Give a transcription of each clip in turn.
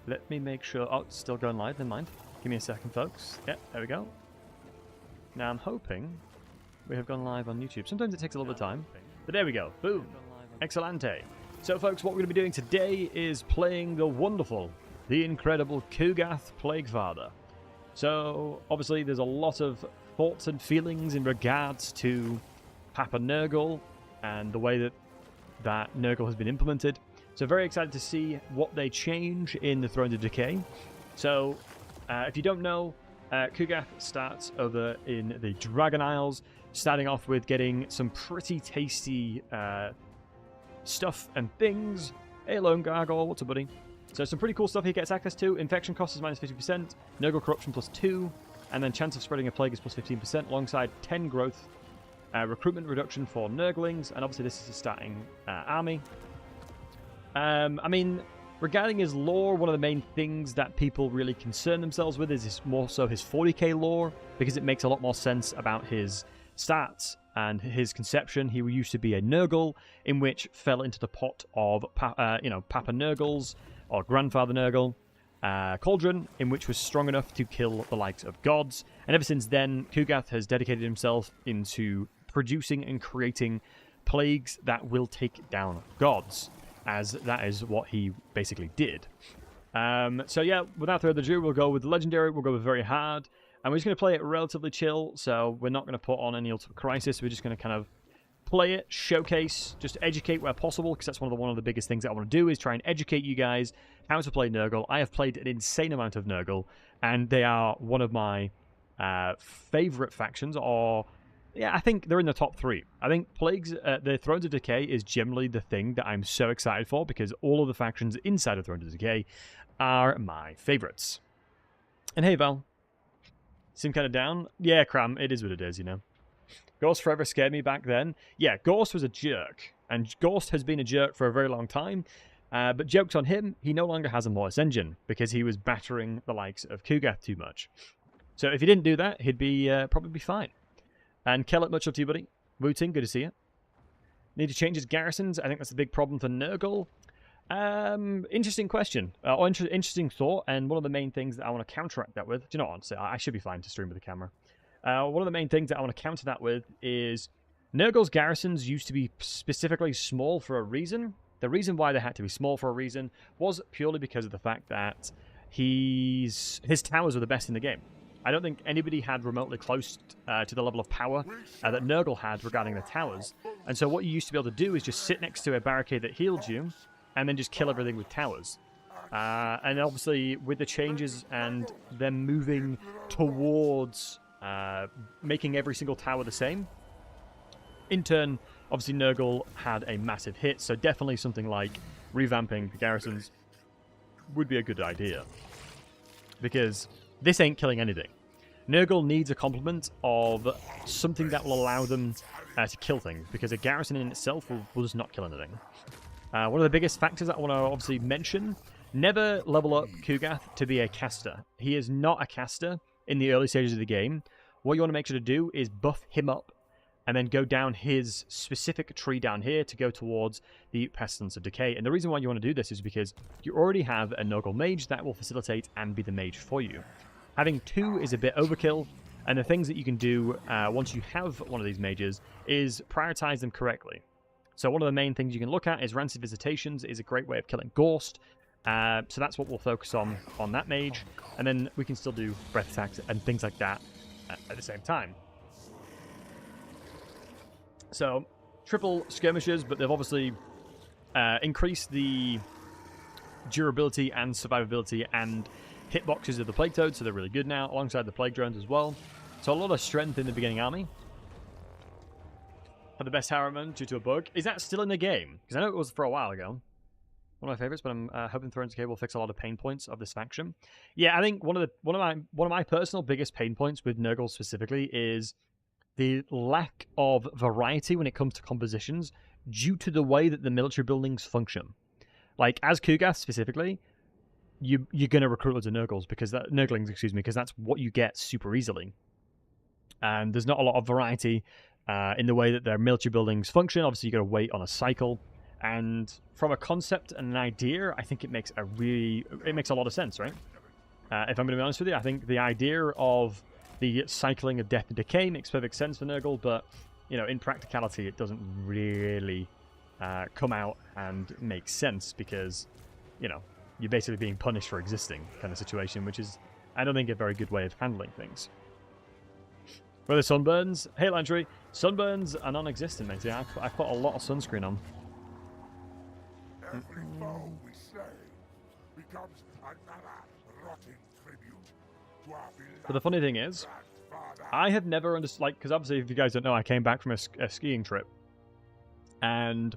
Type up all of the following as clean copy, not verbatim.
Let me make sure... Oh, it's still going live, never mind. Give me a second, folks. Yeah, there we go. Now I'm hoping we have gone live on YouTube. Sometimes it takes a little bit of time, but there we go. Boom. Excellente. So, folks, what we're going to be doing today is playing the wonderful, the incredible Kugath Plaguefather. So, obviously, there's a lot of thoughts and feelings in regards to Papa Nurgle and the way that Nurgle has been implemented. So very excited to see what they change in the Thrones of Decay. So, if you don't know, Kugath starts over in the Dragon Isles, starting off with getting some pretty tasty stuff and things. Hey, Lone Gargoyle, what's up, buddy? So some pretty cool stuff he gets access to. Infection cost is minus 50%, Nurgle Corruption plus 2, and then chance of spreading a plague is plus 15%, alongside 10 growth, recruitment reduction for Nurglings, and obviously this is a starting army. I mean, regarding his lore, one of the main things that people really concern themselves with is more so his 40k lore, because it makes a lot more sense about his stats and his conception. He used to be a Nurgle, in which fell into the pot of, Papa Nurgle's, or Grandfather Nurgle, cauldron, in which was strong enough to kill the likes of gods. And ever since then, Kugath has dedicated himself into producing and creating plagues that will take down gods, as that is what he basically did. So yeah, without further ado, we'll go with Legendary, we'll go with Very Hard, and we're just going to play it relatively chill, so we're not going to put on any Ultimate Crisis, we're just going to kind of play it, showcase, just educate where possible, because that's one of the biggest things that I want to do, is try and educate you guys how to play Nurgle. I have played an insane amount of Nurgle, and they are one of my favourite factions, or... yeah, I think they're in the top 3. I think Plagues, the Thrones of Decay is generally the thing that I'm so excited for, because all of the factions inside of Thrones of Decay are my favourites. And hey, Val. Seem kind of down? Yeah, Cram, it is what it is, you know. Ghost forever scared me back then. Yeah, Ghost was a jerk, and Ghost has been a jerk for a very long time. But joke's on him, he no longer has a Mortis engine, because he was battering the likes of Kugath too much. So if he didn't do that, he'd be probably be fine. And Kellett, much love to you, buddy. Wooting, good to see you. Need to change his garrisons. I think that's a big problem for Nurgle. Interesting question. Or interesting thought. And one of the main things that I want to counteract that with... do you know what? Honestly, I should be fine to stream with the camera. One of the main things that I want to counter that with is... Nurgle's garrisons used to be specifically small for a reason. The reason why they had to be small for a reason was purely because of the fact that his towers were the best in the game. I don't think anybody had remotely close to the level of power that Nurgle had regarding the towers. And so what you used to be able to do is just sit next to a barricade that healed you, and then just kill everything with towers. And obviously, with the changes and them moving towards making every single tower the same, in turn, obviously Nurgle had a massive hit, so definitely something like revamping the garrisons would be a good idea. Because this ain't killing anything. Nurgle needs a complement of something that will allow them to kill things, because a garrison in itself will just not kill anything. One of the biggest factors that I want to obviously mention, never level up Kugath to be a caster. He is not a caster in the early stages of the game. What you want to make sure to do is buff him up, and then go down his specific tree down here to go towards the Pestilence of Decay. And the reason why you want to do this is because you already have a Nurgle mage that will facilitate and be the mage for you. Having 2 is a bit overkill, and the things that you can do once you have one of these mages is prioritize them correctly. So one of the main things you can look at is Rancid Visitations is a great way of killing Ghost. So that's what we'll focus on that mage, and then we can still do breath attacks and things like that at the same time. So, triple skirmishers, but they've obviously increased the durability and survivability and hitboxes of the Plague Toads, so they're really good now, alongside the Plague Drones as well. So a lot of strength in the beginning army. Had the best Harriman due to a bug. Is that still in the game? Because I know it was for a while ago. One of my favorites, but I'm hoping Thrones of Decay will fix a lot of pain points of this faction. Yeah, I think one of my personal biggest pain points with Nurgle specifically is the lack of variety when it comes to compositions due to the way that the military buildings function. Like, as Kugath specifically, you're going to recruit loads of Nurglings, because that's what you get super easily. And there's not a lot of variety in the way that their military buildings function. Obviously, you got to wait on a cycle. And from a concept and an idea, I think it makes a lot of sense, right? If I'm going to be honest with you, I think the idea of the cycling of death and decay makes perfect sense for Nurgle, but, you know, in practicality, it doesn't really come out and make sense because, you know, you're basically being punished for existing kind of situation, which is, I don't think, a very good way of handling things. Whether sunburns, hey Landry, sunburns are non-existent, mate. I put a lot of sunscreen on. Every foe we slay becomes another rotting tribute to our beloved. But the funny thing is, I have never understood, like, because obviously, if you guys don't know, I came back from a skiing trip, and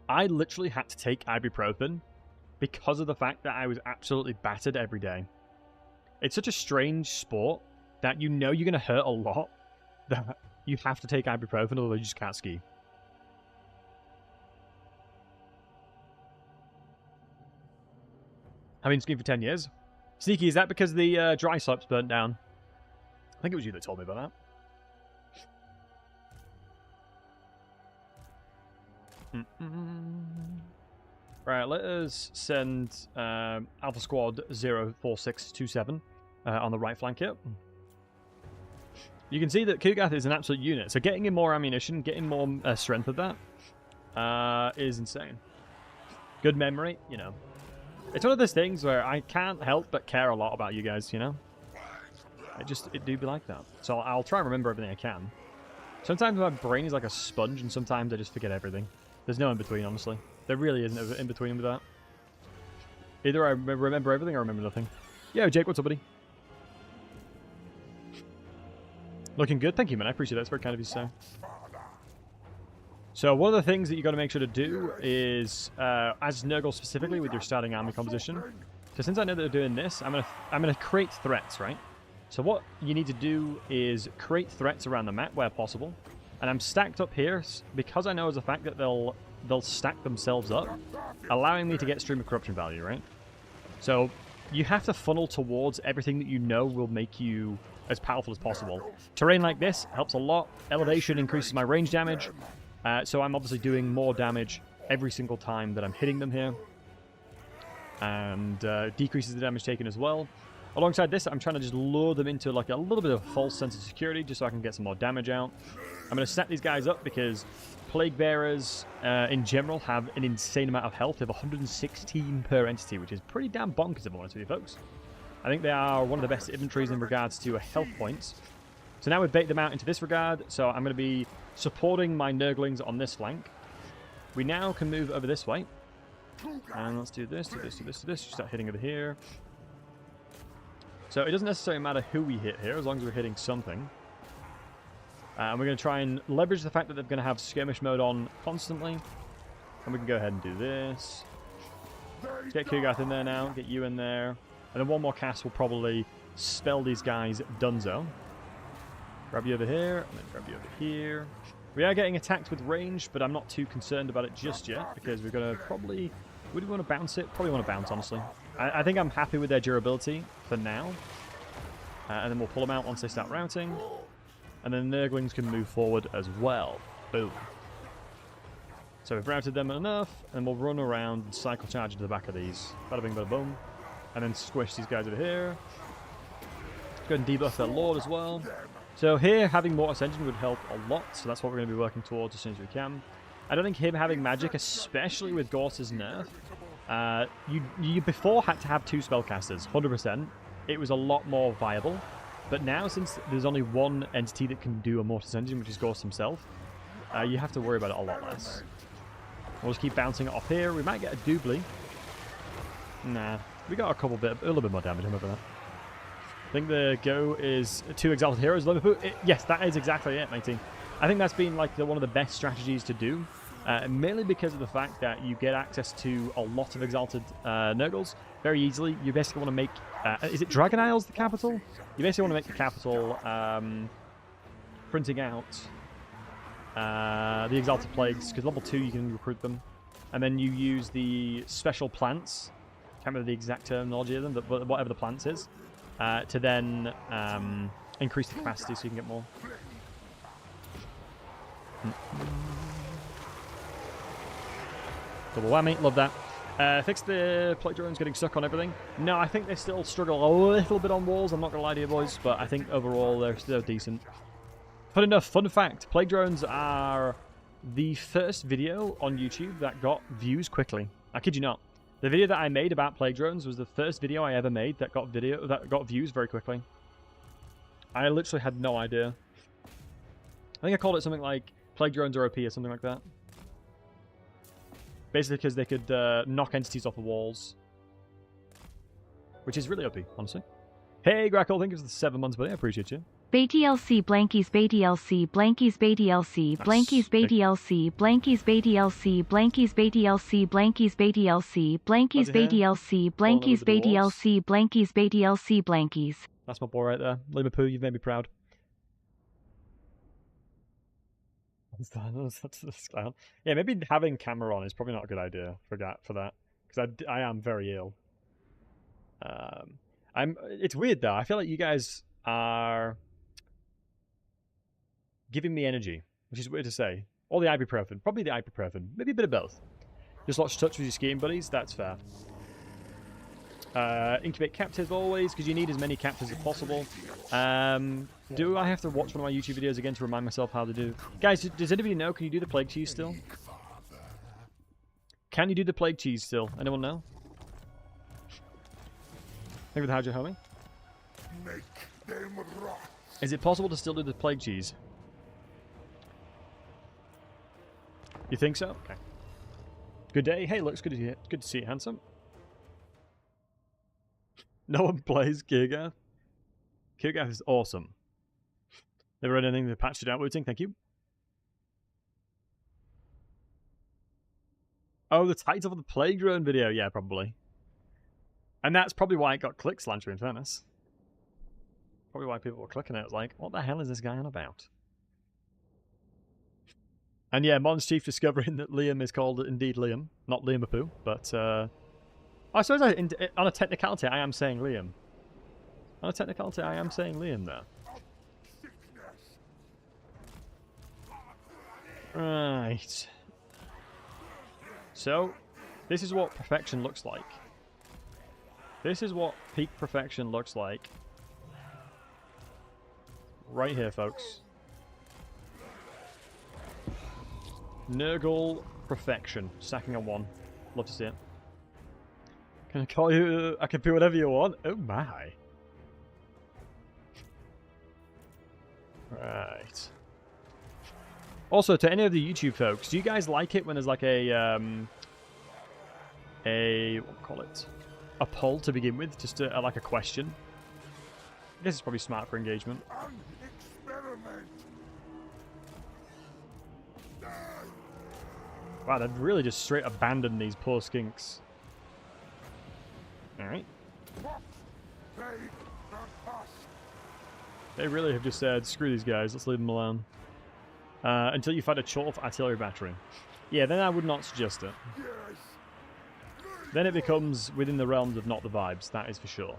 I literally had to take ibuprofen because of the fact that I was absolutely battered every day. It's such a strange sport that you know you're going to hurt a lot that you have to take ibuprofen, otherwise you just can't ski. I've been skiing for 10 years. Sneaky, is that because the dry slopes burnt down? I think it was you that told me about that. Right, let us send Alpha Squad 04627 on the right flank here. You can see that Kugath is an absolute unit, so getting him more ammunition, getting more strength of that is insane. Good memory, you know. It's one of those things where I can't help but care a lot about you guys, you know? It do be like that. So I'll try and remember everything I can. Sometimes my brain is like a sponge, and sometimes I just forget everything. There's no in-between, honestly. There really isn't an in-between with that. Either I remember everything or I remember nothing. Yo, Jake, what's up, buddy? Looking good? Thank you, man. I appreciate that. It's very kind of you to say. So one of the things that you got to make sure to do is, as Nurgle specifically, with your starting army composition. So since I know that they're doing this, I'm gonna create threats, right? So what you need to do is create threats around the map where possible. And I'm stacked up here because I know as a fact that they'll stack themselves up, allowing me to get stream of corruption value, right? So you have to funnel towards everything that you know will make you as powerful as possible. Terrain like this helps a lot. Elevation increases my range damage. So I'm obviously doing more damage every single time that I'm hitting them here. And decreases the damage taken as well. Alongside this, I'm trying to just lure them into like a little bit of a false sense of security just so I can get some more damage out. I'm going to snap these guys up because Plague Bearers in general have an insane amount of health. They have 116 per entity, which is pretty damn bonkers, if I'm honest with you folks. I think they are one of the best inventories in regards to health points. So now we've bait them out into this regard, so I'm going to be supporting my Nurglings on this flank. We now can move over this way. And let's do this, do this, do this, do this. Start hitting over here. So it doesn't necessarily matter who we hit here, as long as we're hitting something. And we're going to try and leverage the fact that they're going to have skirmish mode on constantly. And we can go ahead and do this. Let's get Kugath in there now, get you in there. And then one more cast will probably spell these guys dunzo. Grab you over here, and then grab you over here. We are getting attacked with range, but I'm not too concerned about it just yet, because we're going to probably... Would we want to bounce it? Probably want to bounce, honestly. I think I'm happy with their durability for now. And then we'll pull them out once they start routing. And then Nurglings can move forward as well. Boom. So we've routed them enough, and we'll run around and cycle charge into the back of these. Bada bing, bada boom. And then squish these guys over here. Let's go ahead and debuff their Lord as well. So here, having Mortis Engine would help a lot, so that's what we're going to be working towards as soon as we can. I don't think him having magic, especially with Gorse's nerf, you before had to have 2 spellcasters, 100%. It was a lot more viable. But now, since there's only one entity that can do a Mortis Engine, which is Gorse himself, you have to worry about it a lot less. We'll just keep bouncing it off here. We might get a doubly. Nah, we got a little bit more damage. I'm over that. I think the go is 2 Exalted Heroes. Yes, that is exactly it, matey. I think that's been like one of the best strategies to do, mainly because of the fact that you get access to a lot of Exalted Nurgles very easily. You basically want to make... is it Dragon Isles the capital? You basically want to make the capital printing out the Exalted Plagues, because level 2 you can recruit them. And then you use the special plants, can't remember the exact terminology of them, but whatever the plants is, to then increase the capacity so you can get more. Double whammy, love that. Fix the plague drones getting stuck on everything. No, I think they still struggle a little bit on walls, I'm not going to lie to you boys, but I think overall they're still decent. Fun enough, fun fact, plague drones are the first video on YouTube that got views quickly. I kid you not. The video that I made about plague drones was the first video I ever made that got views very quickly. I literally had no idea. I think I called it something like plague drones are OP or something like that. Basically because they could knock entities off the walls. Which is really OP, honestly. Hey, Grackle, thank you for the 7 months, buddy. I appreciate you. BTLC blankies BTLC blankies BTLC blankies BTLC blankies BTLC blankies BTLC blankies BTLC blankies BTLC blankies BTLC blankies BTLC blankies. That's my boy right there. Liverpool, you've made me proud. Yeah, maybe having camera on is probably not a good idea for that. Because I am very ill. It's weird though. I feel like you guys are giving me energy, which is weird to say. Or the ibuprofen. Probably the ibuprofen. Maybe a bit of both. Just lots of touch with your skiing buddies. That's fair. Incubate captives always, because you need as many captives as possible. Do I have to watch one of my YouTube videos again to remind myself how to do? Guys, does anybody know? Can you do the plague cheese still? Can you do the plague cheese still? Anyone know? Think with how'd you homie? Is it possible to still do the plague cheese? You think so? Okay. Good day. Hey, looks good to see you, handsome. No one plays Kugath. Kugath is awesome. Never read anything that patched it out, Wooting. Thank you. Oh, the title of the plague drone video. Yeah, probably. And that's probably why it got clicks, Lancher, in fairness. Probably why people were clicking it. It's like, what the hell is this guy on about? And yeah, Mon's Chief discovering that Liam is called indeed Liam. Not Liam Apu, but I suppose on a technicality, I am saying Liam. On a technicality, I am saying Liam there. Right. So, this is what perfection looks like. This is what peak perfection looks like. Right here, folks. Nurgle perfection. Sacking on 1. Love to see it. Can I call you? I can be whatever you want. Oh my. Right. Also, to any of the YouTube folks, do you guys like it when there's like a what call it? A poll to begin with, just like a question? I guess it's probably smart for engagement. Wow, they've really just straight abandoned these poor skinks. Alright. They really have just said, screw these guys, let's leave them alone. Until you find a Chorf artillery battery. Yeah, then I would not suggest it. Then it becomes within the realms of not the vibes, that is for sure.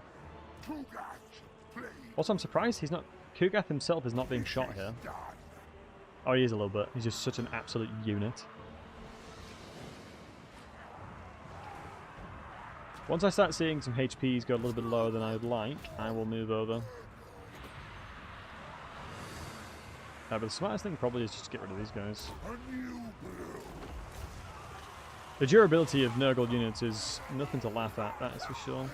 Also, I'm surprised he's not... Kugath himself is not being shot here. Oh, he is a little bit. He's just such an absolute unit. Once I start seeing some HPs go a little bit lower than I would like, I will move over. But the smartest thing probably is just to get rid of these guys. The durability of Nurgle units is nothing to laugh at, that is for sure.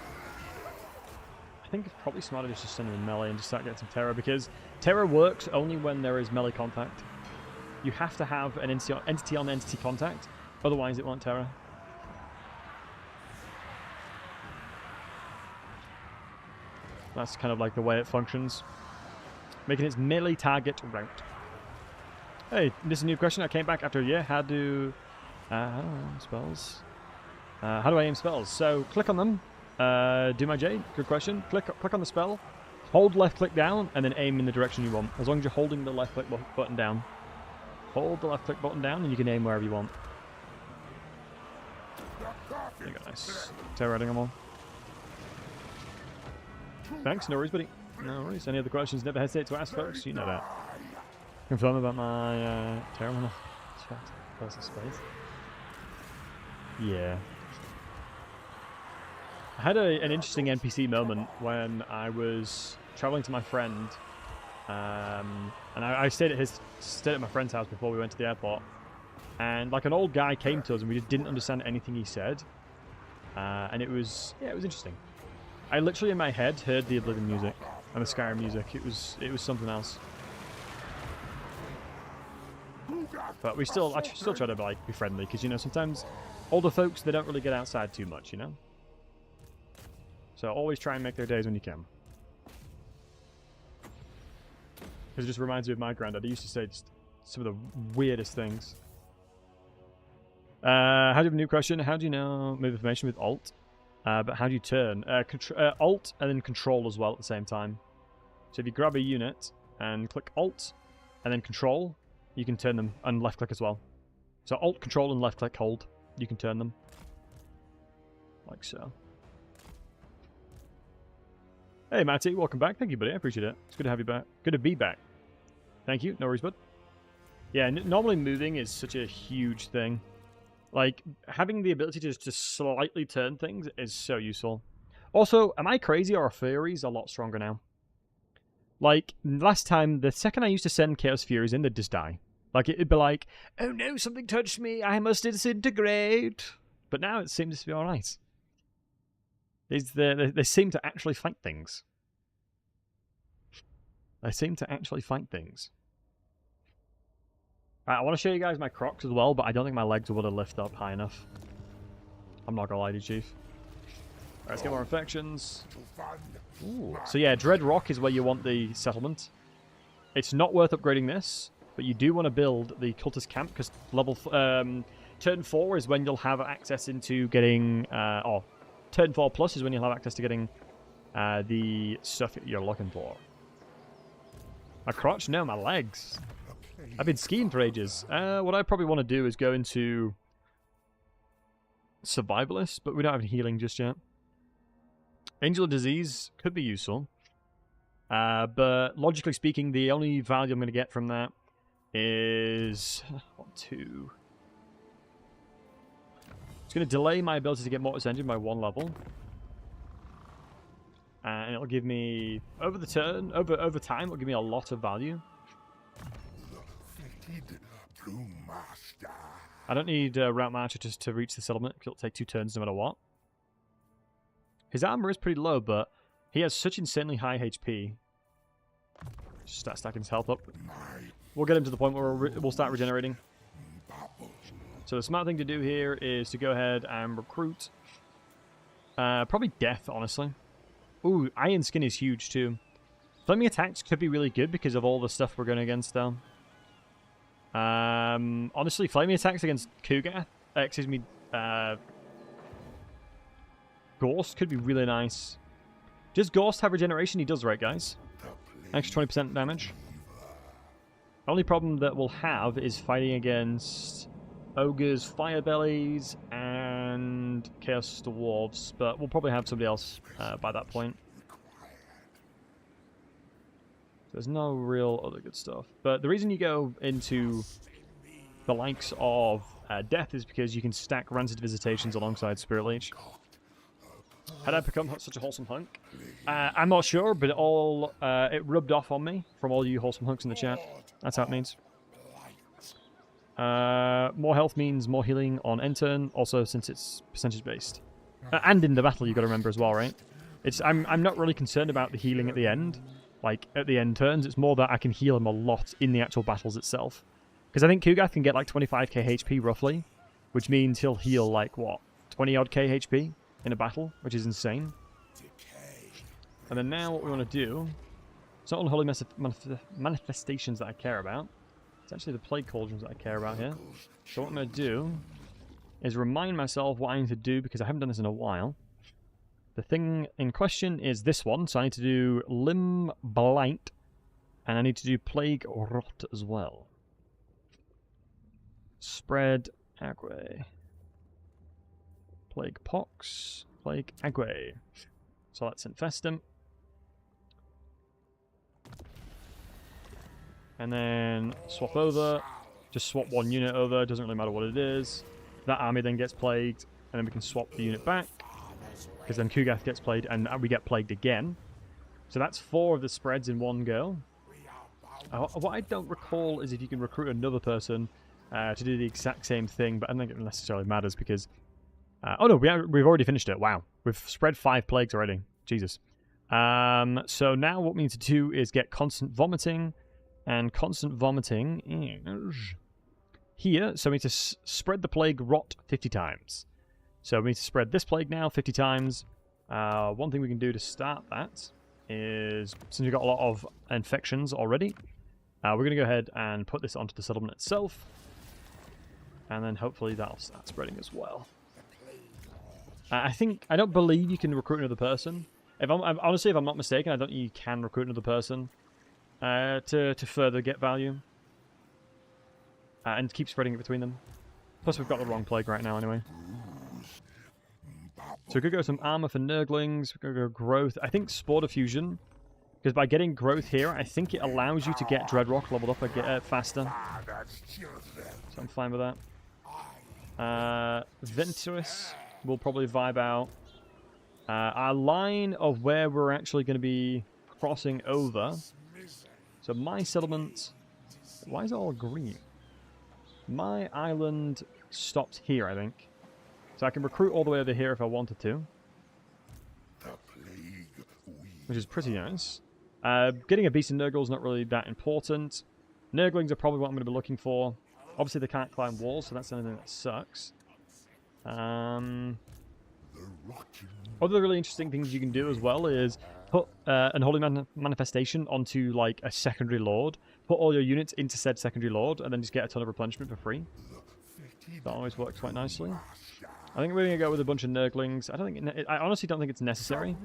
I think it's probably smarter just to send them in melee and just start getting some terror, because terror works only when there is melee contact. You have to have an entity-on-entity contact, otherwise it won't terror. That's kind of like the way it functions. Making its melee target route. Hey, this is a new question. I came back after a year. How do I don't know, spells? How do I aim spells? So, click on them. Do my J. Good question. Click on the spell. Hold left click down, and then aim in the direction you want. As long as you're holding the left click button down. Hold the left click button down, and you can aim wherever you want. There you go, nice. Terrorizing them all. Thanks, no worries, buddy. No worries. Any other questions? Never hesitate to ask, folks. You know that. Confirm about my terror personal space. Yeah. I had an interesting NPC moment when I was traveling to my friend, and I stayed at my friend's house before we went to the airport, and like an old guy came to us and we just didn't understand anything he said, and it was interesting. I literally in my head heard the Oblivion music and the Skyrim music. It was something else. But I still try to like be friendly, because you know sometimes older folks, they don't really get outside too much, you know. So always try and make their days when you can. Because it just reminds me of my granddad. He used to say just some of the weirdest things. How do you have a new question? How do you know move information with Alt? But how do you turn? Alt and then Control as well at the same time. So if you grab a unit and click Alt and then Control, you can turn them, and left click as well. So Alt, Control, and left click hold. You can turn them. Like so. Hey Matty, welcome back. Thank you, buddy. I appreciate it. It's good to have you back. Good to be back. Thank you. No worries, bud. Yeah, normally moving is such a huge thing. Like, having the ability to just slightly turn things is so useful. Also, am I crazy or are Furies a lot stronger now? Like, last time, the second I used to send Chaos Furies in, they'd just die. Like, it'd be like, oh no, something touched me, I must disintegrate. But now it seems to be alright. They seem to actually fight things. They seem to actually fight things. Right, I want to show you guys my Crocs as well, but I don't think my legs would have lifted up high enough. I'm not gonna lie to you, Chief. Alright, let's get more infections. Ooh. So yeah, Dread Rock is where you want the settlement. It's not worth upgrading this, but you do want to build the Cultist Camp, because level... turn 4 is when you'll have access into getting... turn 4 plus is when you'll have access to getting the stuff you're looking for. My crotch? No, my legs. I've been skiing for ages. What I probably want to do is go into Survivalist, but we don't have any healing just yet. Angel of Disease could be useful. But logically speaking, the only value I'm going to get from that is... 2. It's going to delay my ability to get Mortis Engine by 1 level. And it'll give me, over the turn, over time, it'll give me a lot of value. I don't need Route Marcher just to reach the settlement, because it'll take 2 turns no matter what. His armor is pretty low, but he has such insanely high HP. Just start stacking his health up. We'll get him to the point where we'll start regenerating. So the smart thing to do here is to go ahead and recruit. Probably Death, honestly. Ooh, Iron Skin is huge too. Flaming Attacks could be really good because of all the stuff we're going against though. Honestly, Flaming Attacks against Kugath, Ghost could be really nice. Does Ghost have regeneration? He does, right guys? Extra 20% damage. Only problem that we'll have is fighting against Ogres, Firebellies, and Chaos Dwarves, but we'll probably have somebody else by that point. There's no real other good stuff. But the reason you go into the likes of Death is because you can stack Rancid Visitations alongside Spirit Leech. Had I become such a wholesome hunk? I'm not sure, but it rubbed off on me from all you wholesome hunks in the chat. That's how it means. More health means more healing on end turn, also since it's percentage based. And in the battle, you've got to remember as well, right? I'm not really concerned about the healing at the end, like at the end turns. It's more that I can heal him a lot in the actual battles itself. Because I think Kugath can get like 25k HP roughly, which means he'll heal like, what, 20 odd k HP in a battle, which is insane. And then now what we want to do, it's not unholy manifestations that I care about. It's actually the Plague Cauldrons that I care about here. So what I'm going to do is remind myself what I need to do, because I haven't done this in a while. The thing in question is this one, so I need to do Limb Blight, and I need to do Plague Rot as well. Spread Ague. Plague Pox, Plague Ague. So let's infest him. And then swap over. Just swap one unit over, doesn't really matter what it is. That army then gets plagued. and then we can swap the unit back, because then Kugath gets played, and we get plagued again. So that's 4 of the spreads in one go. What I don't recall is if you can recruit another person to do the exact same thing, but I don't think it necessarily matters because... oh no, we've already finished it. Wow. We've spread 5 plagues already. Jesus. So now what we need to do is get constant vomiting, and constant vomiting is here. So we need to spread the plague rot 50 times. So we need to spread this plague now 50 times. One thing we can do to start that is, since we've got a lot of infections already, we're going to go ahead and put this onto the settlement itself. And then hopefully that'll start spreading as well. I don't believe you can recruit another person. Honestly, if I'm not mistaken, I don't think you can recruit another person to further get value. And keep spreading it between them. Plus we've got the wrong plague right now anyway. So we could go some armor for Nurglings, we could go growth. I think Spore Diffusion, because by getting growth here, I think it allows you to get Dreadrock leveled up faster. So I'm fine with that. Venturous will probably vibe out. Our line of where we're actually going to be crossing over. So my settlement... Why is it all green? My island stops here, I think. So I can recruit all the way over here if I wanted to. Which is pretty nice. Getting a beast in Nurgle is not really that important. Nurglings are probably what I'm going to be looking for. Obviously they can't climb walls, so that's the only thing that sucks. Other really interesting things you can do as well is put an Holy Manifestation onto like a secondary lord. Put all your units into said secondary lord, and then just get a ton of replenishment for free. That always works quite nicely. I think we're going to go with a bunch of Nurglings. I honestly don't think it's necessary.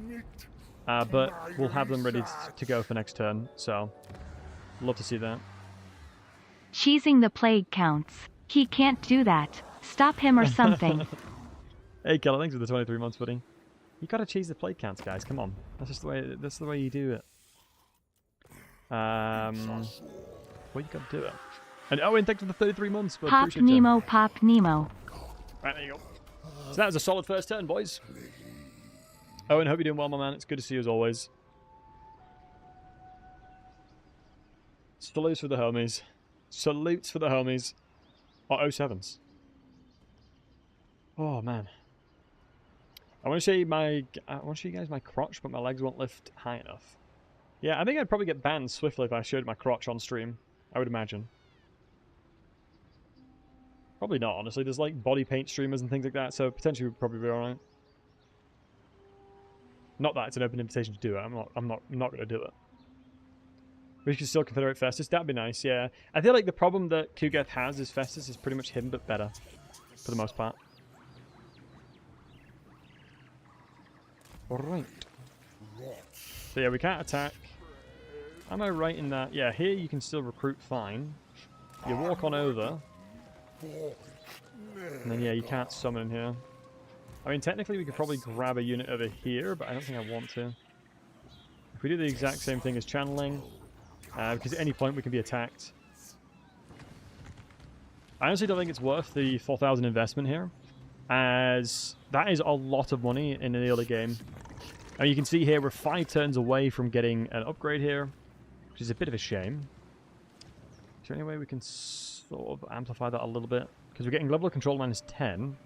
But we'll have them ready to go for next turn, so love to see that. Cheesing the plague counts. He can't do that. Stop him or something. Hey, Keller, thanks for the 23 months, buddy. You gotta cheese the plague counts, guys. Come on, that's the way you do it. Well, you gotta do it. And Owen, thanks for the 33 months. But Pop Nemo, Pop Nemo. Right, there you go. So that was a solid first turn, boys. Owen, hope you're doing well, my man. It's good to see you as always. Salutes for the homies. Salutes for the homies. Oh, 07s. Oh, man. I want to show you guys my crotch, but my legs won't lift high enough. Yeah, I think I'd probably get banned swiftly if I showed my crotch on stream. I would imagine. Probably not, honestly. There's like body paint streamers and things like that, so potentially we'd probably be alright. Not that it's an open invitation to do it. I'm not going to do it. We can still Confederate Festus. That'd be nice, yeah. I feel like the problem that Kugath has is Festus is pretty much hidden, but better. For the most part. Alright. So yeah, we can't attack. Am I right in that? Yeah, here you can still recruit fine. You walk on over. And then yeah, you can't summon in here. I mean, technically we could probably grab a unit over here, but I don't think I want to. If we do the exact same thing as channeling, because at any point we can be attacked. I honestly don't think it's worth the 4,000 investment here, as that is a lot of money in the early game. And you can see here we're 5 turns away from getting an upgrade here, which is a bit of a shame. Is there any way we can sort of amplify that a little bit? Because we're getting level of control -10.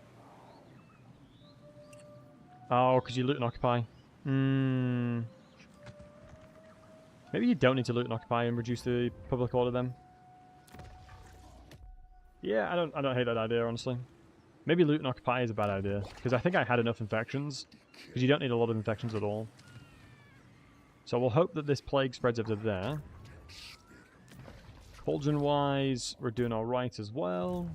Oh, because you loot and occupy. Maybe you don't need to loot and occupy and reduce the public order then. Yeah, I don't hate that idea, honestly. Maybe loot and occupy is a bad idea, because I think I had enough infections. Because you don't need a lot of infections at all. So we'll hope that this plague spreads over there. Cauldron-wise, we're doing alright as well.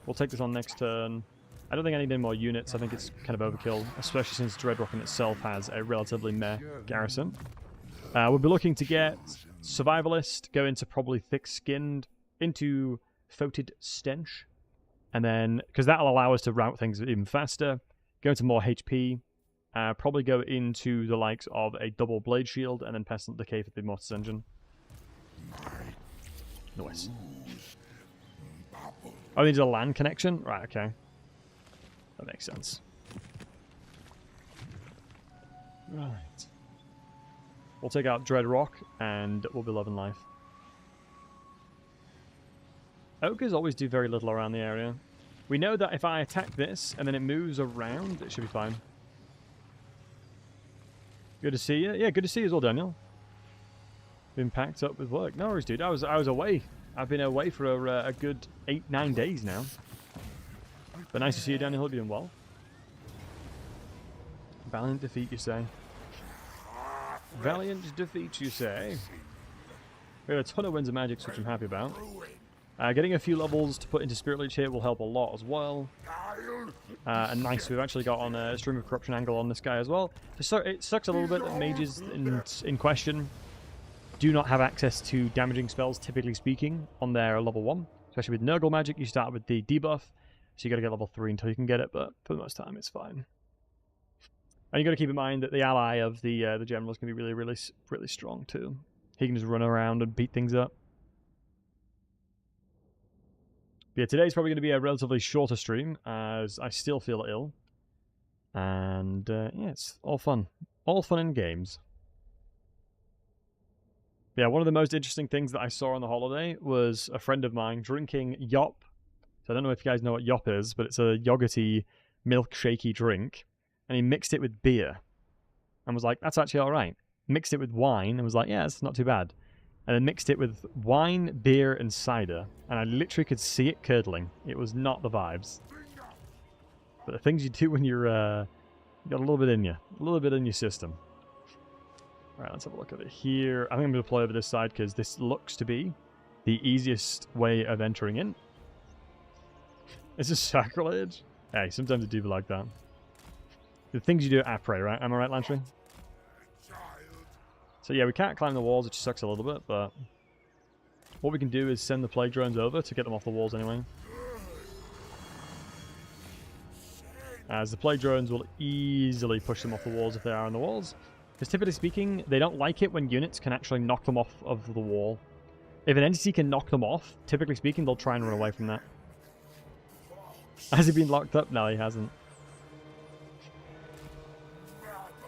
We'll take this on next turn. I don't think I need any more units. I think it's kind of overkill, especially since Dreadrock in itself has a relatively meh garrison. We'll be looking to get Survivalist, go into probably Thick-Skinned, into Foetid Stench, and then, because that'll allow us to route things even faster, go into more HP, probably go into the likes of a double Blade Shield, and then Pestilent Decay for the Mortis Engine. Nice. Oh, they need a land connection? Right, okay. That makes sense. Right. We'll take out Dread Rock, and we'll be loving life. Ogres always do very little around the area. We know that if I attack this, and then it moves around, it should be fine. Good to see you. Yeah, good to see you as well, Daniel. Been packed up with work. No worries, dude. I was away. I've been away for a good 8-9 days now. But nice to see you, Daniel. Hope you're doing well. Valiant defeat, you say? Valiant defeat, you say? We have a ton of Winds of Magic, which I'm happy about. Getting a few levels to put into Spirit Leech here will help a lot as well. And nice, we've actually got on a Stream of Corruption angle on this guy as well. It sucks a little bit that mages in question do not have access to damaging spells, typically speaking, on their level 1. Especially with Nurgle magic, you start with the debuff, so you got to get level 3 until you can get it, but for the most time, it's fine. And you got to keep in mind that the ally of the general is going to be really strong too. He can just run around and beat things up. But yeah, today's probably going to be a relatively shorter stream, as I still feel ill. And yeah, it's all fun. All fun in games. Yeah, one of the most interesting things that I saw on the holiday was a friend of mine drinking yop. So I don't know if you guys know what yop is, but it's a yogurty, milkshakey drink. And he mixed it with beer. And was like, that's actually alright. Mixed it with wine and was like, yeah, it's not too bad. And then mixed it with wine, beer, and cider. And I literally could see it curdling. It was not the vibes. But the things you do when you're, you got a little bit in you. A little bit in your system. Alright, let's have a look at it here. I think I'm going to play over this side because this looks to be the easiest way of entering in. Is this sacrilege? Hey, sometimes it do be like that. The things you do at Apre, right? Am I right, Lantry? So yeah, we can't climb the walls, which sucks a little bit, but what we can do is send the plague drones over to get them off the walls anyway. As the plague drones will easily push them off the walls if they are on the walls. Because typically speaking, they don't like it when units can actually knock them off of the wall. If an entity can knock them off, typically speaking, they'll try and run away from that. Has he been locked up? No, he hasn't.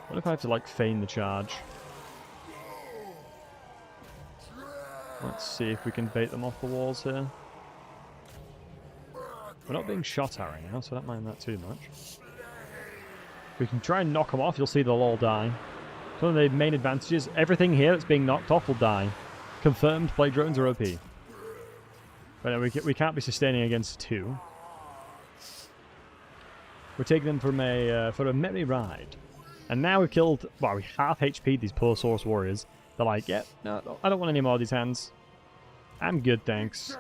What if I have to, like, feign the charge? Let's see if we can bait them off the walls here. We're not being shot at right now, so I don't mind that too much. If we can try and knock them off, you'll see they'll all die. One of the main advantages, everything here that's being knocked off will die. Confirmed, plague drones are OP. But no, we can't be sustaining against 2. We're taking them for a merry ride. And now we've killed, well, we half HP'd these poor Source Warriors. They're like, yeah, no, I don't want any more of these hands. I'm good, thanks.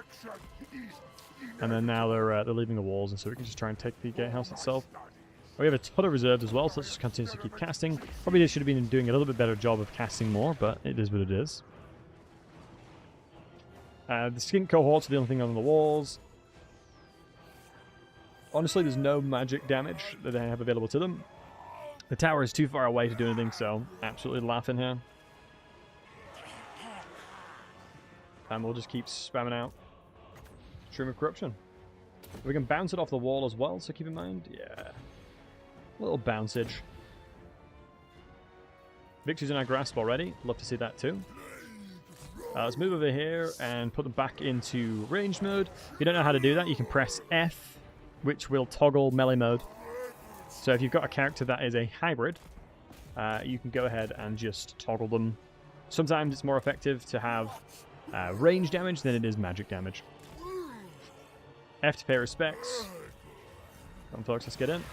And then now they're leaving the walls, and so we can just try and take the gatehouse itself. We have a ton of reserves as well, so let's just continue to keep casting. Probably should have been doing a little bit better job of casting more, but it is what it is. The skink cohorts are the only thing on the walls. Honestly, there's no magic damage that they have available to them. The tower is too far away to do anything, so absolutely laughing here. And we'll just keep spamming out Stream of Corruption. We can bounce it off the wall as well, so keep in mind. Yeah. A little bouncage. Victory's in our grasp already. Love to see that too. Let's move over here and put them back into range mode. If you don't know how to do that, you can press F, which will toggle melee mode. So if you've got a character that is a hybrid, you can go ahead and just toggle them. Sometimes it's more effective to have range damage than it is magic damage. F to pay respects. Come on, folks, let's get in.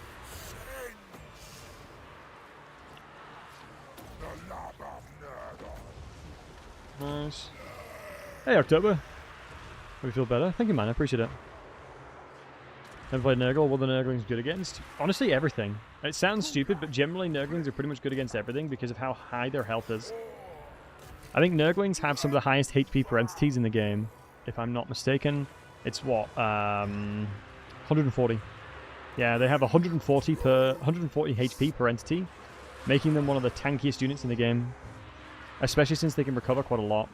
Nice. Hey, October. Hope you feel better. Thank you, man. I appreciate it. Never played Nurgle. What are the Nurglings good against? Honestly, everything. It sounds stupid, but generally Nurglings are pretty much good against everything because of how high their health is. I think Nurglings have some of the highest HP per entities in the game. If I'm not mistaken, it's what? 140. Yeah, they have 140 HP per entity, making them one of the tankiest units in the game. Especially since they can recover quite a lot.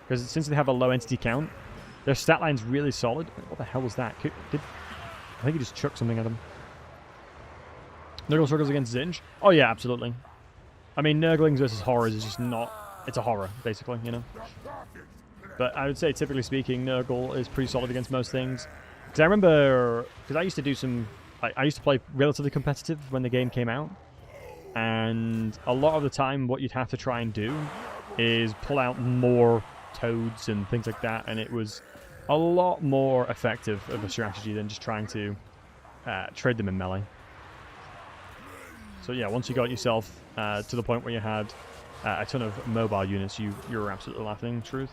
Because since they have a low entity count, their stat line's really solid. What the hell was that? I think he just chucked something at him. Nurgle struggles against Zinj? Oh yeah, absolutely. I mean, Nurglings versus horrors is just not... It's a horror, basically, you know? But I would say, typically speaking, Nurgle is pretty solid against most things. Because I remember... Because I used to do some... I used to play relatively competitive when the game came out. And a lot of the time, what you'd have to try and do is pull out more toads and things like that. And it was a lot more effective of a strategy than just trying to trade them in melee. So yeah, once you got yourself to the point where you had a ton of mobile units, you were absolutely laughing, truth.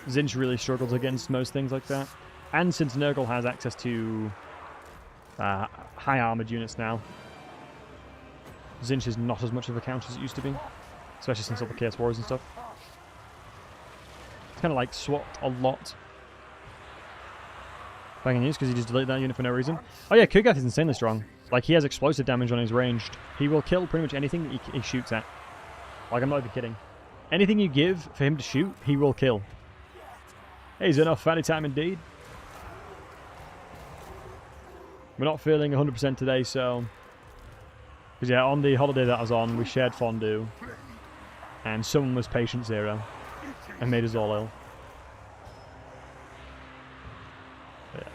Zinj really struggles against most things like that. And since Nurgle has access to high armored units now, Zinj is not as much of a counter as it used to be. Especially since all the Chaos Wars and stuff. It's kind of like swapped a lot. Banging news because he just deleted that unit for no reason. Oh yeah, Kugath is insanely strong. Like, he has explosive damage on his ranged. He will kill pretty much anything that he shoots at. Like, I'm not even kidding. Anything you give for him to shoot, he will kill. Hey, he's enough fatty time indeed. We're not feeling 100% today, so... Because yeah, on the holiday that I was on, we shared fondue. And someone was patient zero. And made us all ill. Yeah.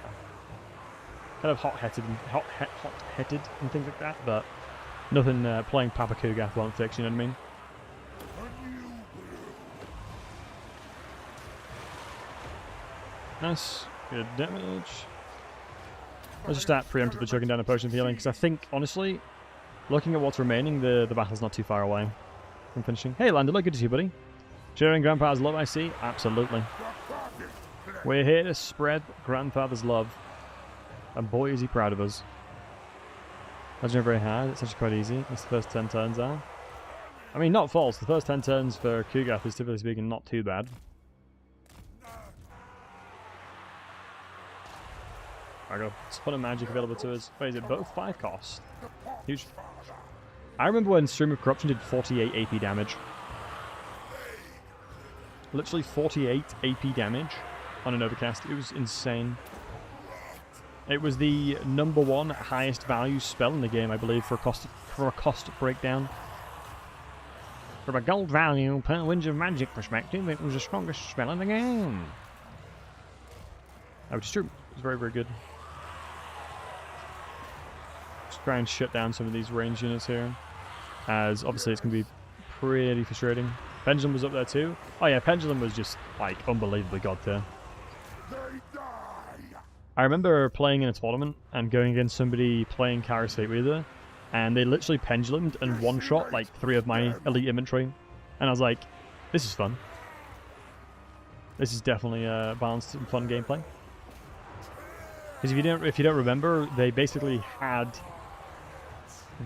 Kind of hot-headed and things like that, but nothing playing Papa Kugath won't fix, you know what I mean? Nice. Good damage. Let's just start preemptively chugging down a potion of healing, because I think, honestly, looking at what's remaining, the battle's not too far away from finishing. Hey, Lander, good to see you, buddy. Sharing Grandpa's love, I see? Absolutely. We're here to spread Grandfather's love. And boy, is he proud of us. Legendary very hard. It's actually quite easy. As the first 10 turns are. I mean, not false. The first 10 turns for Kugath is, typically speaking, not too bad. I got a ton of magic available to us. Wait, is it both 5 cost? Huge. I remember when Stream of Corruption did 48 AP damage. Literally 48 AP damage on an overcast. It was insane. It was the #1 highest value spell in the game, I believe, for a cost breakdown. From a gold value per Winds of Magic perspective, it was the strongest spell in the game. Which is true. It was very, very good. Just try and shut down some of these range units here, as obviously it's going to be pretty frustrating. Pendulum was up there too. Oh yeah, Pendulum was just like unbelievably god tier. I remember playing in a tournament and going against somebody playing Garrison with her, and they literally pendulumed and one-shot like 3 of my elite infantry, and I was like, this is fun. This is definitely a balanced and fun gameplay. Because if you don't remember, they basically had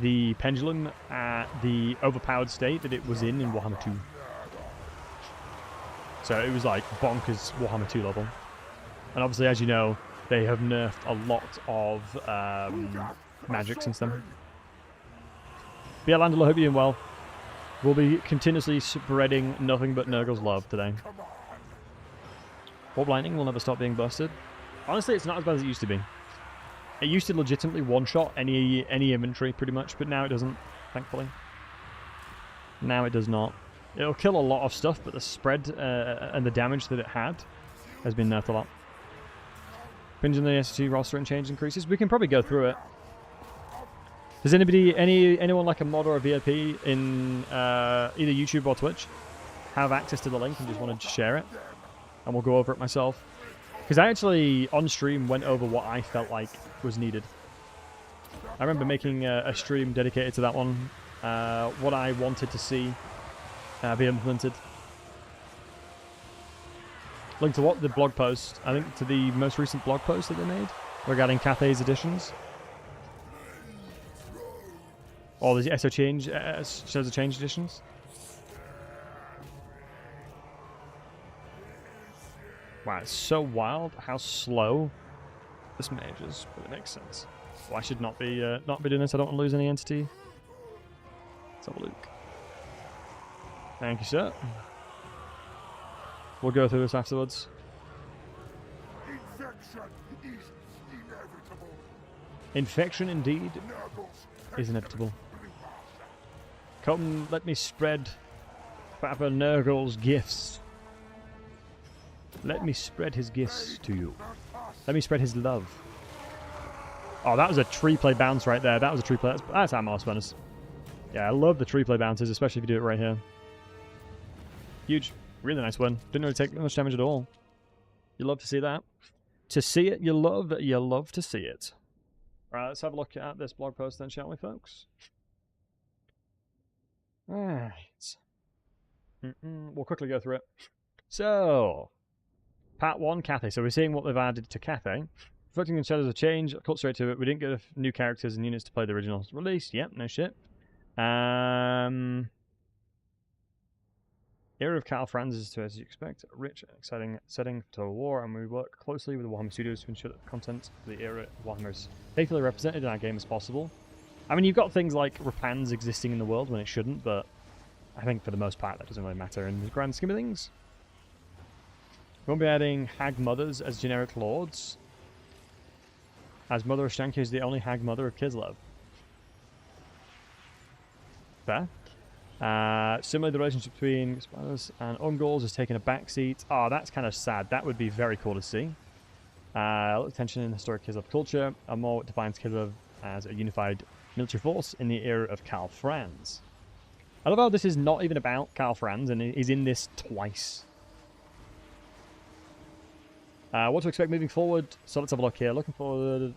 the pendulum at the overpowered state that it was in Warhammer 2. So it was like bonkers Warhammer 2 level. And obviously, as you know, they have nerfed a lot of magic since then. But yeah, Landel, I hope you're doing well. We'll be continuously spreading nothing but Nurgle's love today. Orb Lightning will never stop being busted. Honestly, it's not as bad as it used to be. It used to legitimately one-shot any inventory, pretty much, but now it doesn't, thankfully. Now it does not. It'll kill a lot of stuff, but the spread and the damage that it had has been nerfed a lot. Binge in the ST roster and change increases. We can probably go through it. Does anyone like a mod or a VIP in either YouTube or Twitch have access to the link and just want to share it? And we'll go over it myself. Because I actually, on stream, went over what I felt like was needed. I remember making a stream dedicated to that one. What I wanted to see be implemented. Link to what? The blog post. I think to the most recent blog post that they made regarding Cathay's editions. Or the SO change, shows the change editions. Wow, it's so wild how slow this mage is, but it makes sense. Well, I should not be doing this. I don't want to lose any entity. Let's have a look. Thank you, sir. We'll go through this afterwards. Infection is inevitable. Infection indeed is inevitable. Come, let me spread Papa Nurgle's gifts. Let me spread his gifts to you. Let me spread his love. Oh, that was a tree play bounce right there. That was a tree play. That's Atmos bonus. Yeah, I love the tree play bounces, especially if you do it right here. Huge. Really nice one. Didn't really take much damage at all. You love to see that. To see it, you love to see it. Alright, let's have a look at this blog post then, shall we, folks? Alright. We'll quickly go through it. So, part 1, Cathay. So we're seeing what they've added to Cathay. Reflecting on Shadows of Change, I'll cut straight to it. We didn't get new characters and units to play the original release. Yep, no shit. Era of Karl Franz is, as you expect, a rich, exciting setting for Total War, and we work closely with the Warhammer Studios to ensure that the content of the era of Warhammer is faithfully represented in our game as possible. I mean, you've got things like Rapans existing in the world when it shouldn't, but I think for the most part that doesn't really matter in the grand scheme of things. We won't be adding Hag Mothers as generic lords, as Mother of Shanky is the only Hag Mother of Kislev. Fair. Similarly, the relationship between Spiders and Ungals has taken a backseat. Oh, that's kind of sad. That would be very cool to see. Attention in historic Kislev culture, and more what defines Kislev as a unified military force in the era of Karl Franz. I love how this is not even about Karl Franz, and he's in this twice. What to expect moving forward? So let's have a look here. Looking forward.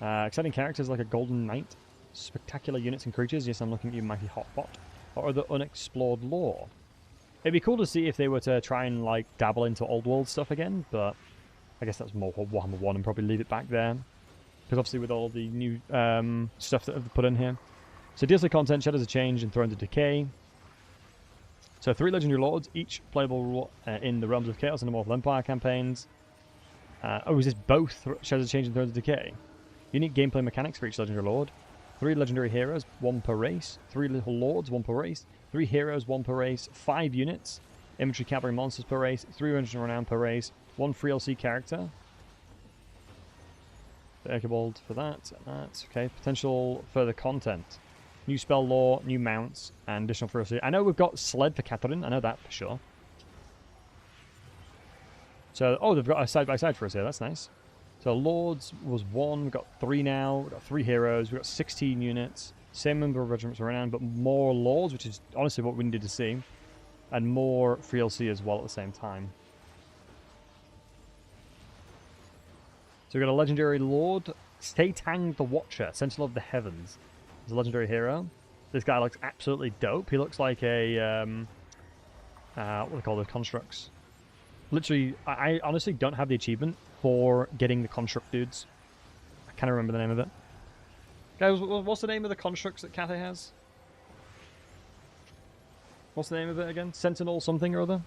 Exciting characters like a Golden Knight, spectacular units and creatures. Yes, I'm looking at you, Mighty Hotpot, or other unexplored lore. It'd be cool to see if they were to try and like dabble into old world stuff again, but I guess that's more Warhammer 1 and probably leave it back there. Because obviously with all the new stuff that have put in here. So DLC content, Shadows of Change and Thrones of Decay. So 3 Legendary Lords, each playable in the Realms of Chaos and the Immortal Empire campaigns. Oh, is this both Shadows of Change and Thrones of Decay? Unique gameplay mechanics for each Legendary Lord. 3 Legendary Heroes, 1 per race. 3 Little Lords, 1 per race. 3 Heroes, 1 per race. 5 units. Infantry, Cavalry, Monsters per race. 3 Rangers Renown per race. 1 free LC character. The Archibald for that. That's okay. Potential further content. New spell lore, new mounts, and additional free LC. I know we've got Sled for Catherine. I know that for sure. So, oh, they've got a side-by-side for us here. That's nice. So Lords was 1, we've got 3 now, we've got 3 heroes, we've got 16 units, same number of regiments around, but more Lords, which is honestly what we needed to see, and more free LC as well at the same time. So we've got a Legendary Lord, Satang the Watcher, Sentinel of the Heavens. He's a Legendary Hero. This guy looks absolutely dope. He looks like a, what do they call the constructs? Literally, I honestly don't have the achievement for getting the construct dudes. I can't remember the name of it. Guys, what's the name of the constructs that Cathay has? What's the name of it again? Sentinel something or other?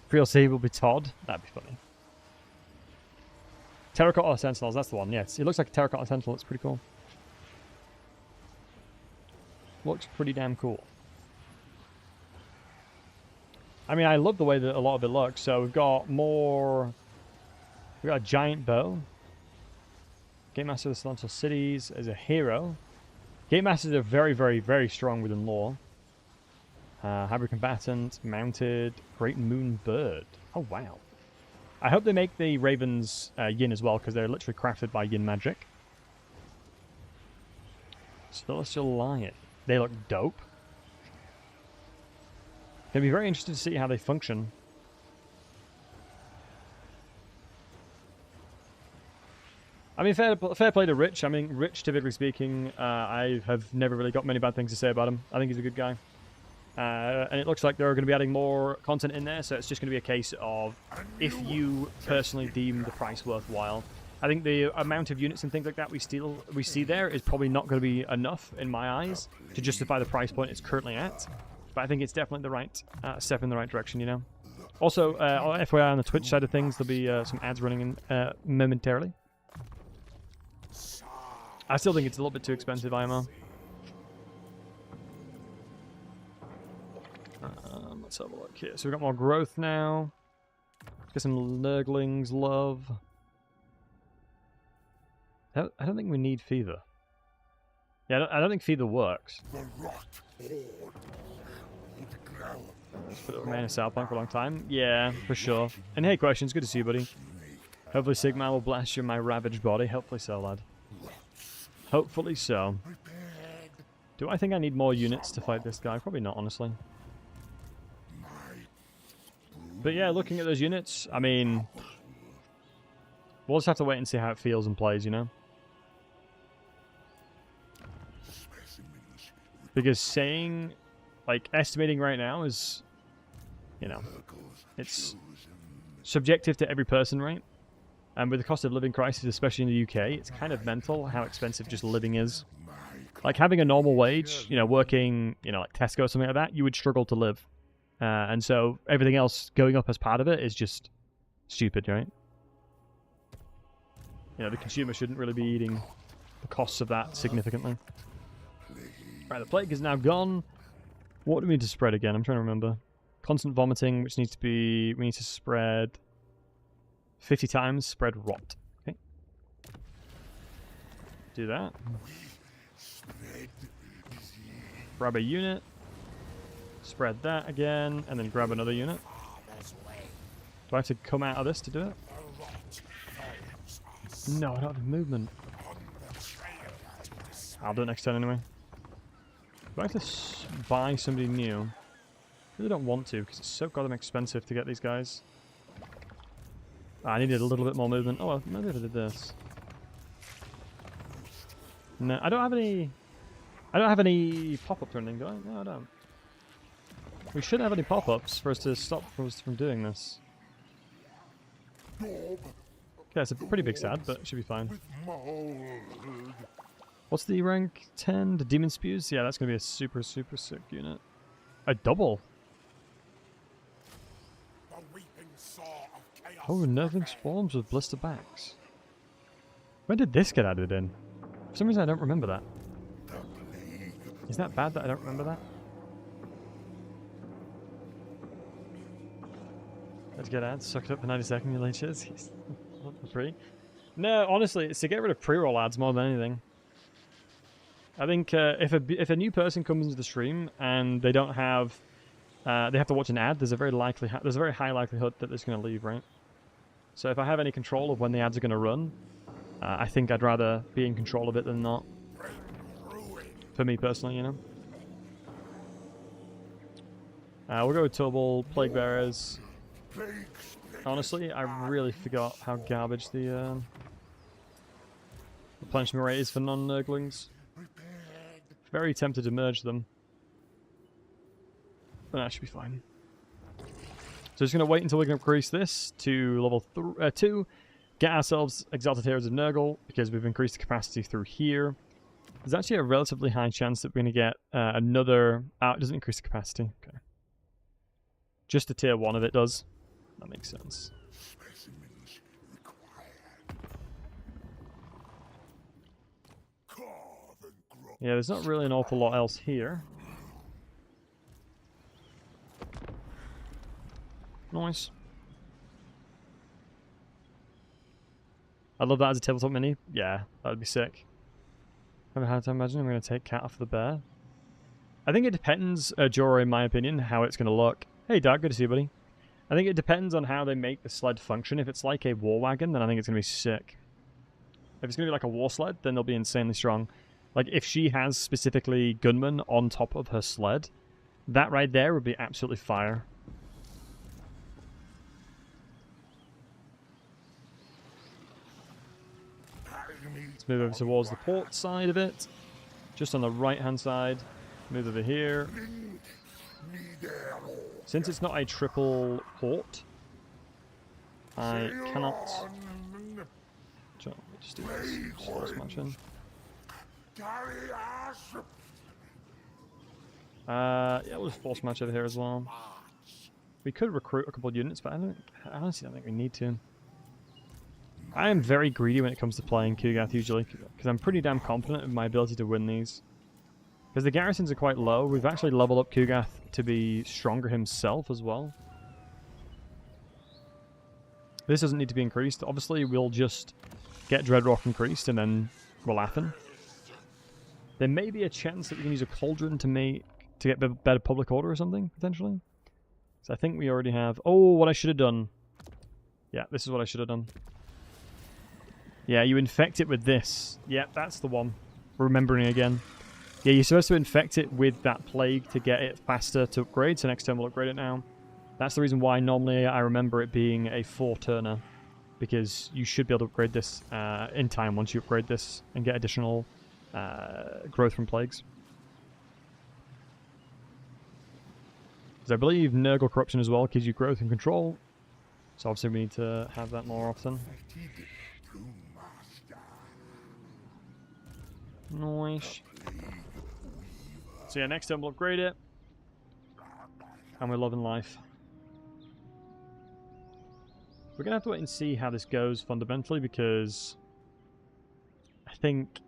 Free LC will be Todd. That'd be funny. Terracotta Sentinels, that's the one. Yes, it looks like a Terracotta Sentinel. It's pretty cool. Looks pretty damn cool. I mean, I love the way that a lot of it looks. So we've got more... We've got a giant bow. Game Master of the Celestial Cities as a hero. Game Masters are very, very, very strong within lore. Hybrid Combatant, Mounted, Great Moon Bird. Oh, wow. I hope they make the Ravens Yin as well, because they're literally crafted by Yin magic. Celestial Lion. They look dope. Gonna be very interested to see how they function. I mean, fair play to Rich. I mean, Rich, typically speaking, I have never really got many bad things to say about him. I think he's a good guy. And it looks like they're going to be adding more content in there, so it's just going to be a case of if you personally deem the price worthwhile. I think the amount of units and things like that we see there is probably not going to be enough, in my eyes, to justify the price point it's currently at. But I think it's definitely the right step in the right direction, you know. Also, FYI on the Twitch side of things, there'll be some ads running in momentarily. I still think it's a little bit too expensive, IMO. let's have a look here. So we've got more growth now. Get some Nurglings love. I don't think we need fever. Yeah, I don't think fever works. The rot horde would grow. But it'll remain a south bank for a long time. Yeah, for sure. And hey, Questions, good to see you, buddy. Hopefully Sigmar will blast you in my ravaged body. Hopefully so, lad. Hopefully so. Do I think I need more units to fight this guy? Probably not, honestly. But yeah, looking at those units, I mean... We'll just have to wait and see how it feels and plays, you know? Because saying... Like, estimating right now is... You know... It's subjective to every person, right? And with the cost of living crisis, especially in the UK, it's kind of mental how expensive just living is. Like, having a normal wage, you know, working, you know, like Tesco or something like that, you would struggle to live. And so everything else going up as part of it is just stupid, right? You know, the consumer shouldn't really be eating the costs of that significantly. Right, the plague is now gone. What do we need to spread again? I'm trying to remember. Constant vomiting, which needs to be... We need to spread 50 times. Spread rot. Okay. Do that. Grab a unit. Spread that again. And then grab another unit. Do I have to come out of this to do it? No, I don't have movement. I'll do it next turn anyway. Do I have to buy somebody new? I really don't want to, because it's so goddamn expensive to get these guys. I needed a little bit more movement. Oh, well, maybe if I did this. No, I don't have any... I don't have any pop-ups or anything, do I? No, I don't. We shouldn't have any pop-ups for us to stop us from doing this. Okay, it's a pretty big sad, but it should be fine. What's the rank 10? The Demon Spews? Yeah, that's going to be a super, super sick unit. A double? Oh, Nerving Swarms with Blister Backs. When did this get added in? For some reason I don't remember that. Is that bad that I don't remember that? Let's get ads. Suck it up for 90 seconds, you leeches. Free. No, honestly, it's to get rid of pre-roll ads more than anything. I think if a new person comes into the stream and they don't have, they have to watch an ad, there's a very high likelihood that it's going to leave, right? So if I have any control of when the ads are going to run, I think I'd rather be in control of it than not. For me personally, you know. We'll go with Tobal, Plague Bearers. Honestly, I really forgot how garbage the replenishment rate is for non-Nurglings. Very tempted to merge them. But that should be fine. So just going to wait until we can increase this to level 2. Get ourselves Exalted Heroes of Nurgle, because we've increased the capacity through here. There's actually a relatively high chance that we're going to get another... it doesn't increase the capacity. Okay. Just the tier 1 of it does. That makes sense. Yeah, there's not really an awful lot else here. Nice. I love that as a tabletop mini. Yeah, that would be sick. I don't know how to imagine I'm going to take Cat off the bear. I think it depends, Jorah, in my opinion, how it's going to look. Hey, Dark, good to see you, buddy. I think it depends on how they make the sled function. If it's like a war wagon, then I think it's going to be sick. If it's going to be like a war sled, then they'll be insanely strong. Like, if she has specifically gunmen on top of her sled, that right there would be absolutely fire. Let's move over towards the port side of it. Just on the right-hand side. Move over here. Since it's not a triple port, I cannot... Just do this. Force matching. Yeah, we'll just force match over here as well. We could recruit a couple of units, but I honestly don't think we need to. I am very greedy when it comes to playing Kugath usually, because I'm pretty damn confident in my ability to win these. Because the garrisons are quite low. We've actually leveled up Kugath to be stronger himself as well. This doesn't need to be increased. Obviously, we'll just get Dreadrock increased and then we'll Athen. There may be a chance that we can use a Cauldron to get better public order or something, potentially. So I think we already have... Oh, what I should have done. Yeah, this is what I should have done. Yeah, you infect it with this. Yeah, that's the one. Remembering again. Yeah, you're supposed to infect it with that plague to get it faster to upgrade, so next turn we'll upgrade it now. That's the reason why normally I remember it being a 4-turner, because you should be able to upgrade this in time once you upgrade this and get additional growth from plagues. Because I believe Nurgle Corruption as well gives you growth and control, so obviously we need to have that more often. Nice. So yeah, next time we'll upgrade it. And we're loving life. We're going to have to wait and see how this goes fundamentally, because I think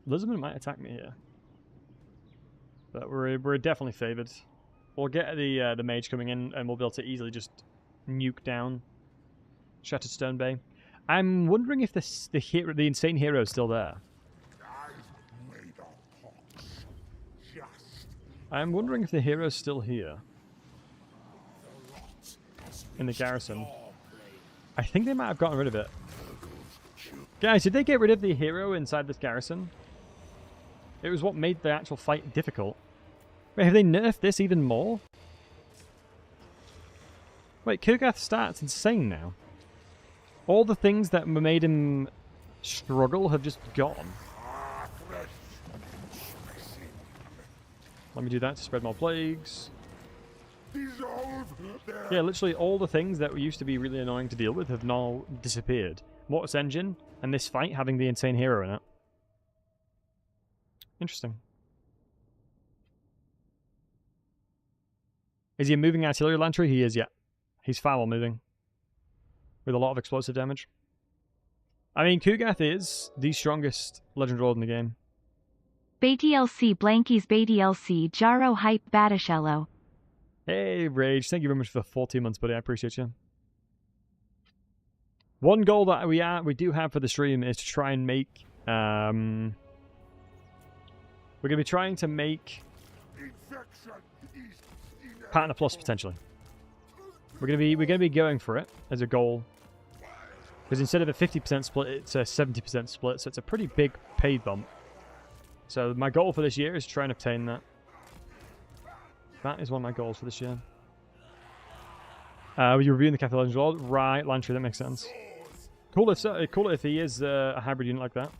Lisbon might attack me here. But we're definitely favoured. We'll get the mage coming in and we'll be able to easily just nuke down Shattered Stone Bay. I'm wondering if the insane hero is still there. I'm wondering if the hero's still here. In the garrison. I think they might have gotten rid of it. Guys, did they get rid of the hero inside this garrison? It was what made the actual fight difficult. Wait, have they nerfed this even more? Wait, Kugath's stats insane now. All the things that made him struggle have just gone. Let me do that to spread more plagues. Yeah, literally all the things that used to be really annoying to deal with have now disappeared. Mortis Engine and this fight having the insane hero in it. Interesting. Is he a moving artillery lantry? He is, yeah. He's foul moving. With a lot of explosive damage. I mean, Kugath is the strongest Legend Lord in the game. BaDLC Blankies BaDLC Jaro Hype Batishello. Hey, Rage. Thank you very much for the 14 months, buddy. I appreciate you. One goal that we do have for the stream is to try and make... we're going to be trying to make... Partner Plus, potentially. We're going to be going for it as a goal. Because instead of a 50% split, it's a 70% split, so it's a pretty big pay bump. So my goal for this year is to try and obtain that. That is one of my goals for this year. Were you reviewing the Catholic Legends Lord? Right, Lantry, that makes sense. Cool if he is a hybrid unit like that.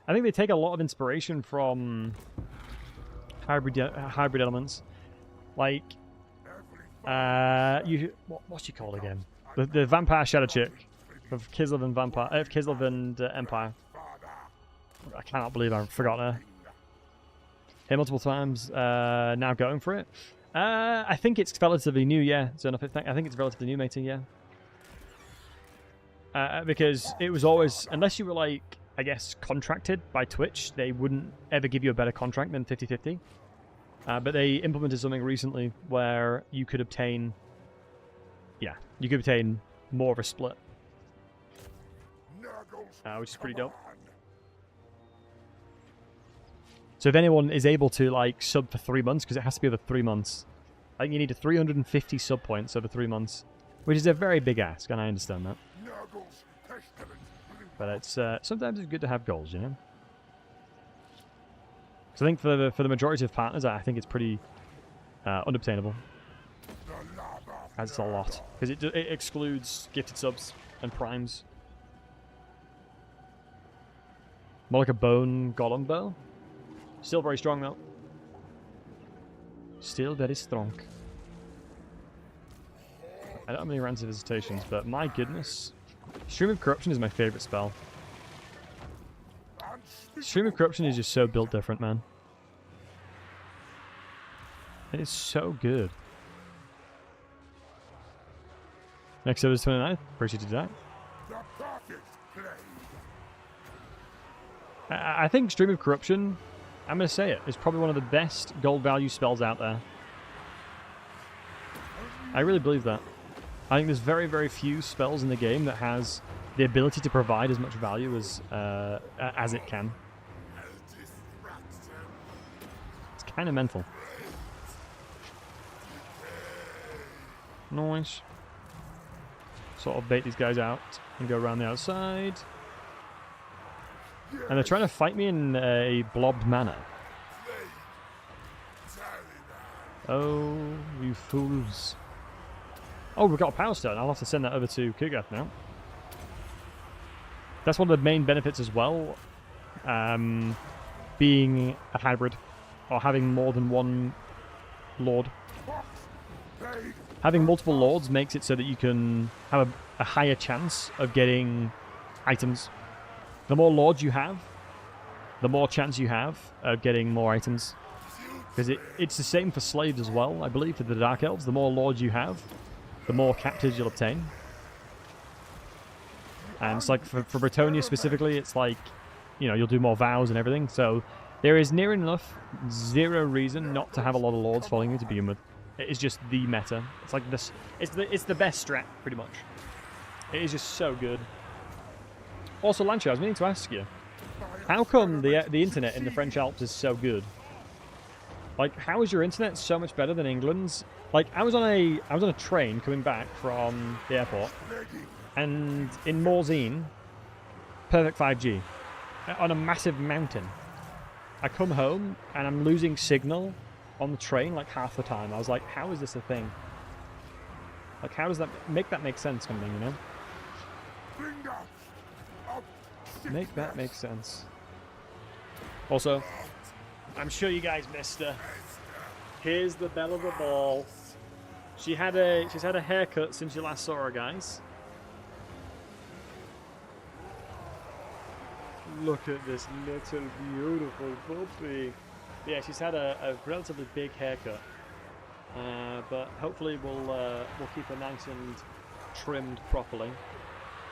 I think they take a lot of inspiration from hybrid elements. Like, what's she called again? The Vampire Shadow Chick of Kislev and Kislev and Empire. I cannot believe I forgot her. Here multiple times, now going for it. I think it's relatively new, yeah. So I think it's relatively new, matey, yeah. Because it was always, unless you were like, I guess, contracted by Twitch, they wouldn't ever give you a better contract than 50-50. But they implemented something recently where you could obtain, more of a split. Which is pretty dope. So if anyone is able to like sub for 3 months, because it has to be over 3 months, I think you need a 350 sub points over 3 months, which is a very big ask, and I understand that. But it's sometimes it's good to have goals, you know. So I think for the majority of partners, I think it's pretty unobtainable. As it's a lot, because it excludes gifted subs and primes. More like a bone golem bow. Still very strong though. Still very strong. I don't have any Rants of Visitations, but my goodness. Stream of Corruption is my favourite spell. Stream of Corruption is just so built different, man. It is so good. Next episode is 29th. Appreciate you that. I think Stream of Corruption, I'm going to say it, is probably one of the best gold value spells out there. I really believe that. I think there's very, very few spells in the game that has the ability to provide as much value as it can. It's kind of mental. Nice. Sort of bait these guys out and go around the outside. And they're trying to fight me in a blobbed manner. Oh, you fools. Oh, we've got a power stone. I'll have to send that over to Kugath now. That's one of the main benefits as well. Being a hybrid. Or having more than one lord. Having multiple lords makes it so that you can have a higher chance of getting items. The more lords you have, the more chance you have of getting more items. Because it's the same for slaves as well, I believe, for the Dark Elves. The more lords you have, the more captives you'll obtain. And it's like, for Bretonia specifically, it's like, you know, you'll do more vows and everything. So there is near enough zero reason not to have a lot of lords following you to begin with. It is just the meta. It's like this. It's the best strat, pretty much. It is just so good. Also, Lancho, I was meaning to ask you, how come the internet in the French Alps is so good? Like, how is your internet so much better than England's? Like, I was on a train coming back from the airport, and in Morzine, perfect 5G on a massive mountain. I come home and I'm losing signal on the train like half the time. I was like, how is this a thing? Like, how does that make sense, kind of thing, you know? Make that make sense. Also, I'm sure you guys missed her. Here's the belle of the ball. She's had a haircut since you last saw her, guys. Look at this little beautiful puppy. Yeah, she's had a relatively big haircut, but hopefully we'll keep her nice and trimmed properly.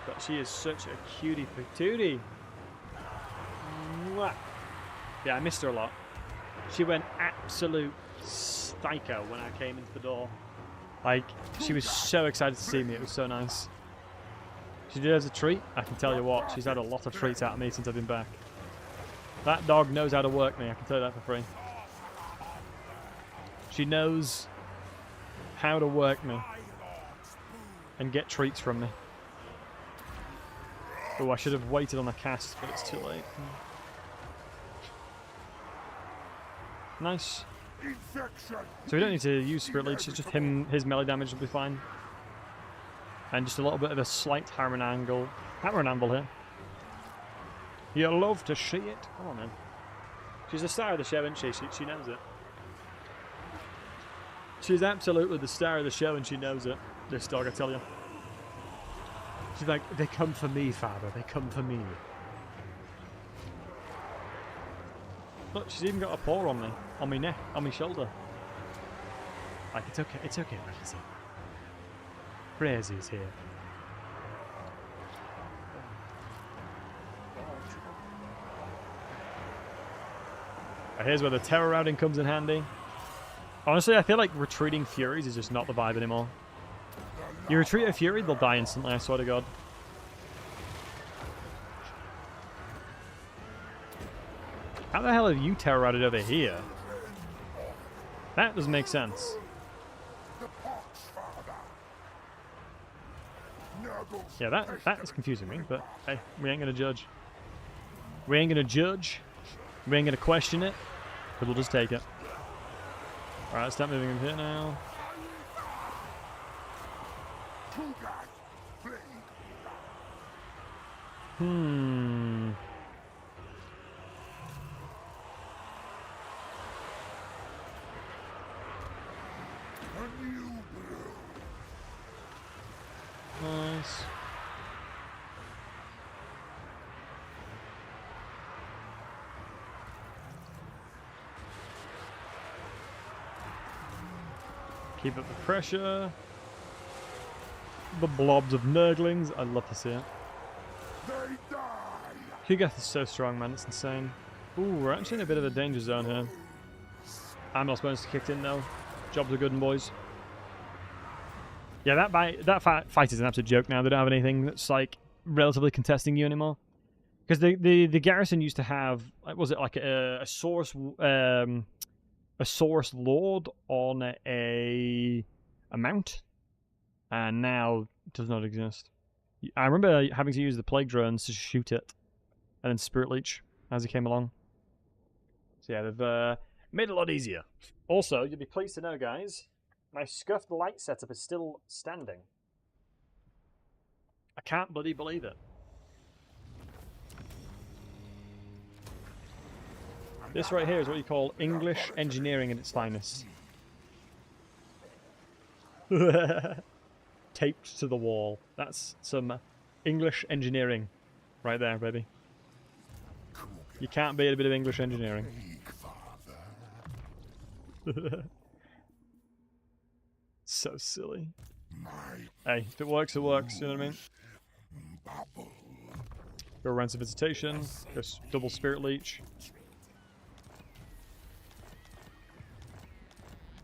But she is such a cutie patootie. Mwah. Yeah, I missed her a lot. She went absolute psycho when I came into the door. Like, she was so excited to see me. It was so nice. She deserves a treat. I can tell you what, she's had a lot of treats out of me since I've been back. That dog knows how to work me, I can tell you that for free. She knows how to work me and get treats from me. Oh, I should have waited on the cast, but it's too late. Nice. So we don't need to use Spirit Leech, it's just his melee damage will be fine. And just a little bit of a slight hammer and anvil here. You love to see it. Come on, man. She's the star of the show, isn't she? She knows it. She's absolutely the star of the show, and she knows it. This dog, I tell you. She's like, they come for me, father. They come for me. Look, she's even got a paw on me. On my neck. On my shoulder. Like, it's okay. It's okay, Battlesey. Crazy's here. Here's where the terror routing comes in handy. Honestly, I feel like retreating Furies is just not the vibe anymore. You retreat a Fury, they'll die instantly, I swear to God. How the hell have you terror routed over here? That doesn't make sense. Yeah, that is confusing me, but hey, we ain't gonna judge. We ain't gonna judge. We ain't gonna question it, but we'll just take it. Alright, start moving in here now. Nice. Keep up the pressure. The blobs of Nurglings. I'd love to see it. Kugath is so strong, man. It's insane. Ooh, we're actually in a bit of a danger zone here. I'm not supposed to kick in, though. Jobs are good, boys. Yeah, that fight is an absolute joke now. They don't have anything that's, like, relatively contesting you anymore. Because the Garrison used to have... Was it like a source lord on a mount? And now it does not exist. I remember having to use the plague drones to shoot it. And then Spirit Leech as it came along. So yeah, they've made it a lot easier. Also, you'll be pleased to know, guys, my scuffed light setup is still standing. I can't bloody believe it. This right here is what you call English engineering at its finest. Taped to the wall. That's some English engineering right there, baby. You can't beat a bit of English engineering. So silly. Hey, if it works, it works. You know what I mean? Go Rants of Visitation. Go double Spirit Leech.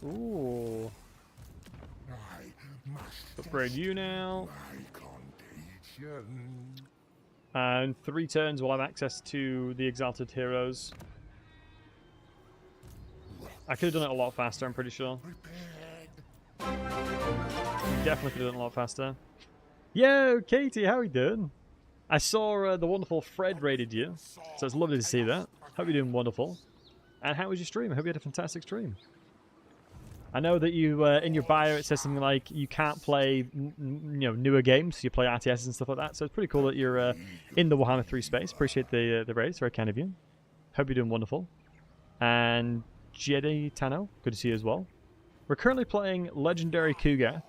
Ooh. Upgrade you now. And 3 turns we'll have access to the Exalted Heroes. I could have done it a lot faster, I'm pretty sure. Definitely could have done it a lot faster. Yo, Katie, how are you doing? I saw the wonderful Fred raided you, so it's lovely to see that. Hope you're doing wonderful. And how was your stream? I hope you had a fantastic stream. I know that you, in your bio, it says something like you can't play, newer games. You play RTSs and stuff like that. So it's pretty cool that you're in the Warhammer 3 space. Appreciate the raid. It's very kind of you. Hope you're doing wonderful. And Jedi Tano, good to see you as well. We're currently playing Legendary Kugath.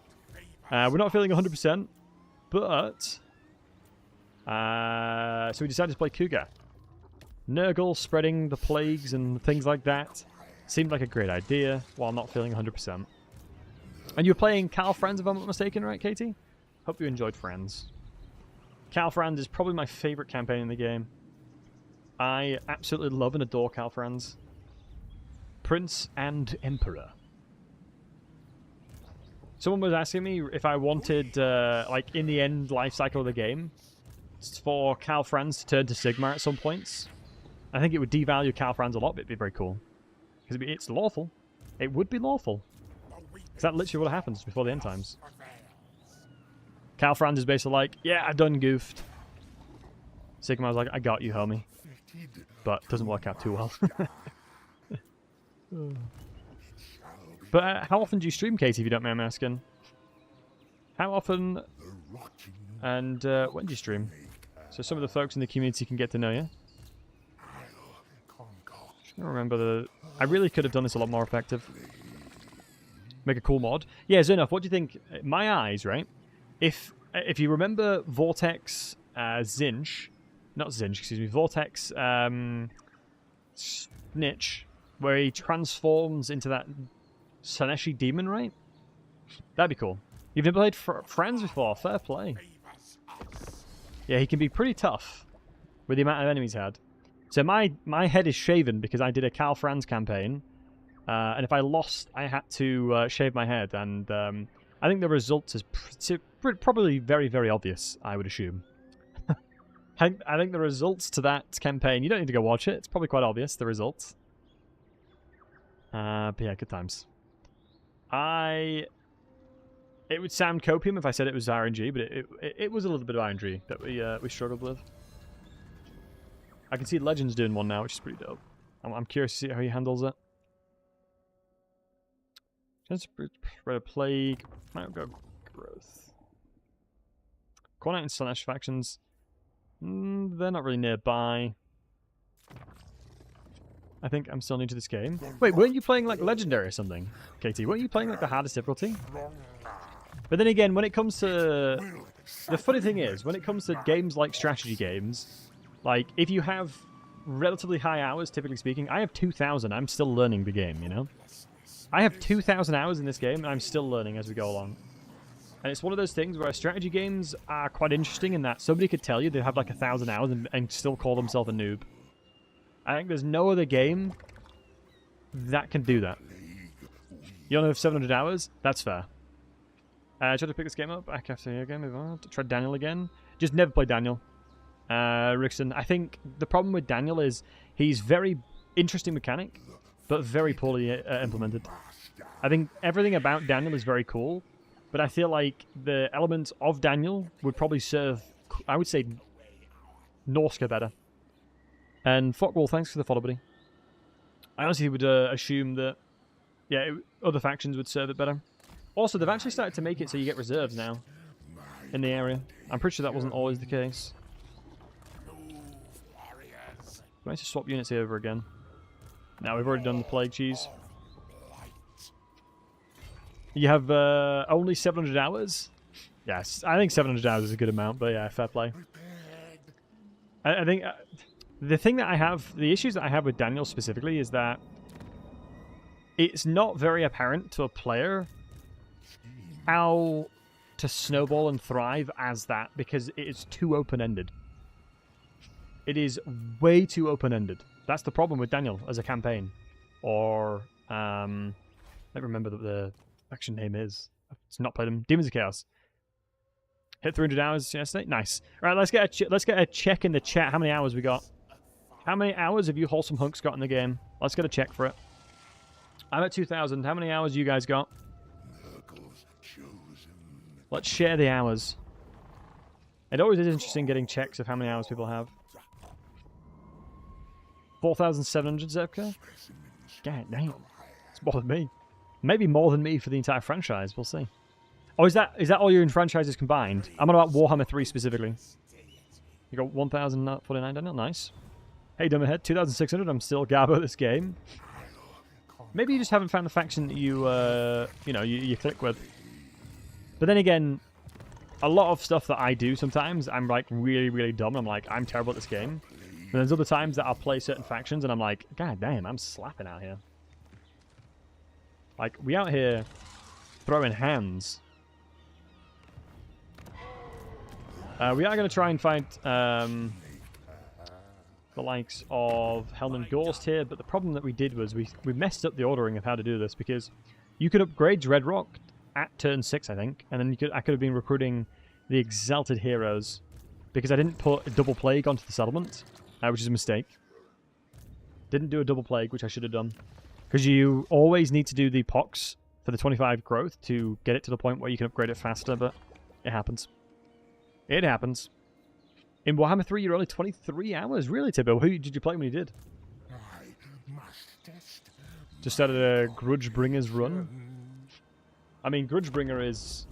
We're not feeling 100%, but so we decided to play Kugath. Nurgle spreading the plagues and things like that. Seemed like a great idea, while not feeling 100%. And you were playing Cal Franz, if I'm not mistaken, right, Katie? Hope you enjoyed Franz. Cal Franz is probably my favourite campaign in the game. I absolutely love and adore Cal Franz. Prince and Emperor. Someone was asking me if I wanted, like, in the end life cycle of the game, for Cal Franz to turn to Sigmar at some points. I think it would devalue Cal Franz a lot, but it'd be very cool. Because it's lawful. It would be lawful. Because that literally what happens before the end times. Cal Franz is basically like, yeah, I done goofed. Sigmar's like, I got you, homie. But it doesn't work out too well. But how often do you stream, Katie, if you don't mind me asking? How often and when do you stream? So some of the folks in the community can get to know you. I remember the... I really could have done this a lot more effective. Make a cool mod. Yeah, Zernoff, what do you think? My eyes, right? If you remember Vortex Zinch... Not Zinch, excuse me. Vortex Snitch, where he transforms into that Saneshi demon, right? That'd be cool. You've never played Franz before? Fair play. Yeah, he can be pretty tough with the amount of enemies he had. So my head is shaven because I did a Cal Franz campaign, and if I lost, I had to shave my head, and I think the result is probably very, very obvious, I would assume. I think the results to that campaign, you don't need to go watch it, it's probably quite obvious, the results. But yeah, good times. It would sound copium if I said it was RNG, but it was a little bit of RNG that we struggled with. I can see Legends doing one now, which is pretty dope. I'm curious to see how he handles it. Just spread a plague. Might go growth. Cornite and Slanesh factions. They're not really nearby. I think I'm still new to this game. Wait, weren't you playing like Legendary or something, KT? Weren't you playing like the hardest difficulty? But then again, when it comes to... The funny thing is, when it comes to games like strategy games, like, if you have relatively high hours, typically speaking, I have 2,000. I'm still learning the game, you know? I have 2,000 hours in this game, and I'm still learning as we go along. And it's one of those things where strategy games are quite interesting in that somebody could tell you they have like 1,000 hours and still call themselves a noob. I think there's no other game that can do that. You only have 700 hours? That's fair. Try to pick this game up. Back after here again. Move on. Try Daniel again. Just never play Daniel. Rickson. I think the problem with Daniel is he's very interesting mechanic, but very poorly implemented. I think everything about Daniel is very cool, but I feel like the elements of Daniel would probably serve, I would say, Norska better. And Fockwall, thanks for the follow, buddy. I honestly would assume that, yeah, other factions would serve it better. Also, they've actually started to make it so you get reserves now in the area. I'm pretty sure that wasn't always the case. Nice to swap units here over again. Now we've already done the plague cheese. You have only 700 hours? Yes, I think 700 hours is a good amount, but yeah, fair play. I think the thing that I have, the issues that I have with Daniel specifically is that it's not very apparent to a player how to snowball and thrive as that, because it is too open-ended. It is way too open-ended. That's the problem with Daniel as a campaign. Or, I don't remember what the faction name is. I've not played them. Demons of Chaos. Hit 300 hours yesterday. Nice. All right, let's get a check in the chat. How many hours we got? How many hours have you wholesome hunks got in the game? Let's get a check for it. I'm at 2,000. How many hours you guys got? Let's share the hours. It always is interesting getting checks of how many hours people have. 4,700 Zepka? God damn. It's more than me. Maybe more than me for the entire franchise. We'll see. Oh, is that all your franchises combined? I'm on about Warhammer 3 specifically. You got 1,049 Daniel? Nice. Hey, Dummerhead. 2,600. I'm still Garbo this game. Maybe you just haven't found the faction that you click with. But then again, a lot of stuff that I do sometimes, I'm like really, really dumb. I'm like, I'm terrible at this game. And there's other times that I'll play certain factions and I'm like, God damn, I'm slapping out here. Like, we out here throwing hands. We are going to try and fight the likes of Helm Gorst here, but the problem that we did was we messed up the ordering of how to do this, because you could upgrade Dreadrock at turn 6, I think, and then I could have been recruiting the Exalted Heroes, because I didn't put a double plague onto the settlement, which is a mistake. Didn't do a double plague, which I should have done, because you always need to do the pox for the 25 growth to get it to the point where you can upgrade it faster, but it happens. It happens. In Warhammer 3, you're only 23 hours. Really, Tibbo? Who did you play when you did? Just started a Grudgebringer's run. I mean, Grudgebringer is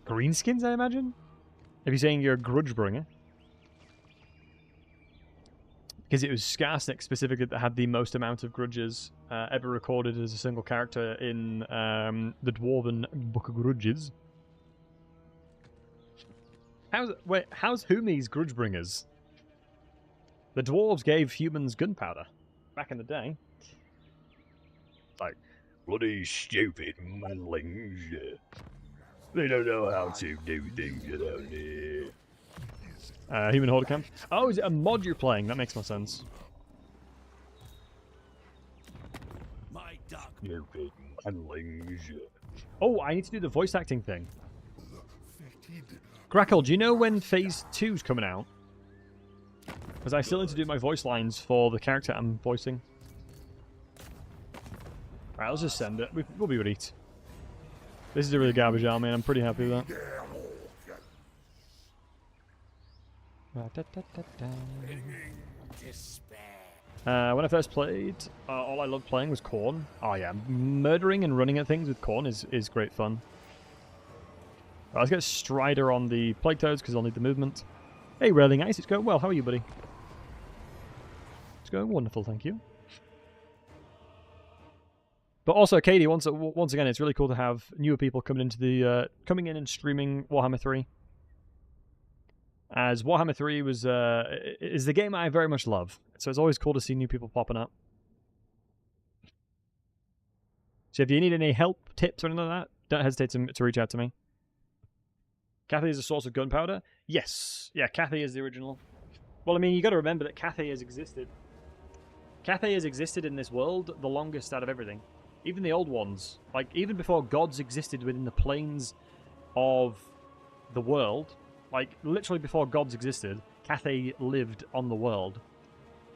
greenskins, I imagine? If you're saying you're a Grudgebringer. Because it was Skarsnik specifically that had the most amount of grudges ever recorded as a single character in the Dwarven Book of Grudges. How's Humi's Grudgebringers? The dwarves gave humans gunpowder back in the day. Like, bloody stupid manlings. They don't know how to do things around here. Human Horde Camp. Oh, is it a mod you're playing? That makes more sense. My dark Stupid manlings. Oh, I need to do the voice acting thing. Grackle, do you know when Phase 2's coming out? Because I still need to do my voice lines for the character I'm voicing. Alright, let's just send it. We'll be ready. This is a really garbage army, and I'm pretty happy with that. When I first played, all I loved playing was Khorne. Oh yeah, murdering and running at things with Khorne is great fun. Right, let's get Strider on the Plague Toads, because I'll need the movement. Hey, Railing Ice, it's going well. How are you, buddy? It's going wonderful, thank you. But also, Katie, once again, it's really cool to have newer people coming into the coming in and streaming Warhammer 3. As Warhammer 3 is the game I very much love, so it's always cool to see new people popping up. So if you need any help, tips, or anything like that, don't hesitate to reach out to me. Cathay is a source of gunpowder? Yes. Yeah, Cathay is the original. Well, I mean, you got to remember that Cathay has existed. Cathay has existed in this world the longest out of everything. Even the old ones. Like, even before gods existed within the planes of the world, like, literally before gods existed, Cathay lived on the world.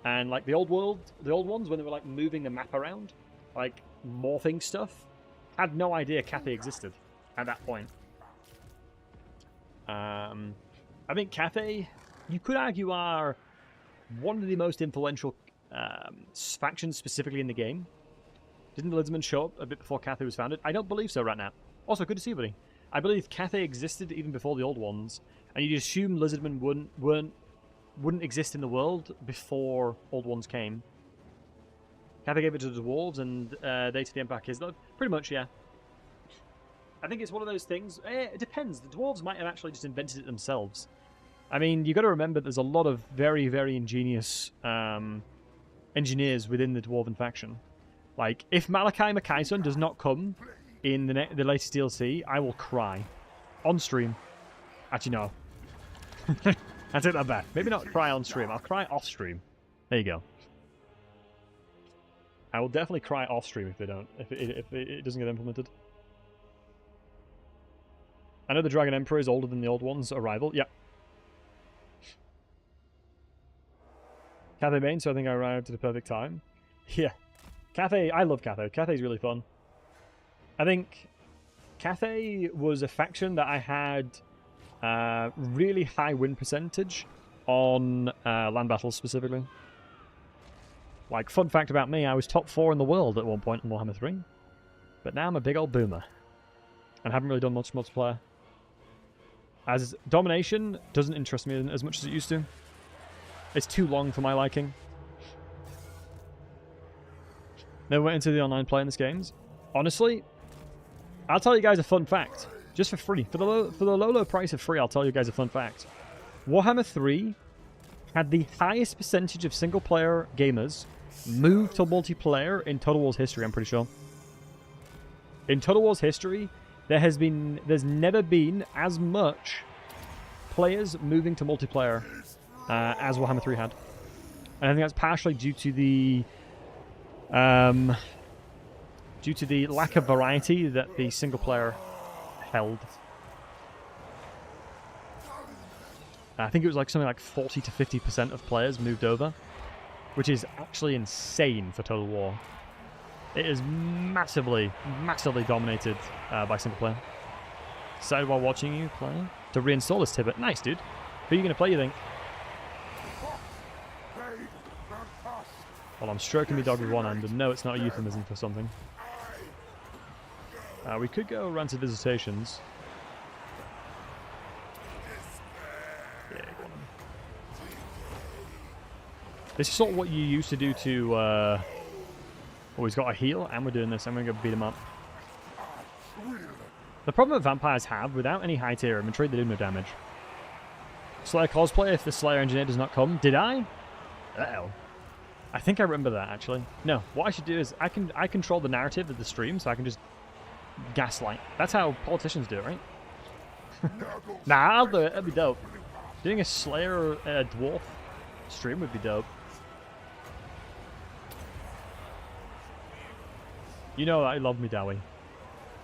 And, like, the old ones, when they were, like, moving the map around, like, morphing stuff, had no idea Cathay existed at that point. I think Cathay, you could argue, are one of the most influential factions specifically in the game. Didn't the Lizardmen show up a bit before Cathay was founded? I don't believe so right now. Also, good to see you, buddy. I believe Cathay existed even before the old ones, and you'd assume Lizardmen wouldn't exist in the world before old ones came. Cathay gave it to the dwarves, and they to the Empire Kislev. Pretty much, yeah. I think it's one of those things. It depends. The dwarves might have actually just invented it themselves. I mean, you got to remember there's a lot of very, very ingenious engineers within the dwarven faction. Like, if Malachi Mackayson does not come in the latest DLC, I will cry on stream. Actually, no. I take that back. Maybe not cry on stream. I'll cry off stream. There you go. I will definitely cry off stream if they don't. If it doesn't get implemented. I know the Dragon Emperor is older than the old one's arrival. Yep. Cathay main, so I think I arrived at the perfect time. Yeah. Cathay, I love Cathay. Cathay's really fun. I think Cathay was a faction that I had really high win percentage on land battles specifically. Like, fun fact about me, I was top 4 in the world at one point in Warhammer 3. But now I'm a big old boomer. And haven't really done much multiplayer. As domination doesn't interest me as much as it used to. It's too long for my liking. Never went into the online play in this games. Honestly, I'll tell you guys a fun fact. Just for free. For the low price of free, I'll tell you guys a fun fact. Warhammer 3 had the highest percentage of single-player gamers move to multiplayer in Total War's history, I'm pretty sure. In Total War's history, there's never been as much players moving to multiplayer as Warhammer 3 had. And I think that's partially due to the lack of variety that the single player held. I think it was like something like 40 to 50% of players moved over, which is actually insane for Total War. It is massively, massively dominated by single player. Decided while watching you play to reinstall this Tibbet. Nice, dude. Who are you going to play, you think? Well, I'm stroking my dog with one hand, and no, it's not a euphemism for something. We could go Rancid Visitations. Yeah, go on. This is sort of what you used to do to... Oh, he's got a heal, and we're doing this. I'm going to go beat him up. The problem that vampires have, without any high tier inventory, they do no damage. Slayer cosplay, if the Slayer engineer does not come. Did I? Uh-oh. I think I remember that, actually. No, what I should do is I control the narrative of the stream, so I can just gaslight. That's how politicians do it, right? Nah, I'll do it. That'd be dope. Doing a Slayer Dwarf stream would be dope. You know I love me, Dowie.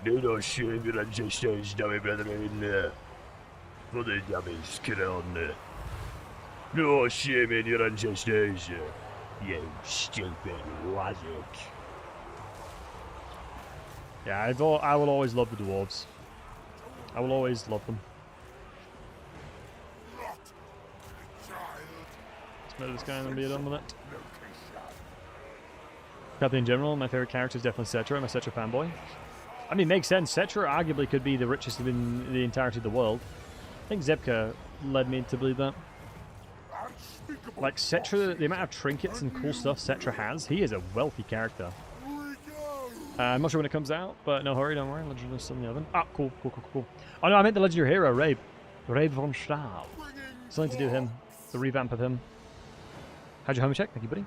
No shame your ancestors, Dowie, brethren. For the dummies, Kiron. No shame in your ancestors. You stupid logic. Yeah, I will always love the dwarves. I will always love them. Let's murder this guy and then be done with it. Cathay in general, my favorite character is definitely Cetra. I'm a Cetra fanboy. I mean, makes sense. Cetra arguably could be the richest in the entirety of the world. I think Zebka led me to believe that. Like, Cetra, the amount of trinkets and cool stuff Cetra has, he is a wealthy character. I'm not sure when it comes out, but no hurry, don't worry. Legend is still in the oven. Ah, cool. Oh no, I meant the legendary hero, Rabe. Rabe von Stahl. Something to do with him. The revamp of him. How'd your homie check? Thank you, buddy.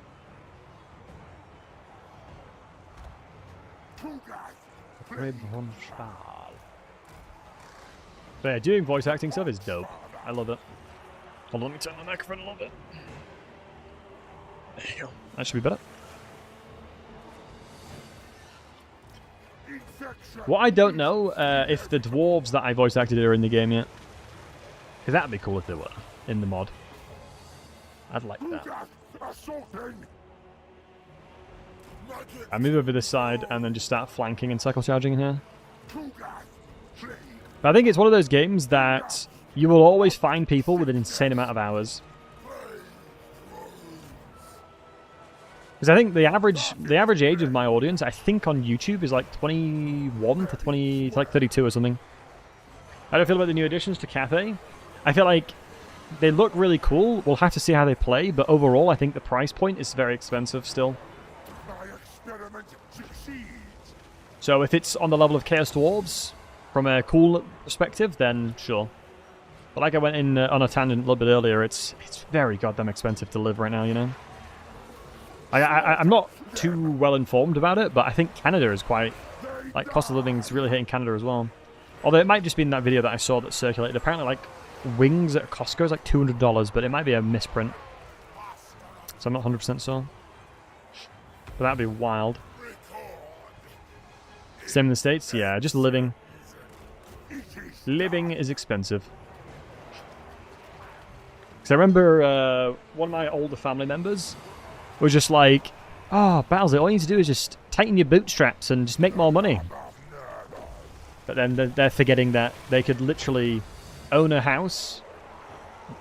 Rabe von Stahl. But yeah, doing voice acting stuff is dope. I love it. Hold on, let me turn the microphone a little bit. There you go. That should be better. What I don't know, if the dwarves that I voice acted are in the game yet. Because that'd be cool if they were in the mod. I'd like that. I move over this side and then just start flanking and cycle charging in here. But I think it's one of those games that you will always find people with an insane amount of hours. Because I think the average age of my audience, I think on YouTube, is like 21 to like 32 or something. How do I feel about the new additions to Cathay? I feel like they look really cool. We'll have to see how they play, but overall, I think the price point is very expensive still. So if it's on the level of Chaos Dwarves, from a cool perspective, then sure. But like I went in on a tangent a little bit earlier, it's very goddamn expensive to live right now, you know? I'm not too well informed about it, but I think Canada is quite... Like, cost of living is really hitting Canada as well. Although it might just be in that video that I saw that circulated. Apparently, like, wings at Costco is like $200, but it might be a misprint. So I'm not 100% sure. But that'd be wild. Same in the States? Yeah, just living. Living is expensive. Because I remember one of my older family members was just like, oh, Battlesey, all you need to do is just tighten your bootstraps and just make more money. But then they're forgetting that they could literally own a house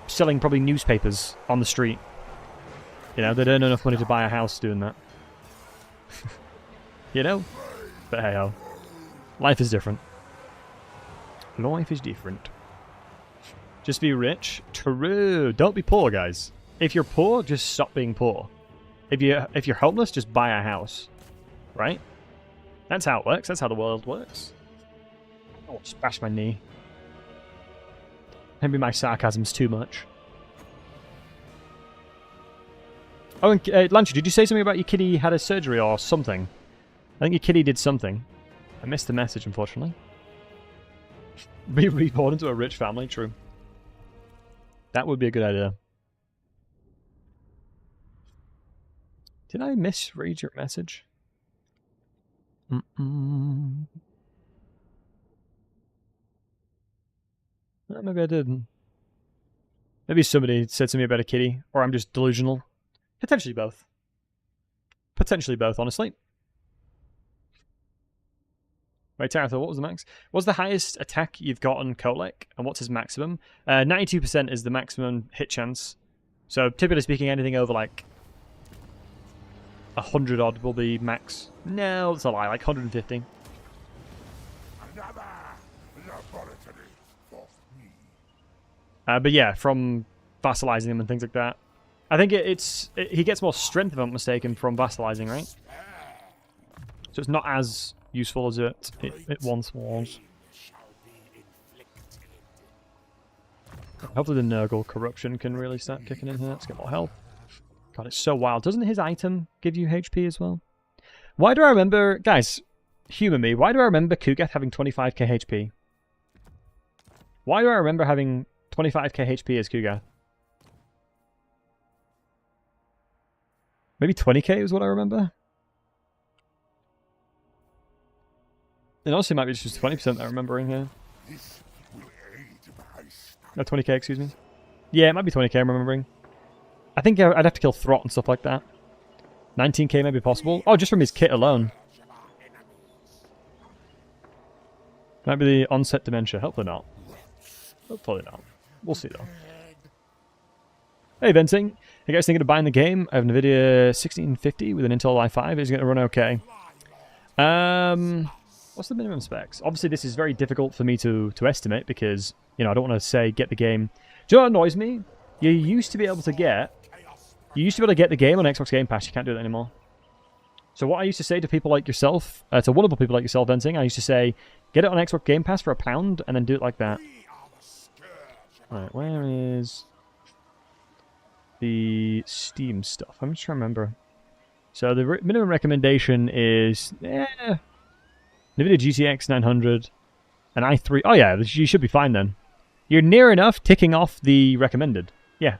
selling probably newspapers on the street. You know, they'd earn enough money to buy a house doing that. You know? But hey-ho. Life is different. Life is different. Just be rich. True. Don't be poor, guys. If you're poor, just stop being poor. If you're homeless, just buy a house. Right? That's how it works. That's how the world works. Oh, just bash my knee. Maybe my sarcasm's too much. Oh, and Lanchu, did you say something about your kitty had a surgery or something? I think your kitty did something. I missed the message, unfortunately. Be reborn into a rich family, true. That would be a good idea. Did I misread your message? Oh, maybe I didn't. Maybe somebody said something about a kitty, or I'm just delusional. Potentially both. Potentially both, honestly. Wait, Taratha, what was the max? What's the highest attack you've got on Kolek, and what's his maximum? 92% is the maximum hit chance. So, typically speaking, anything over, like, 100 odd will be max. No, that's a lie, like 150. But yeah, from vassalizing him and things like that. I think he gets more strength, if I'm not mistaken, from vassalizing, right? So it's not as useful as it once was. Hopefully the Nurgle corruption can really start kicking in here. Let's get more health. God, it's so wild. Doesn't his item give you HP as well? Why do I remember... Guys, humour me. Why do I remember Kugath having 25k HP? Why do I remember having 25k HP as Kugath? Maybe 20k is what I remember? It also might be just 20% that I'm remembering here. No, 20k, excuse me. Yeah, it might be 20k I'm remembering. I think I'd have to kill Throt and stuff like that. 19k may be possible. Oh, just from his kit alone. Might be the onset dementia. Hopefully not. Hopefully not. We'll see though. Hey, Venting. You guys thinking of buying the game? I have NVIDIA 1650 with an Intel i5. Is it going to run okay? What's the minimum specs? Obviously, this is very difficult for me to estimate because, you know, I don't want to say get the game. Do you know what annoys me? You used to be able to get the game on Xbox Game Pass. You can't do that anymore. So what I used to say to people like yourself, to wonderful people like yourself, Venting, I used to say, get it on Xbox Game Pass for £1 and then do it like that. Alright, where is the Steam stuff? I'm just trying to remember. So the minimum recommendation is NVIDIA GTX 900. An I3. Oh yeah, you should be fine then. You're near enough ticking off the recommended. Yeah.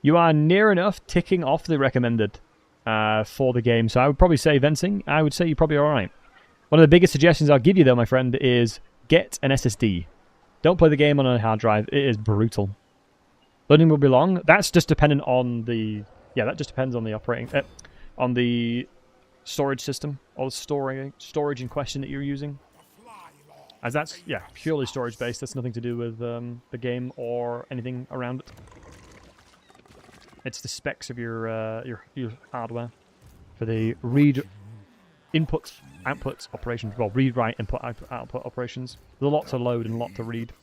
You are near enough ticking off the recommended for the game. So I would probably say Vensing. I would say you're probably alright. One of the biggest suggestions I'll give you though, my friend, is get an SSD. Don't play the game on a hard drive. It is brutal. Loading will be long. That's just dependent on the... Yeah, that just depends on the operating... on the storage system, or the storage in question that you're using. As that's, yeah, purely storage-based. That's nothing to do with the game or anything around it. It's the specs of your hardware for the read... input, output operations. Well, read, write, input, output operations. There's a lot to load and a lot to read.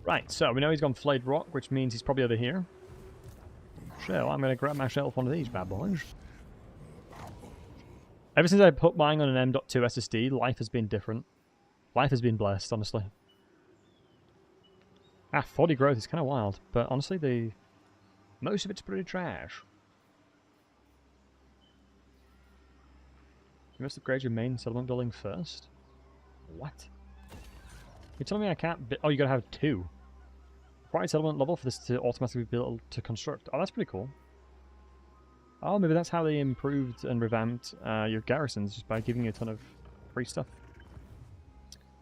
Right, so we know he's gone flayed rock, which means he's probably over here. So I'm going to grab myself one of these bad boys. Ever since I put mine on an M.2 SSD, life has been different. Life has been blessed, honestly. 40 growth is kind of wild, but honestly, most of it's pretty trash. You must upgrade your main settlement building first? What? You're telling me I can't... Oh, you gotta have 2. Required settlement level for this to automatically be able to construct. Oh, that's pretty cool. Oh, maybe that's how they improved and revamped your garrisons, just by giving you a ton of free stuff.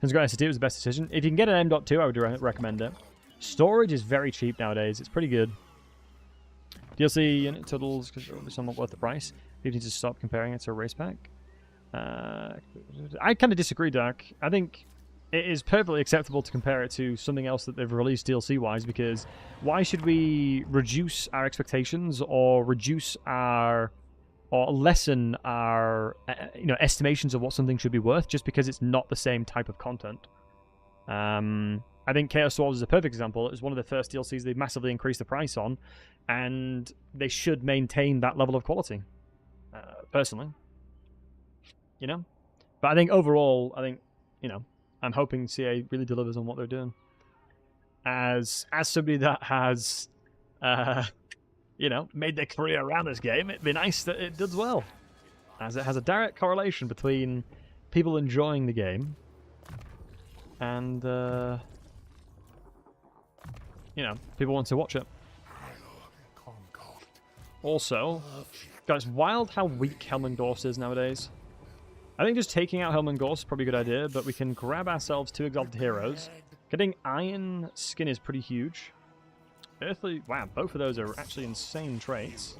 Since I got SSD, it was the best decision. If you can get an M.2, I would recommend it. Storage is very cheap nowadays. It's pretty good. DLC unit totals, because it'll be somewhat worth the price. You need to stop comparing it to a race pack. I kind of disagree, Dark. I think it is perfectly acceptable to compare it to something else that they've released DLC-wise, because why should we reduce our expectations or reduce our... or lessen our estimations of what something should be worth just because it's not the same type of content? I think Chaos Swords is a perfect example. It was one of the first DLCs they massively increased the price on, and they should maintain that level of quality, personally. You know? But I think overall, I'm hoping CA really delivers on what they're doing. As somebody that has, made their career around this game, it'd be nice that it does well. As it has a direct correlation between people enjoying the game and, people want to watch it. Also, guys, wild how weak Helmengorst is nowadays. I think just taking out Helmengorst is probably a good idea, but we can grab ourselves 2 Exalted Heroes. Getting Iron Skin is pretty huge. Earthly... Wow, both of those are actually insane traits.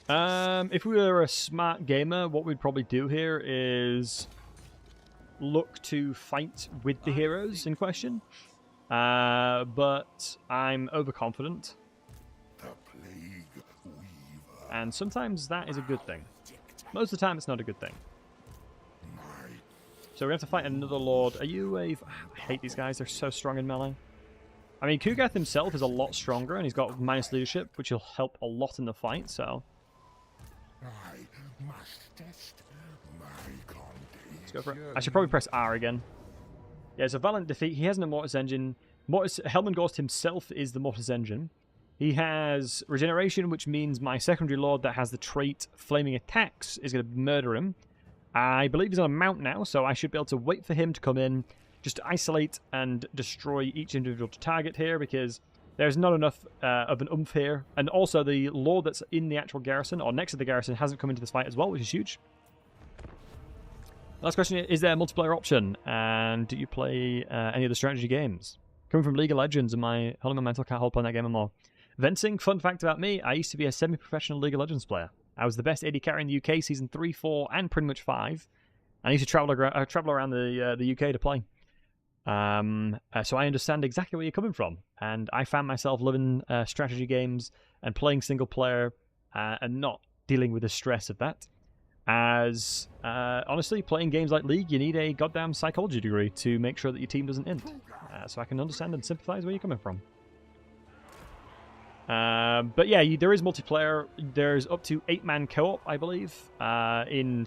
If we were a smart gamer, what we'd probably do here is look to fight with the heroes in question. But I'm overconfident. And sometimes that is a good thing. Most of the time it's not a good thing. So we have to fight another lord. Are you a... I hate these guys, they're so strong in melee. I mean, Kugath himself is a lot stronger, and he's got minus leadership, which will help a lot in the fight, so... Let's go for it. I should probably press R again. Yeah, it's a valiant defeat. He has no Mortis engine. Helmengorst himself is the Mortis engine. He has regeneration, which means my secondary lord that has the trait Flaming Attacks is going to murder him. I believe he's on a mount now, so I should be able to wait for him to come in, just isolate and destroy each individual target here, because there's not enough of an oomph here. And also the lord that's in the actual garrison, or next to the garrison, hasn't come into this fight as well, which is huge. Last question, is there a multiplayer option? And do you play any of the strategy games? Coming from League of Legends, and my holding my mental can't hold playing that game anymore. Venting, fun fact about me, I used to be a semi-professional League of Legends player. I was the best AD carry in the UK, Season 3, 4, and pretty much 5. I used to travel around the UK to play. So I understand exactly where you're coming from. And I found myself loving strategy games and playing single player and not dealing with the stress of that. As, honestly, playing games like League, you need a goddamn psychology degree to make sure that your team doesn't int. So I can understand and sympathize where you're coming from. But yeah, there is multiplayer. There's up to 8-man co-op, I believe, in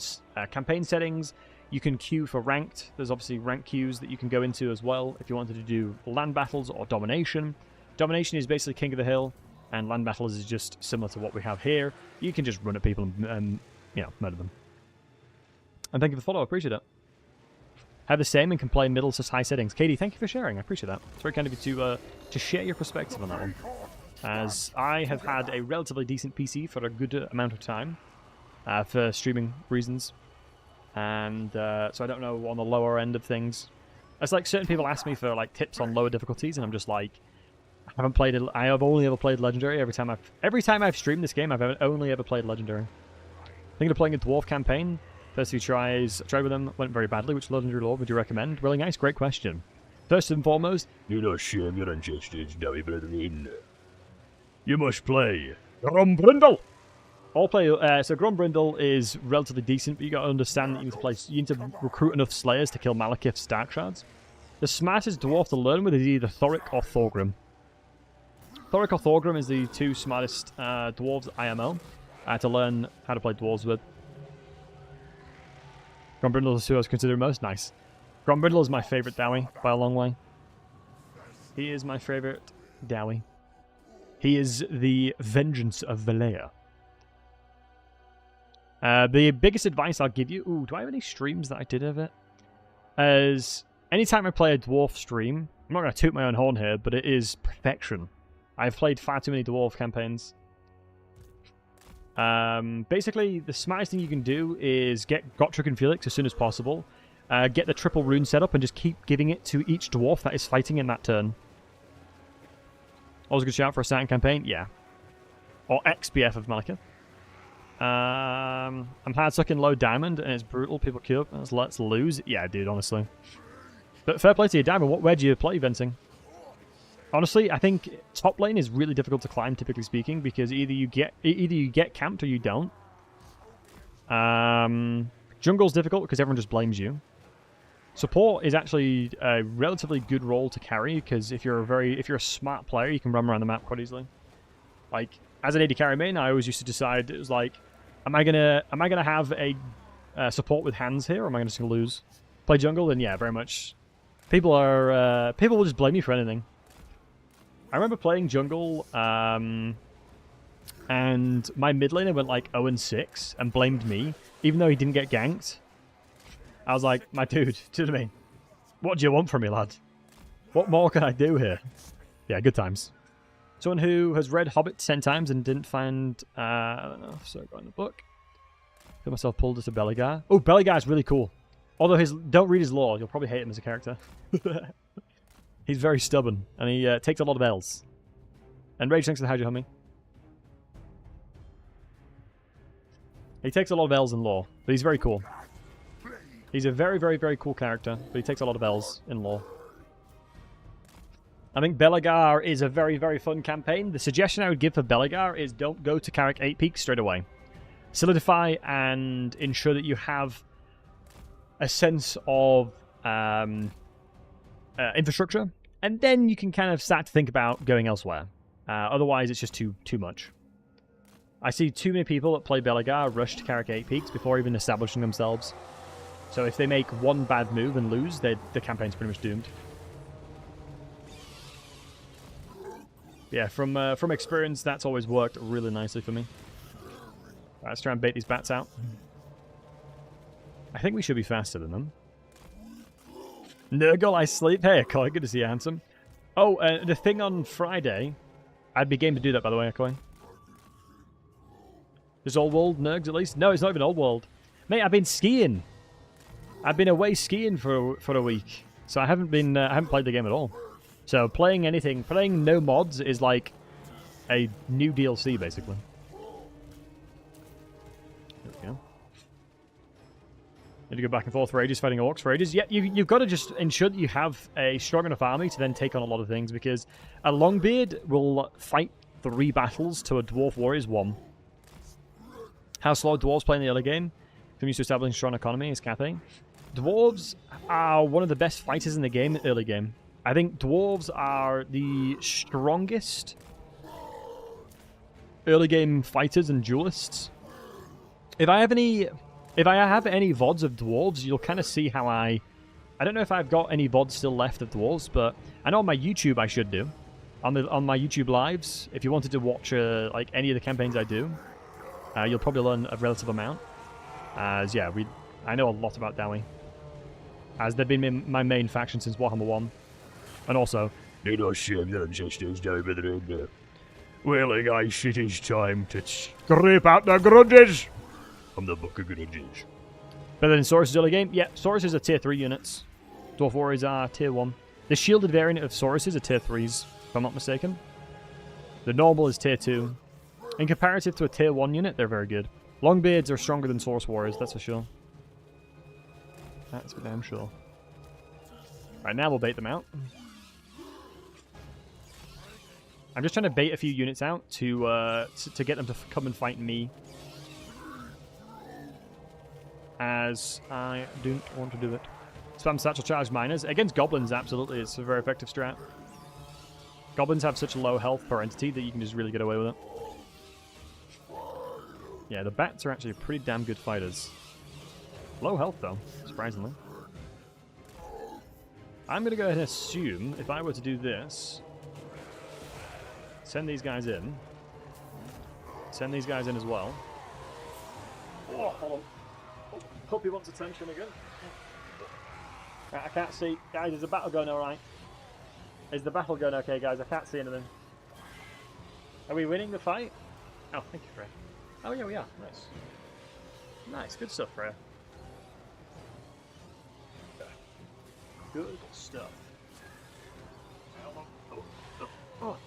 campaign settings. You can queue for ranked. There's obviously rank queues that you can go into as well if you wanted to do land battles or domination. Domination is basically king of the hill, and land battles is just similar to what we have here. You can just run at people and murder them. And thank you for the follow. I appreciate it. Have the same and can play middle to high settings. Katie, thank you for sharing. I appreciate that. It's very kind of you to share your perspective on that one. As I have had a relatively decent PC for a good amount of time for streaming reasons. And so I don't know on the lower end of things. It's like certain people ask me for like tips on lower difficulties, and I'm just like, I have only ever played Legendary. Every time I've streamed this game, I've only ever played Legendary. Thinking of playing a Dwarf campaign. First few tries, tried with them, went very badly. Which Legendary Lord would you recommend? Really nice, great question. First and foremost, do not shame your ancestors, Dowie brethren. You must play Grombrindle. All play. So Grombrindle is relatively decent, but you got to understand that you need to recruit enough Slayers to kill Malekith's Dark Shards. The smartest dwarf to learn with is either Thoric or Thorgrim. Thoric or Thorgrim is the two smartest dwarves IMO to learn how to play dwarves with. Grombrindle is who I was considering most. Nice. Grombrindle is my favourite Dowie by a long way. He is my favourite Dowie. He is the vengeance of Valea. The biggest advice I'll give you... Ooh, do I have any streams that I did of it? As anytime I play a dwarf stream, I'm not going to toot my own horn here, but it is perfection. I've played far too many dwarf campaigns. Basically, the smartest thing you can do is get Gotrek and Felix as soon as possible. Get the triple rune set up and just keep giving it to each dwarf that is fighting in that turn. Always a good shout for a starting campaign? Yeah. Or XBF of Malekith. I'm hard sucking low diamond and it's brutal. People queue up. Let's lose. Yeah, dude, honestly. But fair play to you, Diamond. Where do you play Venting? Honestly, I think top lane is really difficult to climb, typically speaking, because either you get camped or you don't. Jungle's difficult because everyone just blames you. Support is actually a relatively good role to carry because if you're a smart player, you can run around the map quite easily. Like as an AD carry main, I always used to decide it was like, am I gonna have a support with hands here, or am I just gonna lose? Play jungle, then yeah, very much. People will just blame you for anything. I remember playing jungle, and my mid laner went like 0-6 and blamed me, even though he didn't get ganked. I was like, my dude, to me, what do you want from me, lad? What more can I do here? Yeah, good times. Someone who has read Hobbit 10 times and didn't find, I don't know, so I got in the book. Feel myself pulled into Belegar. Oh, Belegar is really cool. Although don't read his lore, you'll probably hate him as a character. He's very stubborn, and he takes a lot of L's. And Rage, thanks for the how'd you homie. He takes a lot of L's in lore, but he's very cool. He's a very, very, very cool character, but he takes a lot of L's in lore. I think Belegar is a very, very fun campaign. The suggestion I would give for Belegar is don't go to Carrick 8 Peaks straight away. Solidify and ensure that you have a sense of infrastructure, and then you can kind of start to think about going elsewhere. Otherwise, it's just too much. I see too many people that play Belegar rush to Carrick 8 Peaks before even establishing themselves. So if they make one bad move and lose, the campaign's pretty much doomed. Yeah, from experience, that's always worked really nicely for me. Right, let's try and bait these bats out. I think we should be faster than them. Nurgle, I sleep. Hey, Akoi, good to see you, handsome. Oh, the thing on Friday, I'd be game to do that, by the way, Akoi. Is Old World Nurgs at least? No, it's not even Old World. Mate, I've been skiing. I've been away skiing for a week, so I haven't played the game at all. So playing no mods is like a new DLC, basically. There we go. Need to go back and forth for ages, fighting orcs for ages. Yeah, you've got to just ensure that you have a strong enough army to then take on a lot of things, because a Longbeard will fight 3 battles to a Dwarf Warrior's 1. How slow dwarves play in the early game? From used to establishing strong economy is Cathay. Dwarves are one of the best fighters in the game, early game. I think dwarves are the strongest early game fighters and duelists. If I have any VODs of dwarves, you'll kind of see how I don't know if I've got any VODs still left of dwarves, but I know on my YouTube I should do. On my YouTube lives, if you wanted to watch like any of the campaigns I do, you'll probably learn a relative amount. As yeah, I know a lot about Dowie, as they've been my main faction since Warhammer 1. And also, Did I shame their ancestors down by the road? Well, I guess it is time to scrape out the grudges from the book of grudges. better than Saurus' early game? Yeah, Saurus are tier 3 units. Dwarf Warriors are tier 1. The shielded variant of Saurus are tier 3s, if I'm not mistaken. The normal is tier 2. In comparative to a tier 1 unit, they're very good. Longbeards are stronger than Saurus Warriors, that's for sure. That's for damn sure. Right, now we'll bait them out. I'm just trying to bait a few units out to get them to come and fight me. As I don't want to do it. Spam satchel charge miners. Against goblins, absolutely, it's a very effective strat. Goblins have such low health per entity that you can just really get away with it. Yeah, the bats are actually pretty damn good fighters. Low health, though, surprisingly. I'm going to go ahead and assume, if I were to do this, send these guys in. Send these guys in as well. Oh, hold on. Puppy wants attention again. Right, I can't see. Guys, is the battle going alright? Is the battle going okay, guys? I can't see anything. Are we winning the fight? Oh, thank you, Freya. Oh, yeah, we are. Nice. Nice, good stuff, Freya. Good stuff. Oh.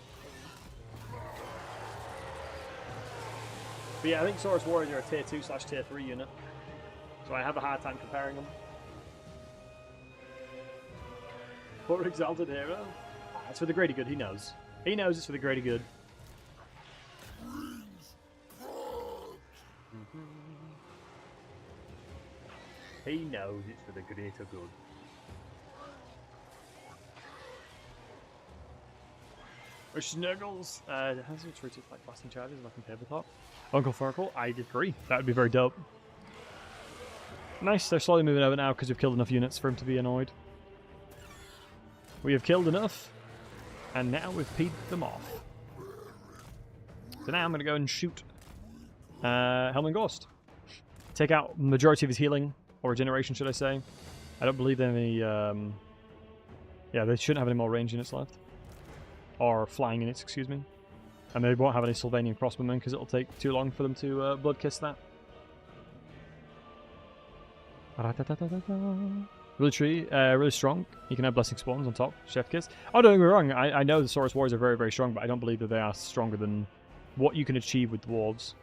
But yeah, I think Saurus Warriors are a tier 2/tier 3 unit. So I have a hard time comparing them. Poor Exalted Hero. It's for the greater good, he knows. He knows it's for the greater good. He knows it's for the greater good. Which Nurgles has it treated like blasting charges like in tabletop. Uncle Farkle, I agree. That would be very dope. Nice, they're slowly moving over now because we've killed enough units for him to be annoyed. We have killed enough, and now we've peed them off. So now I'm going to go and shoot Helm and Ghost. Take out the majority of his healing, or regeneration, should I say. I don't believe any... yeah, they shouldn't have any more range units left. Or flying units, excuse me. And they won't have any Sylvanian crossbowmen because it'll take too long for them to blood kiss that. Really strong. You can have Blessing Spawns on top. Chef Kiss. Oh, don't get me wrong. I know the Saurus Warriors are very, very strong, but I don't believe that they are stronger than what you can achieve with dwarves.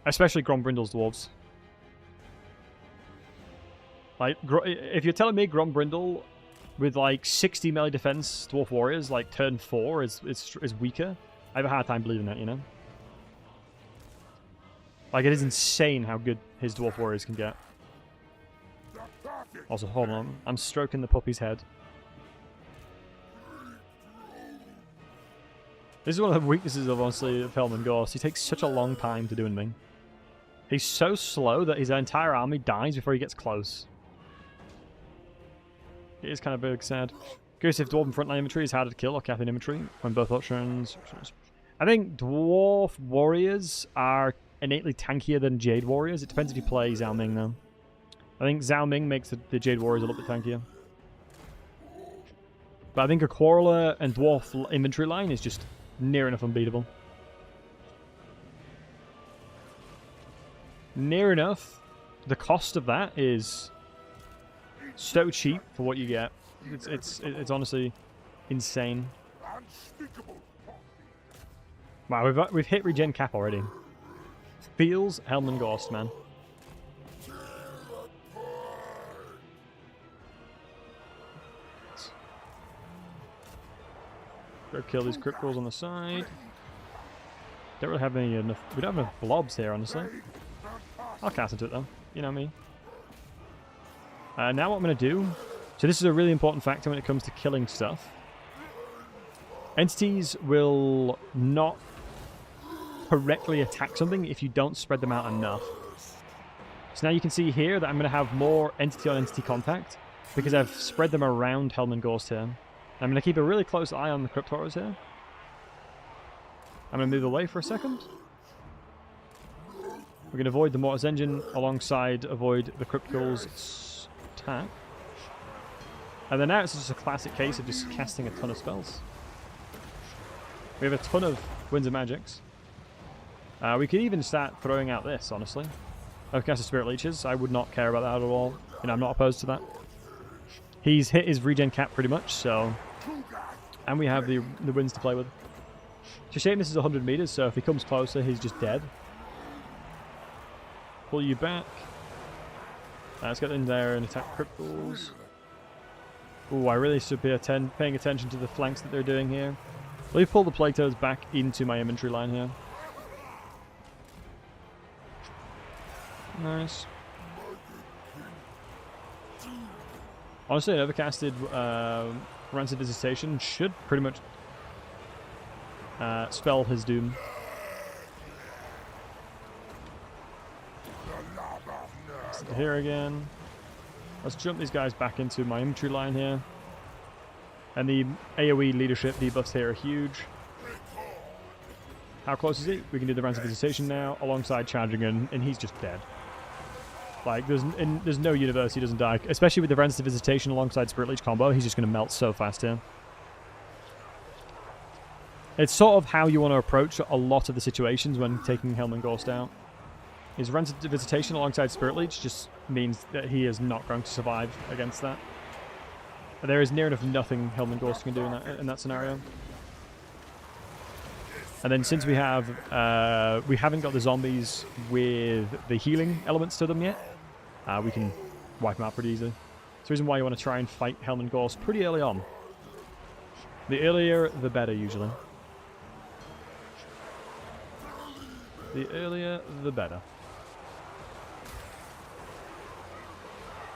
Especially Grombrindle's dwarves. Like, if you're telling me Grombrindle with like 60 melee defense dwarf warriors, like turn 4 is weaker, I have a hard time believing that, you know? Like, it is insane how good his dwarf warriors can get. Also, hold on. I'm stroking the puppy's head. This is one of the weaknesses of, honestly, of Helm and Ghost. He takes such a long time to do anything. He's so slow that his entire army dies before he gets close. It is kind of big, sad. Curious if Dwarven frontline infantry is harder to kill or Cathian infantry when both options. I think Dwarf Warriors are innately tankier than Jade Warriors. It depends if you play Zhao Ming, though. I think Zhao Ming makes the Jade Warriors a little bit tankier. But I think a Quarreler and Dwarf infantry line is just near enough unbeatable. Near enough. The cost of that is so cheap for what you get. It's honestly insane. Wow, we've hit regen cap already. Feels Helm and Ghost, man. Go kill these cripples on the side. Don't really have any enough. We don't have enough blobs here, honestly. I'll cast into it though. You know me. Now what I'm going to do. So this is a really important factor when it comes to killing stuff. Entities will not correctly attack something if you don't spread them out enough. So now you can see here that I'm going to have more entity-on-entity contact because I've spread them around Helm and Ghost here. I'm going to keep a really close eye on the Crypt Horrors here. I'm going to move away for a second. We can avoid the Mortis Engine alongside avoid the Cryptical's attack. And then now it's just a classic case of just casting a ton of spells. We have a ton of Winds of Magics. We could even start throwing out this, honestly. I've cast Spirit Leeches. I would not care about that at all. You know, I'm not opposed to that. He's hit his regen cap pretty much, so... And we have the winds to play with. It's a shame this is 100 meters, so if he comes closer, he's just dead. Pull you back. Let's get in there and attack cripples. Ooh, I really should be paying attention to the flanks that they're doing here. Let me pull the Plague Toads back into my inventory line here. Nice. Honestly, an overcasted Rancid Visitation should pretty much spell his doom. Here again. Let's jump these guys back into my inventory line here. And the AoE leadership debuffs here are huge. How close is he? We can do the Rancid Visitation now alongside charging in, and he's just dead. Like, there's no universe he doesn't die. Especially with the Rancid Visitation alongside Spirit Leech combo, he's just going to melt so fast here. It's sort of how you want to approach a lot of the situations when taking Helmengorst out. His Rancid Visitation alongside Spirit Leech just means that he is not going to survive against that. There is near enough nothing Helmengorst can do in that scenario. And then since we haven't got the zombies with the healing elements to them yet, we can wipe them out pretty easily. It's the reason why you want to try and fight Helmengorst pretty early on. The earlier, the better, usually. The earlier, the better.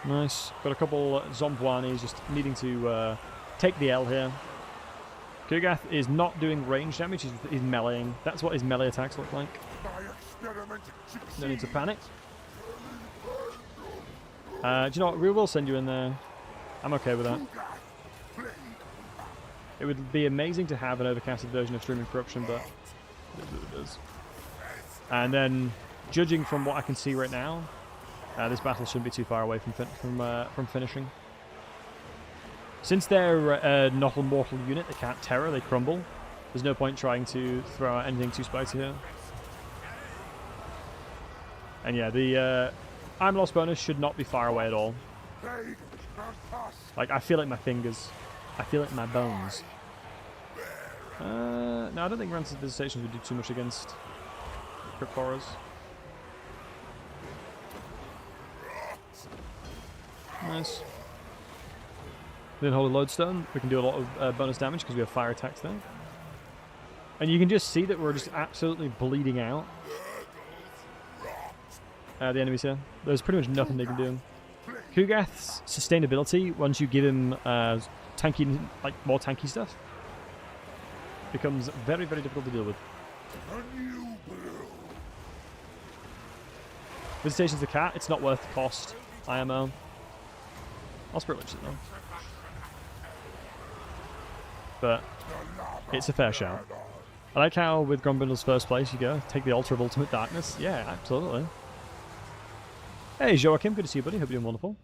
Nice. Got a couple Zombwanis just needing to take the L here. Kugath is not doing range damage, he's meleeing. That's what his melee attacks look like. No need to panic. Do you know what? We will send you in there. I'm okay with that. It would be amazing to have an overcasted version of Streaming Corruption, but it is what it is. And then, judging from what I can see right now, this battle shouldn't be too far away from finishing. Since they're not a mortal unit, they can't terror, they crumble. There's no point trying to throw out anything too spicy here. And yeah, the I'm Lost bonus should not be far away at all. Like, I feel it in my fingers. I feel it in my bones. No, I don't think Rancid Visitations would do too much against Crypt Horrors. Nice. Then Holy Lodestone, we can do a lot of bonus damage because we have fire attacks there. And you can just see that we're just absolutely bleeding out. The enemies here. There's pretty much nothing they can do. Kugath's sustainability, once you give him tanky, like more tanky stuff, becomes very, very difficult to deal with. Visitation's the cat. It's not worth the cost. IMO. I'll Spirit Leech it though. But it's a fair shout. I like how with Grumbindle's first place you go, take the Altar of Ultimate Darkness. Yeah, absolutely. Hey Joachim, good to see you buddy, hope you're doing wonderful.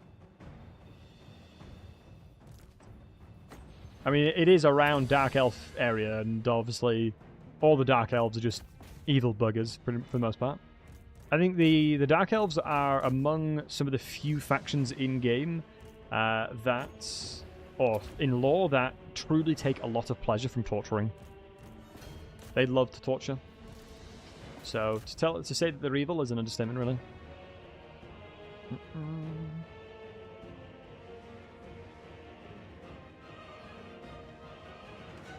I mean, it is around Dark Elf area, and obviously all the Dark Elves are just evil buggers for the most part. I think the Dark Elves are among some of the few factions in-game or in lore, that truly take a lot of pleasure from torturing. They love to torture. So to say that they're evil is an understatement, really.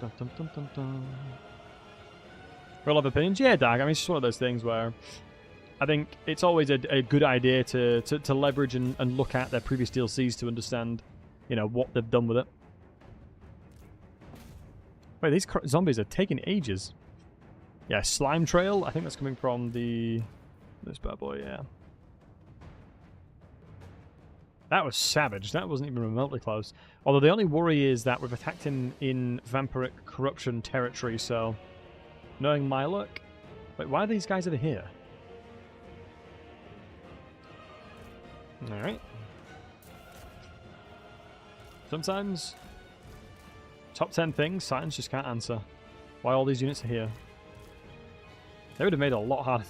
Dun, dun, dun, dun, dun. We all have opinions. Yeah, Dark. I mean, it's just one of those things where I think it's always a good idea to leverage and look at their previous DLCs to understand, you know, what they've done with it. Wait, these zombies are taking ages. Yeah, Slime Trail. I think that's coming from this bad boy, yeah. That was savage. That wasn't even remotely close. Although the only worry is that we've attacked him in Vampiric Corruption territory, so knowing my luck... Wait, why are these guys over here? Alright. Sometimes top 10 things science just can't answer. Why all these units are here. They would have made it a lot harder.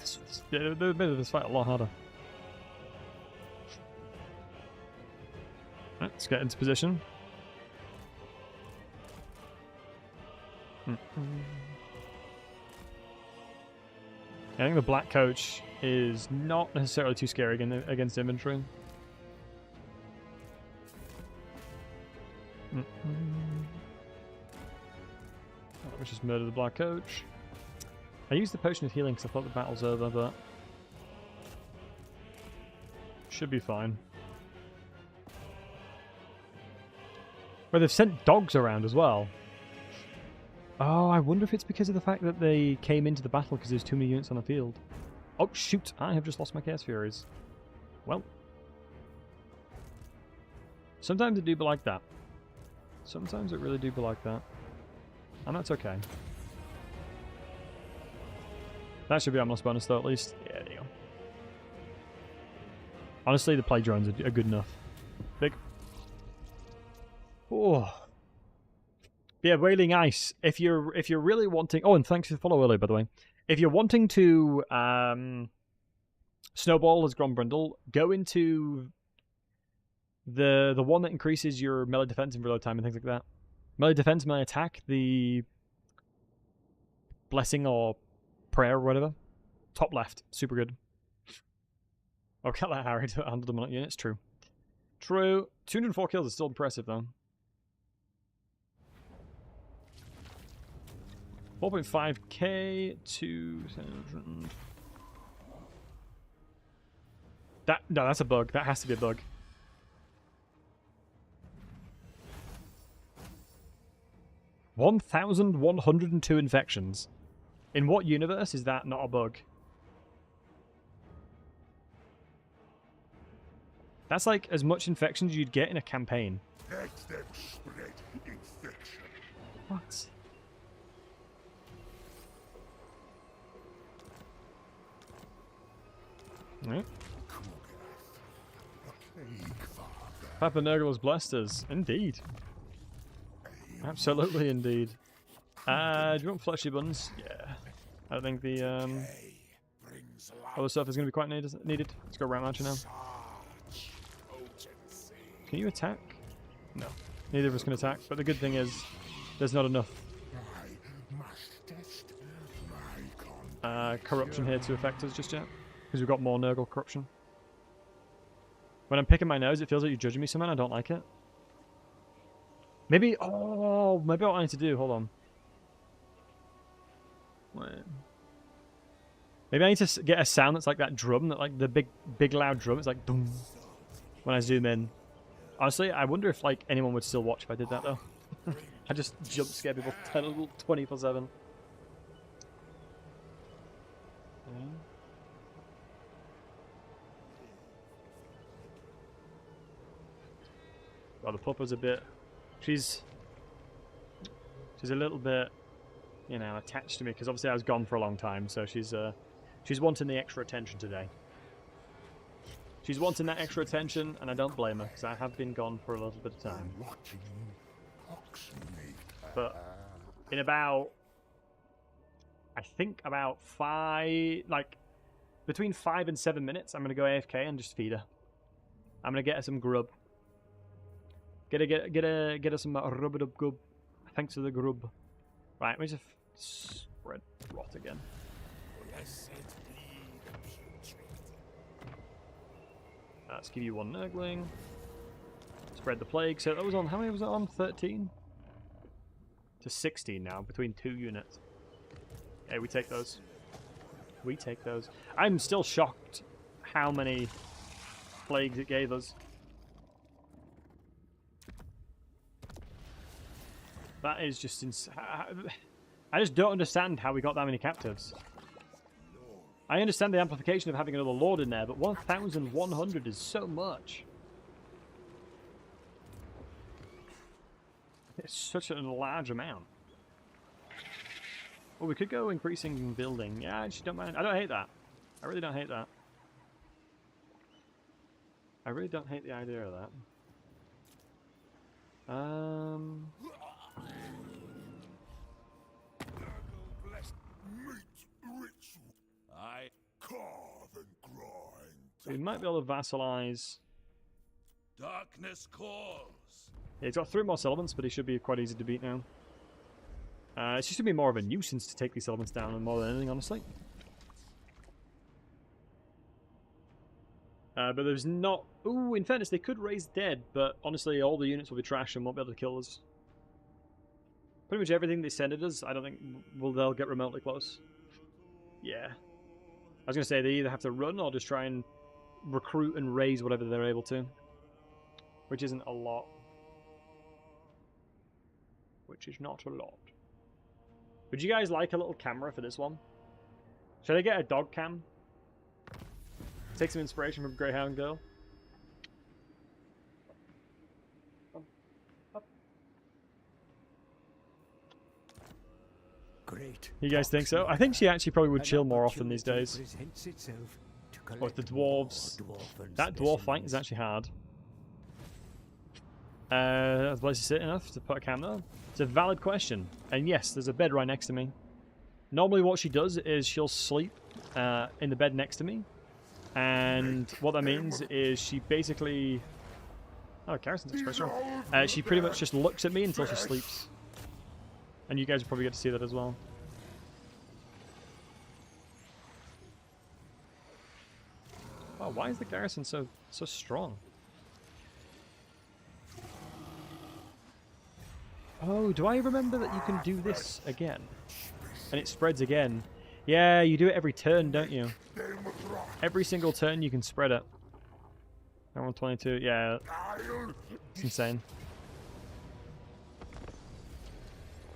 They would have made this fight a lot harder. Right, let's get into position. I think the black coach is not necessarily too scary against infantry. Let me just murder the black coach. I used the potion of healing because I thought the battle's over, but should be fine. But they've sent dogs around as well. Oh, I wonder if it's because of the fact that they came into the battle because there's too many units on the field. Oh, shoot! I have just lost my Chaos Furies. Well. Sometimes it do be like that. Sometimes it really do be like that. And that's okay. That should be our bonus though, at least. Yeah, there you go. Honestly, the plague drones are good enough. Big. Oh. Yeah, Wailing Ice. If you're really wanting... Oh, and thanks for the follow earlier, by the way. If you're wanting to snowball as Grombrindle, go into the one that increases your melee defense and reload time and things like that. Melee defense, melee attack, the blessing or prayer or whatever. Top left, super good. Oh, can't let Harry handle the unit units. True. True. 204 kills is still impressive though. 4.5k, 2,000. No, that's a bug. That has to be a bug. $1,102 infections. In what universe is that not a bug? That's like as much infections as you'd get in a campaign. Let them spread infection. What? Right. Papa Nurgle has blessed us. Indeed. Absolutely indeed. Do you want fleshy buns? Yeah. I think the other stuff is going to be quite needed. Let's go round launcher now. Can you attack? No. Neither of us can attack, but the good thing is there's not enough corruption here to affect us just yet. Because we've got more Nurgle corruption. When I'm picking my nose, it feels like you're judging me somehow. I don't like it. Maybe... Oh, maybe what I need to do... Hold on. Wait. Maybe I need to get a sound that's like that drum. That like the big loud drum. It's like... Boom. When I zoom in. Honestly, I wonder if like anyone would still watch if I did that though. I just jump scare people 24/7. Well, the pupper's a bit... She's a little bit, you know, attached to me because obviously I was gone for a long time. So she's wanting the extra attention today. She's wanting that extra attention, and I don't blame her because I have been gone for a little bit of time. But in about, I think about between 5 and 7 minutes, I'm gonna go AFK and just feed her. I'm gonna get her some grub. Get her some rub-a-dub-gub. Thanks for the grub. Right, let me just spread rot again. Let's give you one Nurgling. Spread the plague. So that was on, how many was it on? 13? To 16 now, between 2 units. Hey, we take those. We take those. I'm still shocked how many plagues it gave us. That is just insane. I just don't understand how we got that many captives. I understand the amplification of having another lord in there, but 1,100 is so much. It's such a large amount. Well, we could go increasing building. Yeah, I just don't mind. I don't hate that. I really don't hate that. I really don't hate the idea of that. I carve and grind. We might be able to vassalize. Darkness calls. Yeah, he's got 3 more settlements, but he should be quite easy to beat now. It's just going to be more of a nuisance to take these settlements down more than anything, honestly. But there's not... Ooh, in fairness, they could raise dead, but honestly, all the units will be trash and won't be able to kill us. Pretty much everything they send at us, I don't think they'll get remotely close. Yeah. I was going to say, they either have to run or just try and recruit and raise whatever they're able to. Which isn't a lot. Which is not a lot. Would you guys like a little camera for this one? Should I get a dog cam? Take some inspiration from Greyhound Girl. Great. You guys think so? I think she actually probably would chill more often these days. With the dwarves. That dwarf fight is actually hard. Is Battlesey sit enough to put a cam there? It's a valid question. And yes, there's a bed right next to me. Normally what she does is she'll sleep in the bed next to me. And what that means is she basically... Oh, Garrison's expression. She pretty much just looks at me until she sleeps. And you guys will probably get to see that as well. Wow, why is the Garrison so strong? Oh, do I remember that you can do this again? And it spreads again. Yeah, you do it every turn, don't you? Every single turn you can spread it. 122, yeah. It's insane.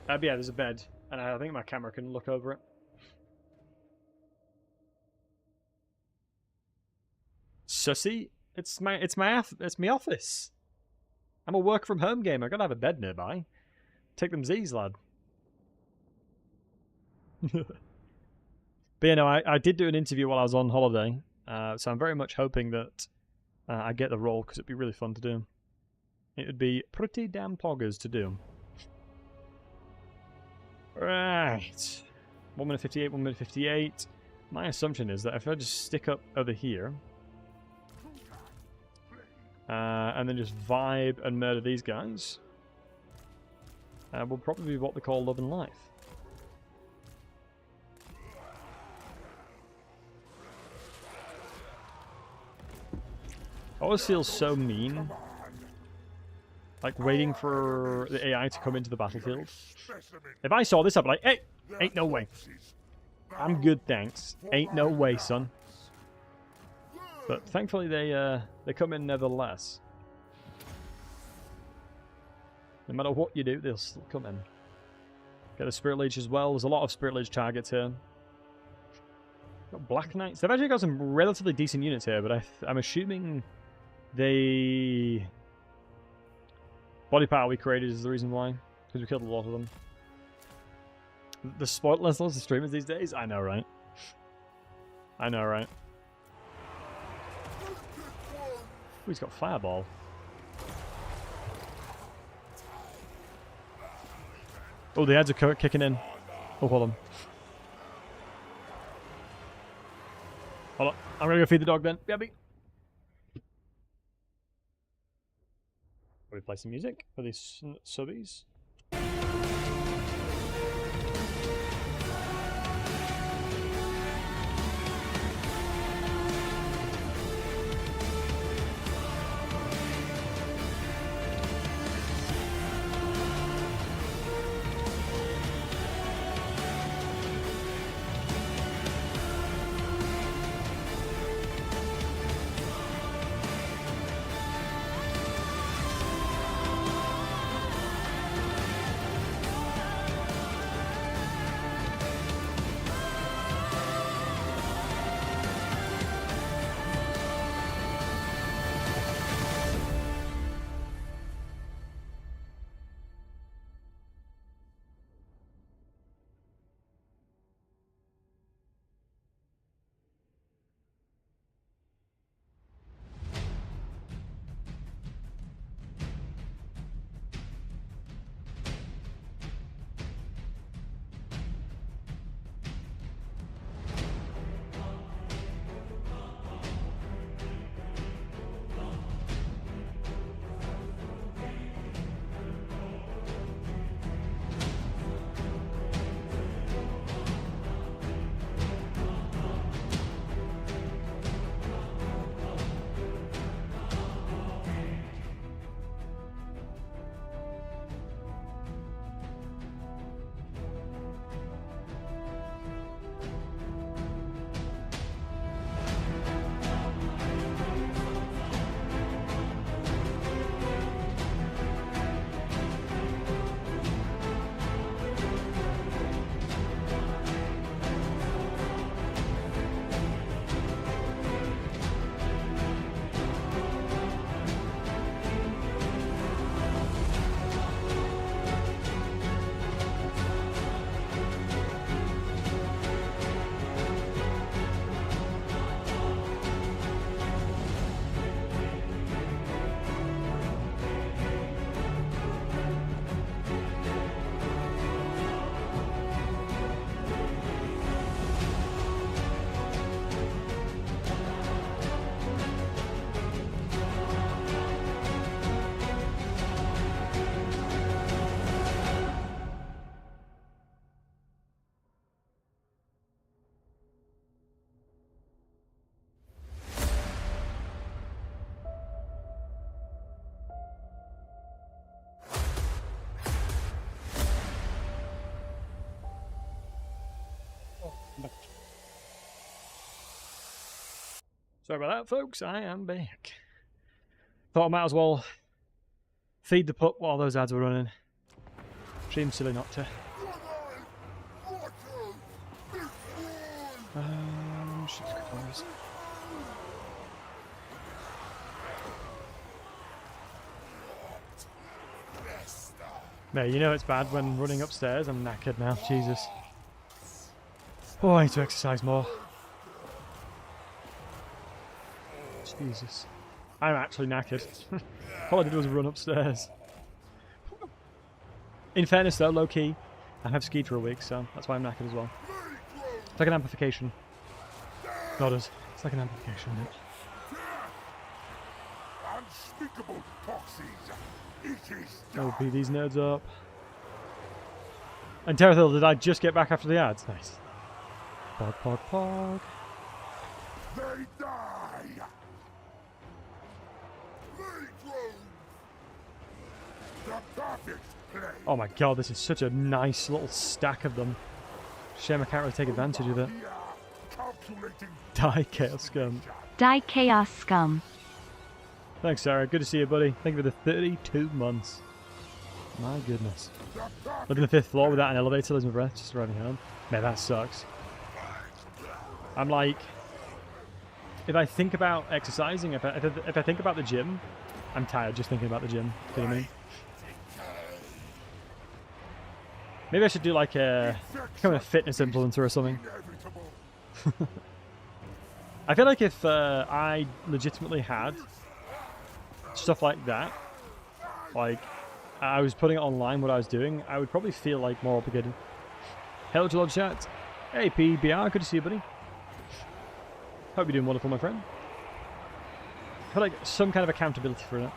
But yeah, there's a bed. And I think my camera can look over it. Sussy? It's my office. I'm a work from home gamer. I gotta have a bed nearby. Take them Z's, lad. But yeah, no, I did do an interview while I was on holiday, so I'm very much hoping that I get the role, because it'd be really fun to do. It would be pretty damn poggers to do. Right. 1 minute 58, 1 minute 58. My assumption is that if I just stick up over here, and then just vibe and murder these guys, will probably be what they call love and life. I always feel so mean, like waiting for the AI to come into the battlefield. If I saw this, I'd be like, hey, ain't no way. I'm good, thanks. Ain't no way, son. But thankfully they come in nevertheless. No matter what you do, they'll still come in. Get the Spirit Leech as well. There's a lot of Spirit Leech targets here. Got Black Knights. They've actually got some relatively decent units here, but I'm assuming they... Body power we created is the reason why. Because we killed a lot of them. The spotless lots of streamers these days? I know, right? I know, right? Ooh, he's got Fireball. Oh, the ads are kicking in. Oh, hold on. Hold on. I'm gonna go feed the dog then. Gabby. Will we play some music for these subbies? Sorry about that, folks. I am back. Thought I might as well feed the pup while those ads were running. Seems silly not to. Shit's closed. Mate, you know it's bad when running upstairs. I'm knackered now. Jesus. Oh, I need to exercise more. Jesus. I'm actually knackered. All I did was run upstairs. In fairness though, low key, I have skied for a week, so that's why I'm knackered as well. It's like an amplification. Not as. It's like an amplification. Unspeakable toxins. It is Oh, beat these nerds up. And Terrathil, did I just get back after the ads? Nice. Pog, pog, pog. They die. They grow. The perfect play. Oh my god, this is such a nice little stack of them. Shame I can't really take advantage of it. Calculating. Die, Chaos Scum. Die Chaos Scum. Thanks, Sarah. Good to see you, buddy. Thank you for the 32 months. My goodness. Look at the 5th floor without an elevator, losing my breath, just arriving home. Man, that sucks. I'm like, if I think about exercising, if I think about the gym, I'm tired just thinking about the gym. You know what I mean? Maybe I should do like a kind of a fitness influencer or something. I feel like if I legitimately had stuff like that, like I was putting it online what I was doing, I would probably feel like more obligated. Hello to Lord Chat. Hey PBR, good to see you, buddy. Hope you're doing wonderful, my friend. I feel like some kind of accountability for it.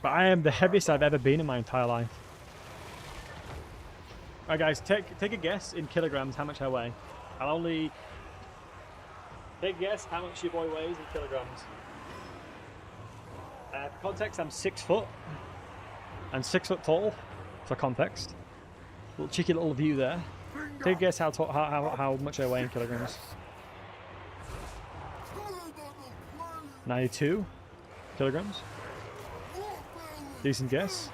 But I am the heaviest I've ever been in my entire life. Alright guys, take a guess in kilograms how much I weigh. I'll only take a guess how much your boy weighs in kilograms. For context, I'm 6 foot. I'm 6 foot tall, for context. Little cheeky little view there. Take a guess how much I weigh in kilograms. 92 kilograms. Decent guess.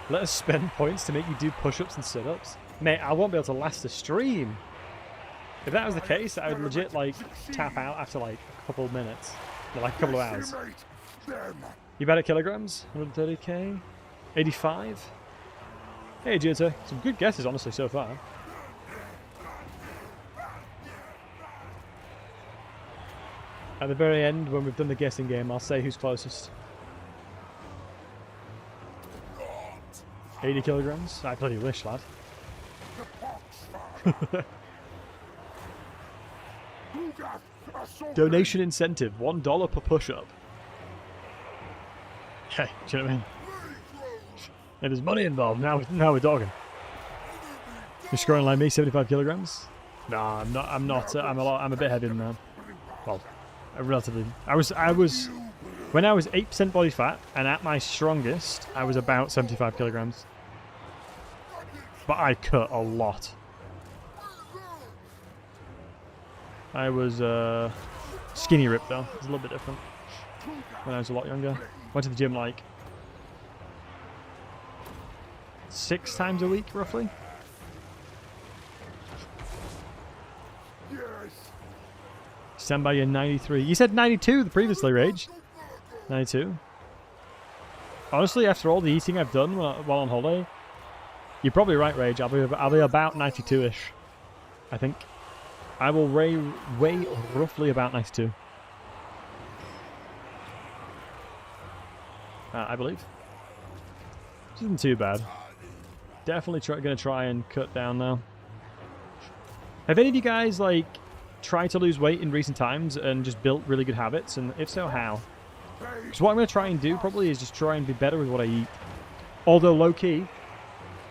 Let us spend points to make you do push-ups and sit-ups. Mate, I won't be able to last a stream. If that was the case, I would legit like tap out after like a couple of minutes. Or, like a couple of hours. You bad at kilograms? 130k? 85? Hey Jutta, some good guesses honestly so far. At the very end, when we've done the guessing game, I'll say who's closest. 80 kilograms? I bloody wish, lad. Donation incentive, $1 per push-up. Okay, do you know what I mean? If there's money involved, now we're talking. You're scoring like me, 75 kilograms? No, I'm not. I'm a bit heavier than that. Well, relatively. I was when I was 8% body fat and at my strongest, I was about 75 kilograms. But I cut a lot. I was skinny ripped though. It's a little bit different. When I was a lot younger. Went to the gym like 6 times a week, roughly. Stand by your 93. You said 92 previously, Rage. 92. Honestly, after all the eating I've done while on holiday, you're probably right, Rage. I'll be about 92-ish. I think. I will weigh roughly about 92. I believe. Which isn't too bad. Definitely going to try and cut down now. Have any of you guys like tried to lose weight in recent times and just built really good habits? And if so, how? Because what I'm going to try and do probably is just try and be better with what I eat. Although low key,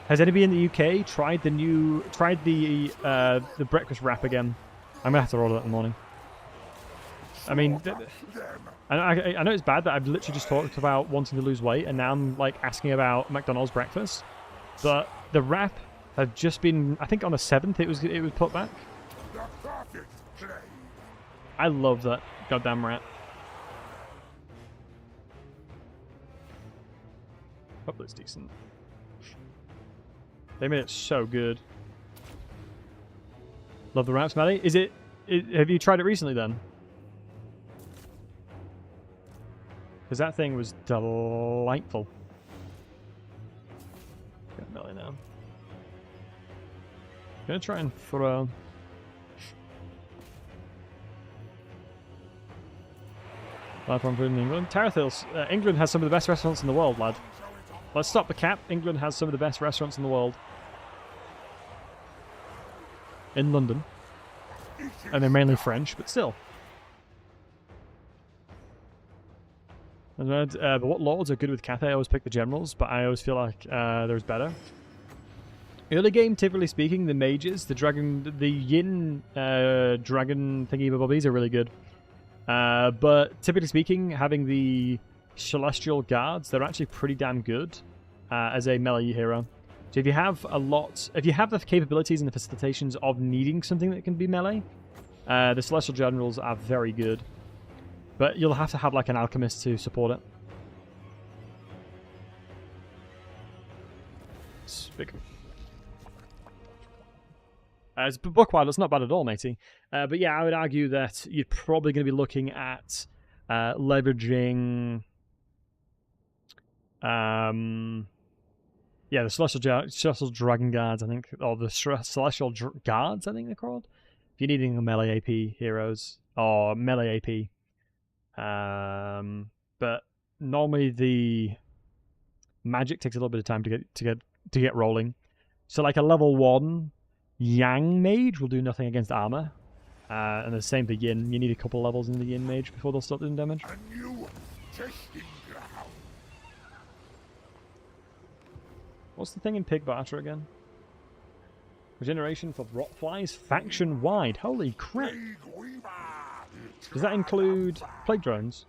has anybody in the UK tried the breakfast wrap again? I'm gonna have to order that in the morning. I mean, I know it's bad that I've literally just talked about wanting to lose weight, and now I'm like asking about McDonald's breakfast. But the wrap had just been, I think on the 7th it was put back. The perfect play. I love that goddamn rat. Hope that's decent. They made it so good. Love the wraps, Maddie. Is it? Have you tried it recently then? Because that thing was delightful. Got melee now. Gonna try and throw. Platform food in England. Tarathils. England has some of the best restaurants in the world, lad. Let's stop the cap. England has some of the best restaurants in the world. In London. And they're mainly French, but still. But what lords are good with Cathay? I always pick the generals, but I always feel like there's better. Early game, typically speaking, the mages, the yin dragon thingy-bobbies are really good. But typically speaking, having the celestial guards, they're actually pretty damn good as a melee hero. So if you have the capabilities and the facilitations of needing something that can be melee, the celestial generals are very good. But you'll have to have like an alchemist to support it. It's big. It's book-wide, it's not bad at all, matey. But yeah, I would argue that you're probably going to be looking at leveraging... yeah, the Celestial Dragon Guards, I think, or the Celestial Guards, I think they're called. If you're needing melee AP heroes, or melee AP. But normally the magic takes a little bit of time to get rolling. So like a level 1 Yang Mage will do nothing against armor. And the same for Yin. You need a couple levels in the Yin Mage before they'll start doing damage. A new testing ground. What's the thing in Pig Barter again? Regeneration for Rotflies faction-wide. Holy crap! Does that include Plague Drones?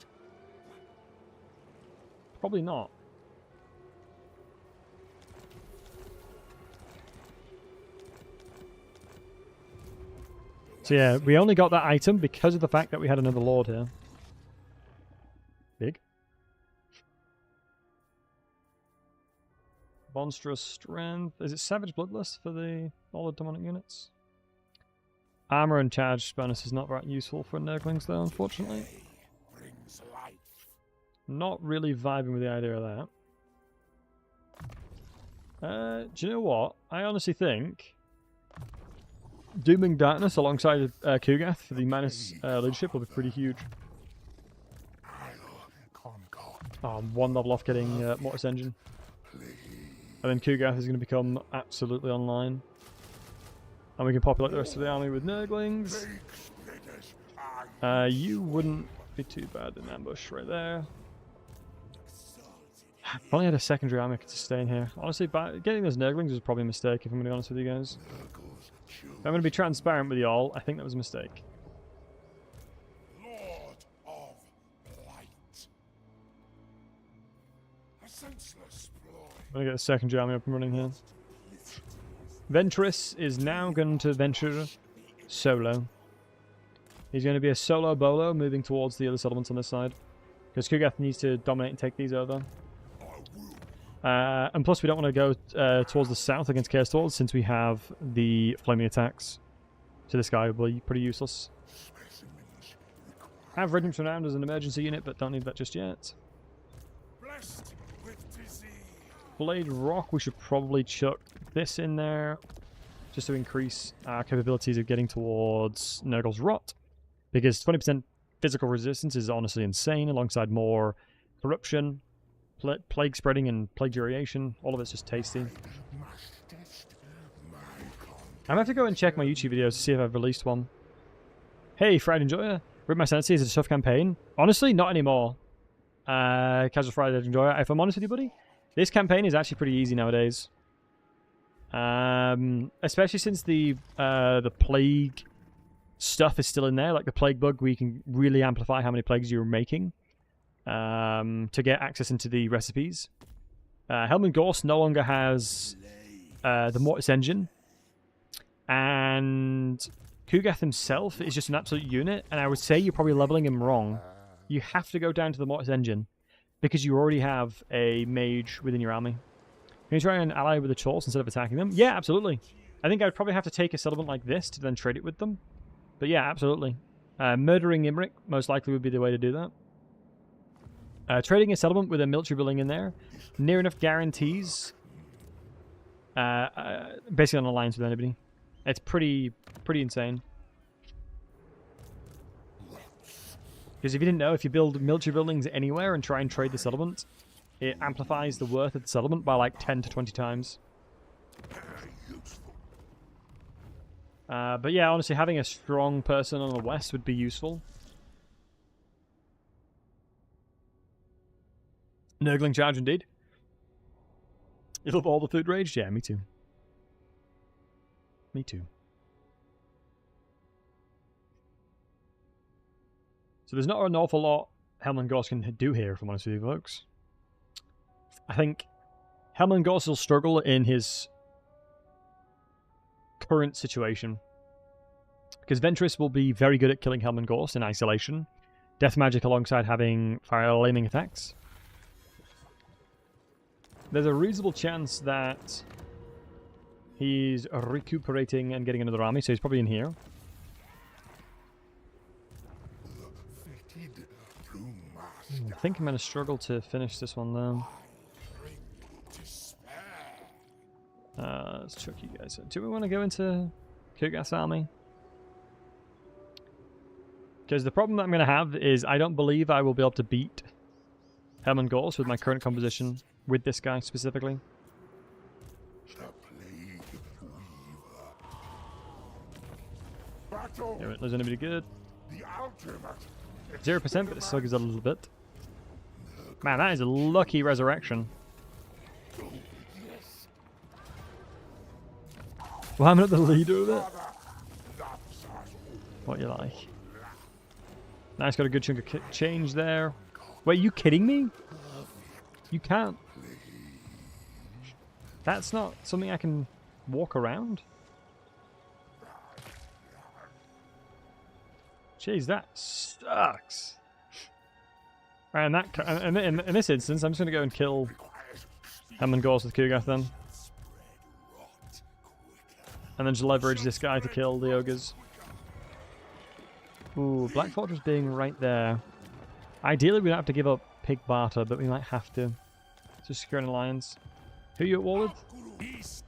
Probably not. So yeah, we only got that item because of the fact that we had another Lord here. Big. Monstrous Strength. Is it Savage Bloodlust for all the demonic units? Armor and charge bonus is not that useful for Nurglings though, unfortunately. Not really vibing with the idea of that. Do you know what? I honestly think Dooming Darkness alongside Kugath for the minus leadership will be pretty huge. One level off getting Mortis Engine. And then Kugath is going to become absolutely online. And we can populate the rest of the army with Nurglings. You wouldn't be too bad in ambush right there. If only had a secondary army to stay in here. Honestly, getting those Nurglings was probably a mistake, if I'm going to be honest with you guys. If I'm going to be transparent with you all, I think that was a mistake. Lord of Light. A senseless ploy. I'm going to get the secondary army up and running here. Ventress is now going to venture solo. He's going to be a solo bolo moving towards the other settlements on this side. Because Kugath needs to dominate and take these over. And plus we don't want to go towards the south against Chaos Dwarves since we have the flaming attacks. So this guy will be pretty useless. Have Regiment Renowned as an emergency unit, but don't need that just yet. Blade Rock, we should probably chuck this in there just to increase our capabilities of getting towards Nurgle's Rot. Because 20% physical resistance is honestly insane, alongside more corruption, plague spreading, and plague duration. All of it's just tasty. I'm going to have to go and check my YouTube videos to see if I've released one. Hey, Friday Enjoyer. Rip My Sanity is a tough campaign. Honestly, not anymore. Casual Friday Enjoyer. If I'm honest with you, buddy, this campaign is actually pretty easy nowadays. Especially since the plague stuff is still in there, like the plague bug, where you can really amplify how many plagues you're making to get access into the recipes. Helm and Gorse no longer has the Mortis engine, and Kugath himself is just an absolute unit, and I would say you're probably leveling him wrong. You have to go down to the Mortis engine, because you already have a mage within your army. Can you try and ally with the Chorls instead of attacking them? Yeah, absolutely. I think I'd probably have to take a settlement like this to then trade it with them. But yeah, absolutely. Murdering Imric most likely would be the way to do that. Trading a settlement with a military building in there. Near enough guarantees. Basically on alliance with anybody. It's pretty insane. Because if you didn't know, if you build military buildings anywhere and try and trade the settlement, it amplifies the worth of the settlement by like 10 to 20 times. But yeah, honestly, having a strong person on the west would be useful. Nurgling charge indeed. You love all the food rage? Yeah, me too. Me too. So there's not an awful lot Helmengorst can do here, if I'm honest with you folks. I think Helmengorst will struggle in his current situation. Because Ventress will be very good at killing Helmengorst in isolation. Death magic alongside having fire-laming attacks. There's a reasonable chance that he's recuperating and getting another army, so he's probably in here. I think I'm going to struggle to finish this one though. Let's chuck you guys in. Do we want to go into Kugath's army? Because the problem that I'm going to have is I don't believe I will be able to beat Helmengorst with my current composition, with this guy specifically. Yeah, there's anybody good? 0%, but it still gives a little bit. Man, that is a lucky resurrection. Well, I'm not the leader of it. What you like? Nice, got a good chunk of change there. Wait, are you kidding me? You can't. That's not something I can walk around. Jeez, that sucks. Right, in this instance, I'm just going to go and kill Helmengorst with Kugath then. And then just leverage this guy to kill the ogres. Ooh, Black Fortress being right there. Ideally, we don't have to give up Pig Barter, but we might have to. Just secure an alliance. Who are you at war with?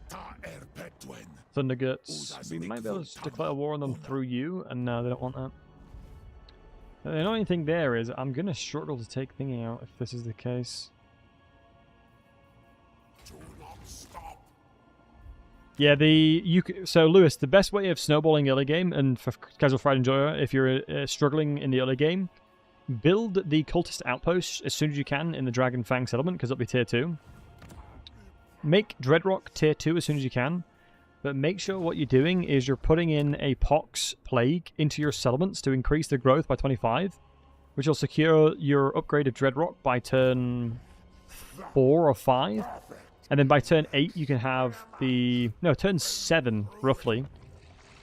Thunderguts. We might be able to declare war on them through you, and no, they don't want that. The annoying thing there is I'm going to struggle to take Thingy out if this is the case. Yeah, so Lewis, the best way of snowballing early game, and for casual Friday Enjoyer, if you're struggling in the early game, build the cultist outpost as soon as you can in the Dragon Fang settlement, because it'll be tier 2. Make Dreadrock tier 2 as soon as you can, but make sure what you're doing is you're putting in a Pox Plague into your settlements to increase the growth by 25, which will secure your upgrade of Dreadrock by turn 4 or 5. And then by turn 8, you can have the... No, turn 7, roughly.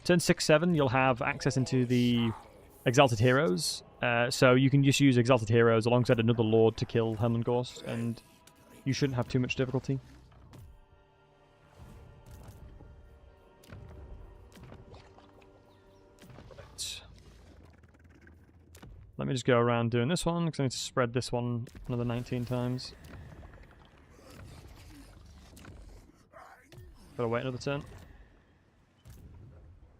Turn 6, 7, you'll have access into the Exalted Heroes. So you can just use Exalted Heroes alongside another Lord to kill Helmengorst, and you shouldn't have too much difficulty. Right. Let me just go around doing this one, because I need to spread this one another 19 times. Gotta wait another turn.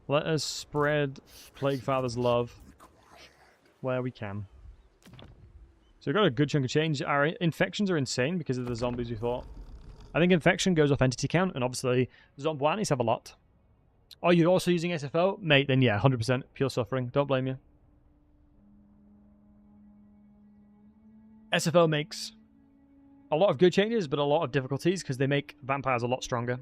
Let us spread Plague Father's love where we can. So we've got a good chunk of change. Our infections are insane because of the zombies we fought. I think infection goes off entity count, and obviously Zombuanis have a lot. Oh, you're also using SFO? Mate, then yeah, 100% pure suffering. Don't blame you. SFO makes a lot of good changes, but a lot of difficulties because they make vampires a lot stronger.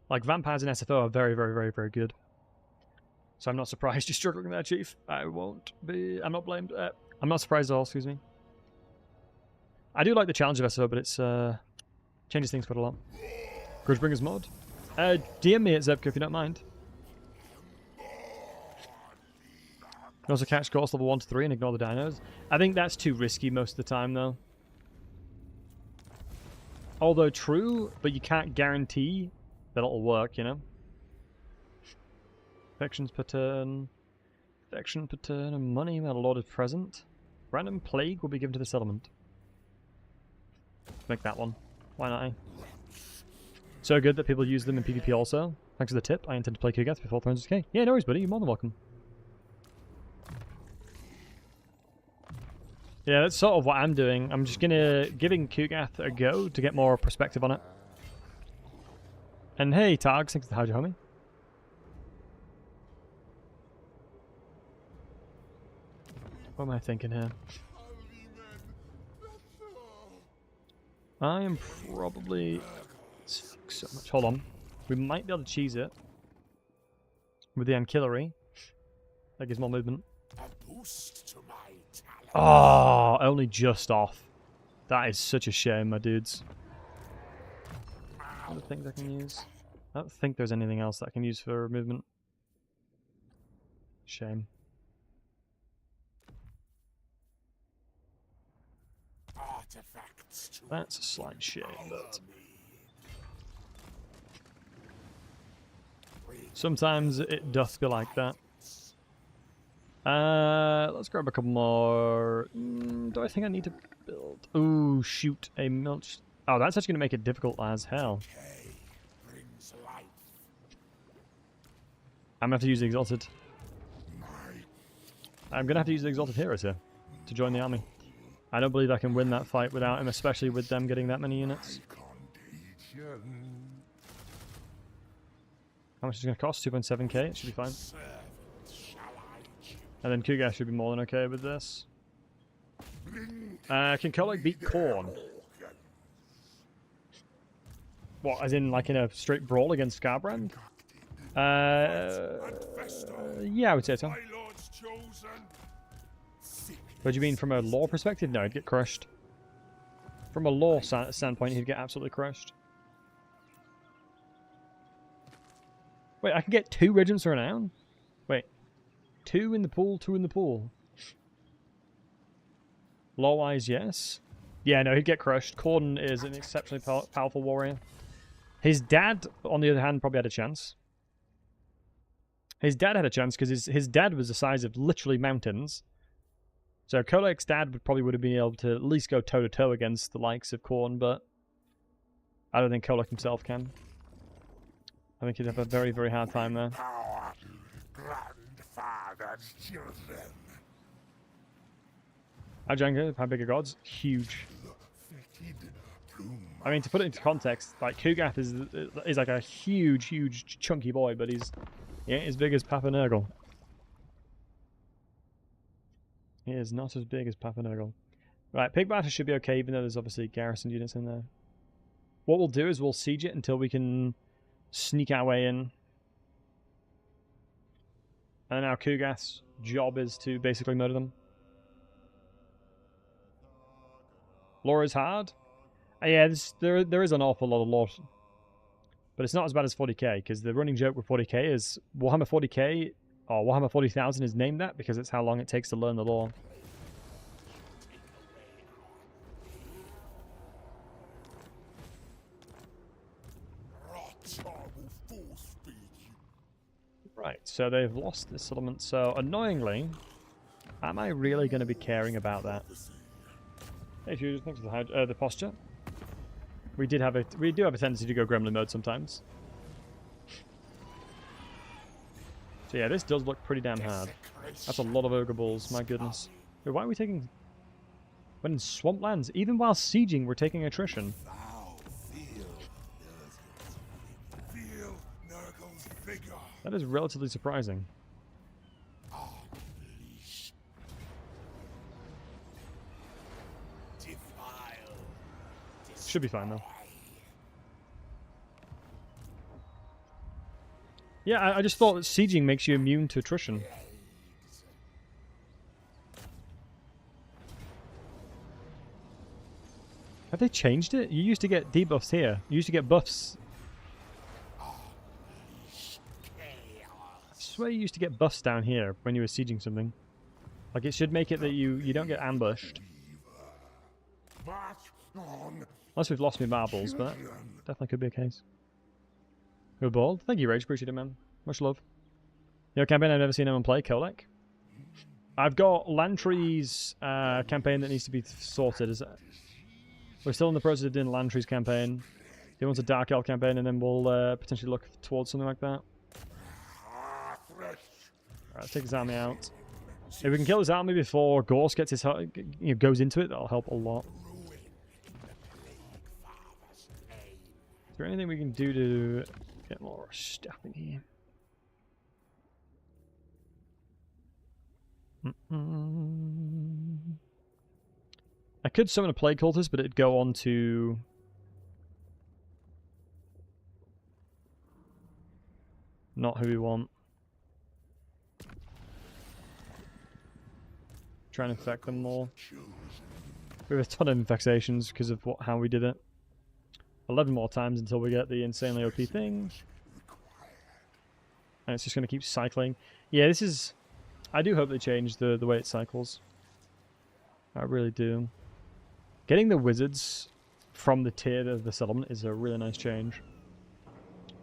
Like, vampires in SFO are very, very, very, very good. So I'm not surprised you're struggling there, Chief. I won't be... I'm not blamed. I'm not surprised at all, excuse me. I do like the challenge of SFO, but it's Changes things quite a lot. Grudgebringers mod. DM me at Zebka if you don't mind. You can also catch Ghost level 1 to 3 and ignore the dinos. I think that's too risky most of the time, though. Although true, but you can't guarantee that it'll work, you know? Infections per turn. Infection per turn and money without a lauded present. Random plague will be given to this element. Make that one. Why not, eh? So good that people use them in PvP also. Thanks for the tip. I intend to play Kugath before Thrones of Decay. Yeah, no worries, buddy. You're more than welcome. Yeah, that's sort of what I'm doing. I'm just giving Kugath a go to get more perspective on it. And hey, Targs, thanks for the howdy, homie. What am I thinking here? I am probably... so much. Hold on. We might be able to cheese it with the Ancillary. That gives more movement. Oh, only just off. That is such a shame, my dudes. Other things I can use? I don't think there's anything else that I can use for movement. Shame. That's a slight shame, but... sometimes it doth be like that. Let's grab a couple more. Do I think I need to build? Ooh, shoot, a milch. Oh, that's actually going to make it difficult as hell. I'm going to have to use the Exalted. I'm going to have to use the Exalted Heroes here to join the army. I don't believe I can win that fight without him, especially with them getting that many units. How much is it going to cost? 2.7k? It should be fine. And then Kugath should be more than okay with this. Can Kolek beat Khorne? What, as in like in a straight brawl against Skarbrand? Yeah, I would say so. What do you mean from a lore perspective? No, he'd get crushed. From a lore standpoint, he'd get absolutely crushed. Wait, I can get 2 regiments renown? Wait. 2 in the pool, 2 in the pool. Lore-wise, yes. Yeah, no, he'd get crushed. Khorne is an exceptionally powerful warrior. His dad, on the other hand, probably had a chance. His dad had a chance because his dad was the size of literally mountains. So Kolek's dad would have been able to at least go toe-to-toe against the likes of Khorne, but I don't think Kolek himself can. I think he'd have a very, very hard time there. Grandfather's children. How Django? How big are gods? Huge. I mean, to put it into context, like Kugath is like a huge, huge, chunky boy, but he ain't as big as Papa Nurgle. He is not as big as Papa Nurgle. Right, Pig Batter should be okay, even though there's obviously Garrison units in there. What we'll do is we'll siege it until we can sneak our way in. And now Kugath's job is to basically murder them. Lore is hard. Yeah, there is an awful lot of lore. But it's not as bad as 40k, because the running joke with 40k is Warhammer 40k, or Warhammer 40,000 is named that because it's how long it takes to learn the lore. Right, so they've lost this settlement, so annoyingly, am I really going to be caring about that? Hey, if you thanks for the posture. We do have a tendency to go gremlin mode sometimes. So yeah, this does look pretty damn hard. That's a lot of ogre balls, my goodness. Wait, why are we taking... When in swamplands, even while sieging, we're taking attrition. That is relatively surprising. Should be fine though. Yeah, I just thought that sieging makes you immune to attrition. they changed it? You used to get debuffs here. You used to get buffs. I swear you used to get buffs down here when you were sieging something. Like, it should make it that you don't get ambushed. Unless we've lost my marbles, but definitely could be a case. Good ball. Thank you, Rage. Appreciate it, man. Much love. Your campaign I've never seen anyone play, Kolek. I've got Lantry's campaign that needs to be sorted. We're still in the process of doing Lantry's campaign. He wants a Dark Elf campaign, and then we'll potentially look towards something like that. Alright, let's take his army out. If we can kill his army before Gorse gets his goes into it, that'll help a lot. Is there anything we can do to get more stuff in here? I could summon a Plague Cultist, but it'd go on to... not who we want. Try and infect them more. We have a ton of infestations because of how we did it. 11 more times until we get the insanely OP thing. And it's just going to keep cycling. Yeah, this is... I do hope they change the way it cycles. I really do. Getting the wizards from the tier of the settlement is a really nice change.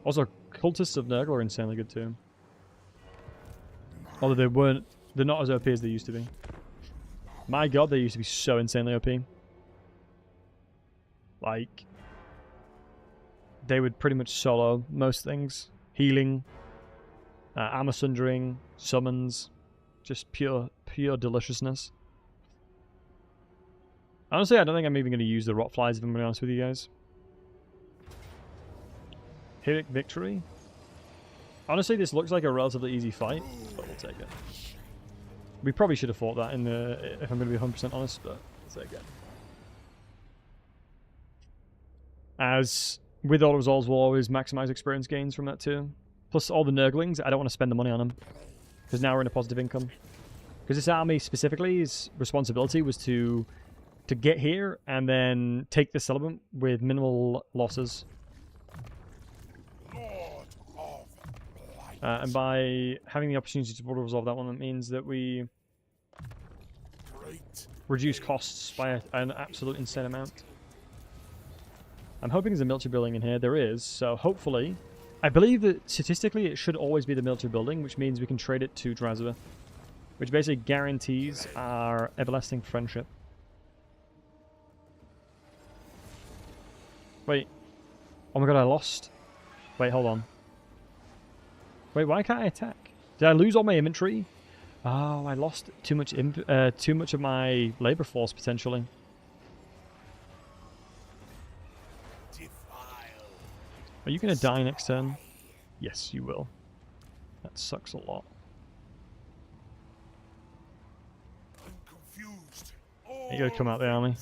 Also, cultists of Nurgle are insanely good too. Although they're not as OP as they used to be. My god, they used to be so insanely OP. Like, they would pretty much solo most things. Healing, armor sundering, summons, just pure deliciousness. Honestly, I don't think I'm even going to use the Rotflies if I'm going to be honest with you guys. Heroic victory. Honestly, this looks like a relatively easy fight, but we'll take it. We probably should have fought that in the, if I'm going to be 100% honest, but we'll take it. As with all resolves, we'll always maximize experience gains from that too. Plus all the Nurglings, I don't want to spend the money on them. Because now we're in a positive income. Because this army specifically, his responsibility was to get here and then take the settlement with minimal losses. And by having the opportunity to auto-resolve that one, that means that we reduce costs by an absolute insane amount. I'm hoping there's a military building in here. There is, so hopefully... I believe that statistically it should always be the military building, which means we can trade it to Drazva, which basically guarantees our everlasting friendship. Wait. Oh my god, I lost. Wait, hold on. Wait, why can't I attack? Did I lose all my inventory? Oh, I lost too much of my labor force potentially. Are you going to die next turn? Yes, you will. That sucks a lot. You gotta come out the army.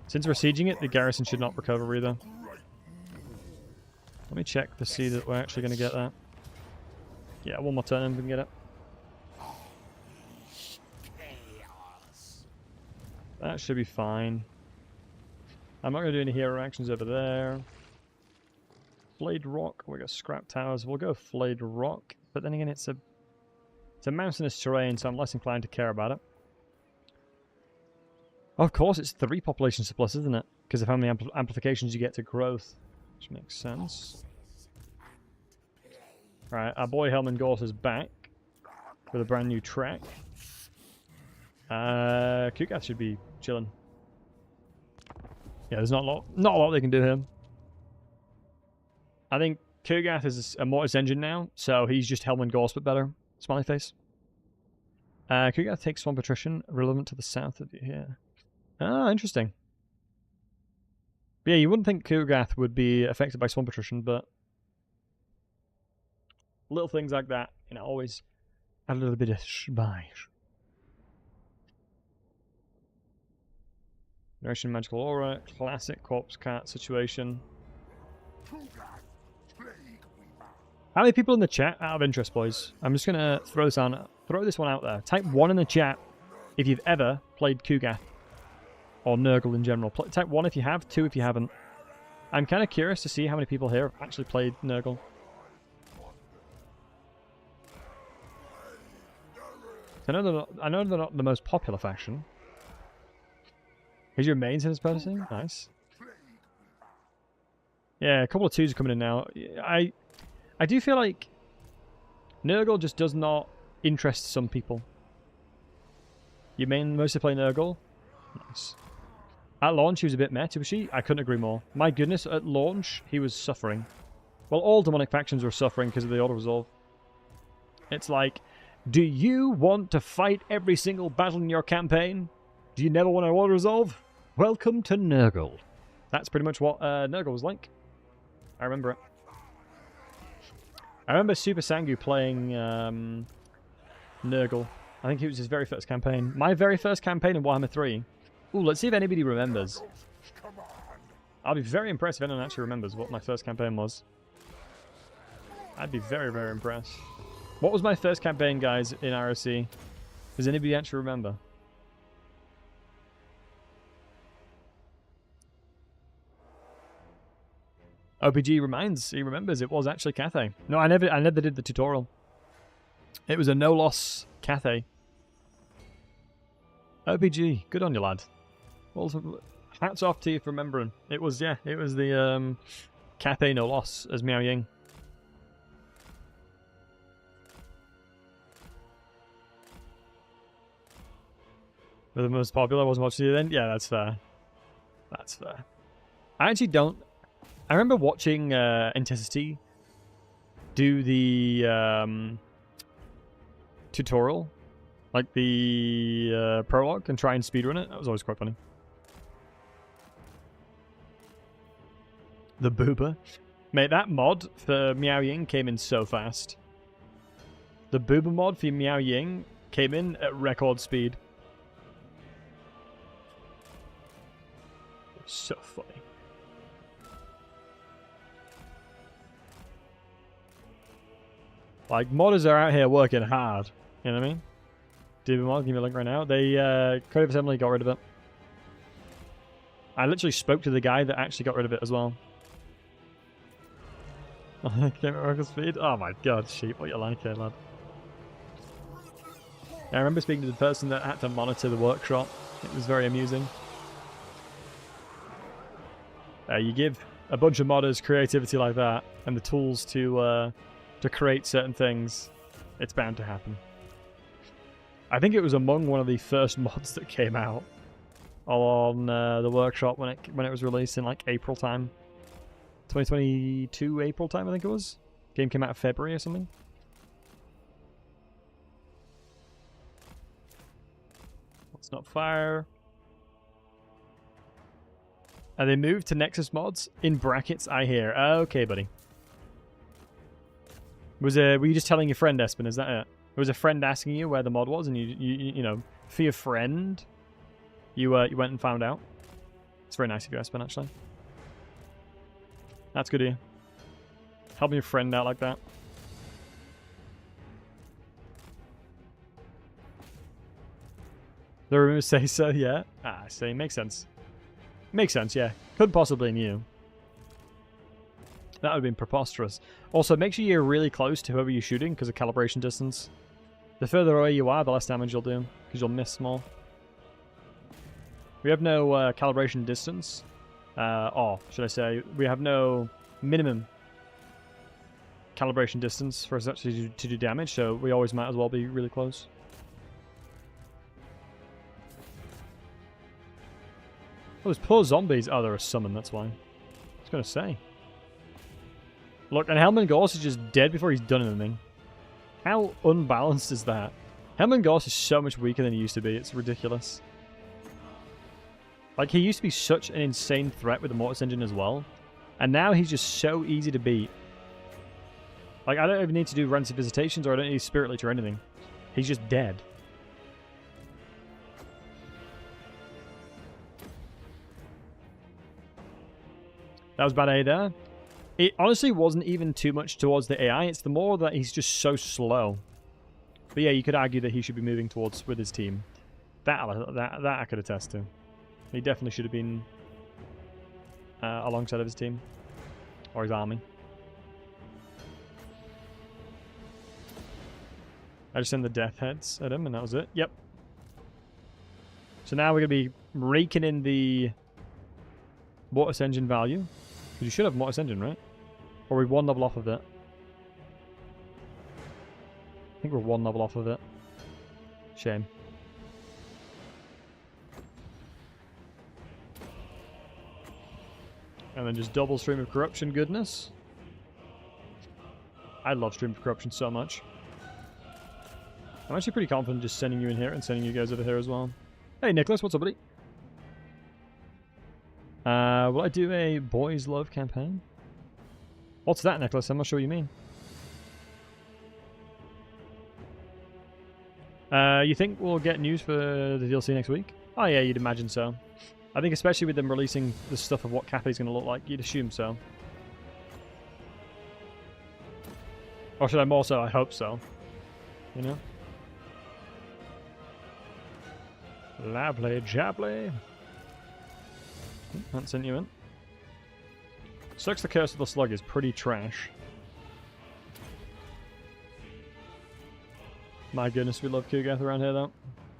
Since we're sieging it, the garrison should not recover either. Let me check to see that we're actually going to get that. Yeah, one more turn and we can get it. That should be fine. I'm not going to do any hero actions over there. Flayed Rock. We got Scrap Towers. We'll go Flayed Rock. But then again, it's a mountainous terrain, so I'm less inclined to care about it. Of course, it's 3 population surplus, isn't it? Because of how many amplifications you get to growth. Which makes sense. Right, our boy Helman Gorse is back. With a brand new track. Kugath should be chilling. Yeah, there's not a lot they can do here. I think Kugath is a Mortis engine now, so he's just Helman Gorse but better. Smiley face. Kugath takes Swamp Attrition, relevant to the south of here. Ah, interesting. But yeah, you wouldn't think Kugath would be affected by Swamp Attrition, but little things like that, you know, always add a little bit of spice. Generation Magical Aura, classic Corpse Cat situation. How many people in the chat, out of interest, boys? I'm just gonna throw this one out there. Type 1 in the chat if you've ever played Kugath. Or Nurgle in general. Type 1 if you have, 2 if you haven't. I'm kind of curious to see how many people here have actually played Nurgle. I know they're not the most popular faction. Is your main since Battlesey? Nice. Yeah, a couple of 2s are coming in now. I do feel like Nurgle just does not interest some people. You mostly play Nurgle? Nice. At launch, he was a bit meh, was she? I couldn't agree more. My goodness, at launch, he was suffering. Well, all demonic factions were suffering because of the auto-resolve. It's like, do you want to fight every single battle in your campaign? Do you never want to auto-resolve? Welcome to Nurgle. That's pretty much what Nurgle was like. I remember it. I remember Super Sangu playing Nurgle. I think it was his very first campaign. My very first campaign in Warhammer 3. Ooh, let's see if anybody remembers. I'll be very impressed if anyone actually remembers what my first campaign was. I'd be very, very impressed. What was my first campaign, guys, in ROC? Does anybody actually remember? OPG he remembers. It was actually Cathay. No, I never did the tutorial. It was a no-loss Cathay. OPG, good on you, lad. Well, hats off to you for remembering. It was the Cathay no loss as Miao Ying. The most popular wasn't watching you then? Yeah, that's fair. That's fair. I actually don't. I remember watching Intensity do the tutorial, like the prologue, and try and speedrun it. That was always quite funny. The Booba. Mate, that mod for Miao Ying came in so fast. The Booba mod for Miao Ying came in at record speed. It was so funny. Like, modders are out here working hard. You know what I mean? DB mod, give me a link right now. They, Code of Assembly got rid of it. I literally spoke to the guy that actually got rid of it as well. Came at record speed? Oh my god, sheep, what you like here, lad? Yeah, I remember speaking to the person that had to monitor the workshop. It was very amusing. You give a bunch of modders creativity like that, and the tools to create certain things, it's bound to happen. I think it was among one of the first mods that came out on the workshop when it was released in like April time. 2022 April time, I think it was. Game came out in February or something. Let's not fire. And they moved to Nexus mods in brackets. I hear. Okay, buddy. Were you just telling your friend, Espen? Is that it? Was a friend asking you where the mod was, and you know, for your friend, you went and found out. It's very nice of you, Espen, actually. That's good of you. Helping your friend out like that. The rumors say so, yeah. Ah, see, makes sense. Makes sense, yeah. Couldn't possibly in you. That would have been preposterous. Also, make sure you're really close to whoever you're shooting because of calibration distance. The further away you are, the less damage you'll do because you'll miss more. We have no calibration distance. Or, should I say, we have no minimum calibration distance for us actually to do damage, so we always might as well be really close. Oh, those poor zombies. Oh, they're a summon, that's why. I was going to say. Look, and Helman Gorse is just dead before he's done anything. How unbalanced is that? Helman Gorse is so much weaker than he used to be. It's ridiculous. Like, he used to be such an insane threat with the Mortis engine as well. And now he's just so easy to beat. Like, I don't even need to do Rancid Visitations or I don't need Spirit Leech or anything. He's just dead. That was bad A there. It honestly wasn't even too much towards the AI. It's the more that he's just so slow. But yeah, you could argue that he should be moving towards with his team. That I could attest to. He definitely should have been alongside of his team. Or his army. I just sent the death heads at him and that was it. Yep. So now we're going to be raking in the Mortis Engine value. Because you should have Mortis Engine, right? Or we're 1 level off of it. I think we're 1 level off of it. Shame. And then just double Stream of Corruption goodness. I love Stream of Corruption so much. I'm actually pretty confident just sending you in here and sending you guys over here as well. Hey Nicholas, what's up buddy? Will I do a Boys Love campaign? What's that, Nicholas? I'm not sure what you mean. You think we'll get news for the DLC next week? Oh yeah, you'd imagine so. I think especially with them releasing the stuff of what Cafe's going to look like, you'd assume so. Or should I more so? I hope so. You know? Lovely jabbly. Haven't sent you in. Sucks the Curse of the Slug is pretty trash. My goodness, we love Kugath around here though.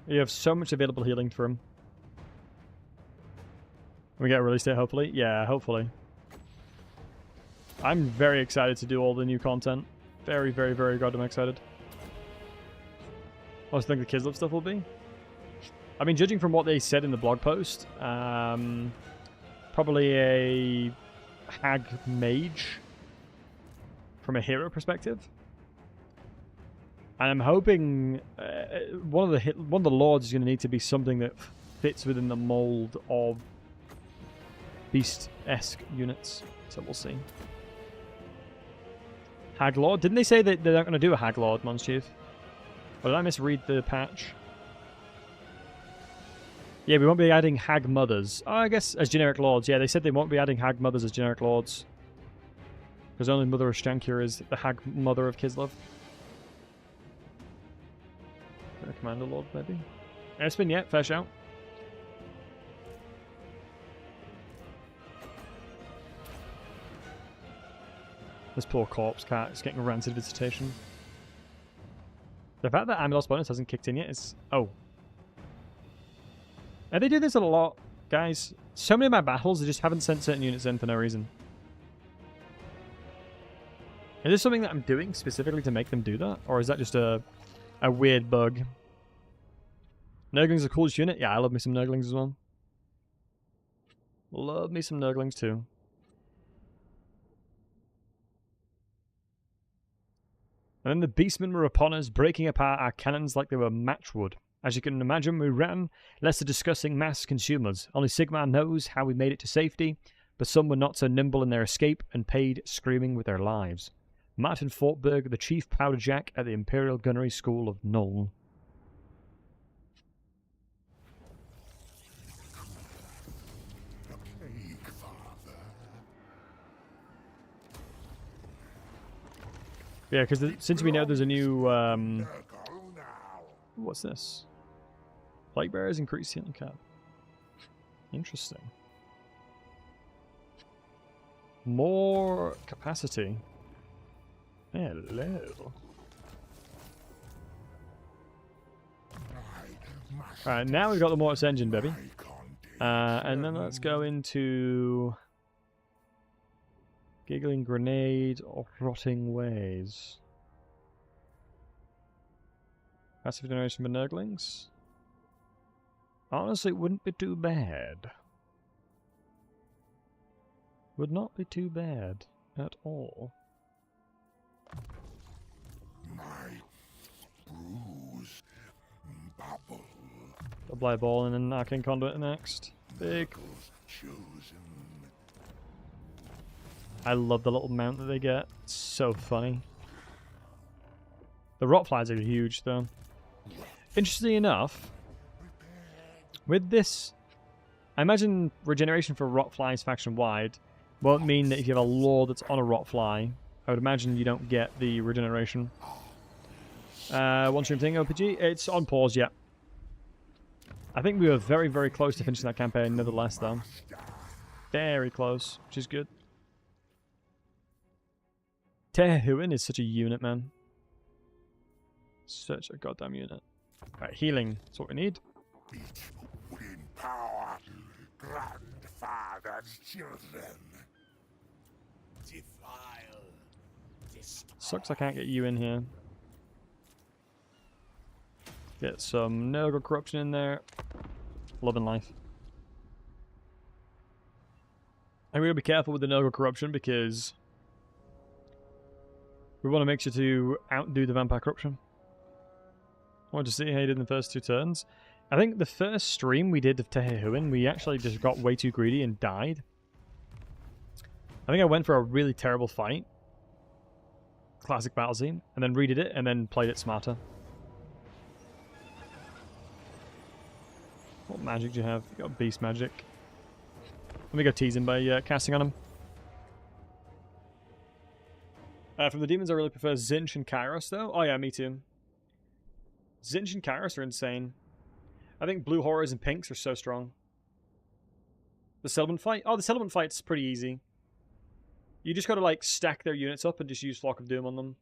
You have so much available healing for him. We get a release date, hopefully? Yeah, hopefully. I'm very excited to do all the new content. Very, very, very goddamn excited. What do you think the Kids Love stuff will be? I mean, judging from what they said in the blog post, probably a Hag Mage from a hero perspective. And I'm hoping one of the lords is going to need to be something that fits within the mold of Beast-esque units, so we'll see. Hag Lord? Didn't they say that they're not going to do a Hag Lord, Mons Chief? Or did I misread the patch? Yeah, we won't be adding Hag Mothers. Oh, I guess as generic lords. Yeah, they said they won't be adding Hag Mothers as generic lords. Because only Mother of Stankyr is the Hag Mother of Kislev. Commander Lord, maybe? Espin, yeah, fair shout. This poor corpse cat is getting a rancid visitation. The fact that Amulos bonus hasn't kicked in yet is... Oh. And they do this a lot, guys. So many of my battles, they just haven't sent certain units in for no reason. Is this something that I'm doing specifically to make them do that? Or is that just a weird bug? Nurgling's the coolest unit? Yeah, I love me some Nurglings as well. Love me some Nurglings too. And then the beastmen were upon us, breaking apart our cannons like they were matchwood. As you can imagine, we ran, less to discussing mass consumers. Only Sigmar knows how we made it to safety, but some were not so nimble in their escape and paid screaming with their lives. Martin Fortberg, the chief powderjack at the Imperial Gunnery School of Nuln. Yeah, because since we know there's a new, what's this? Plague Bearers increase healing cap. Interesting. More capacity. Hello. Alright, now we've got the Mortis Engine, baby. And then let's go into... Giggling Grenade or Rotting Ways. Passive generation for Nurglings. Honestly, it wouldn't be too bad. Would not be too bad at all. My bruise bubble. Double Ball and then Arcane Conduit next. Big. I love the little mount that they get. It's so funny. The Rotflies are huge, though. Interestingly enough, with this, I imagine regeneration for Rotflies faction-wide won't mean that if you have a lore that's on a Rotfly, I would imagine you don't get the regeneration. One stream thing, OPG? It's on pause, yeah. I think we were very, very close to finishing that campaign, nevertheless, though. Very close, which is good. Tehuin is such a unit, man. Such a goddamn unit. Right, healing. That's what we need. Within power, grandfather's children. Defile. Sucks I can't get you in here. Get some Nurgle corruption in there. Love and life. I'm going to be careful with the Nurgle corruption because we want to make sure to outdo the vampire corruption. I wanted to see how he did in the first 2 turns. I think the first stream we did of Tehuin, we actually just got way too greedy and died. I think I went for a really terrible fight. Classic Battlesey. And then redid it and then played it smarter. What magic do you have? You got beast magic. Let me go tease him by casting on him. From the demons, I really prefer Zinch and Kairos, though. Oh yeah, me too. Zinch and Kairos are insane. I think blue horrors and pinks are so strong. The settlement fight? Oh, the settlement fight's pretty easy. You just gotta like stack their units up and just use Flock of Doom on them.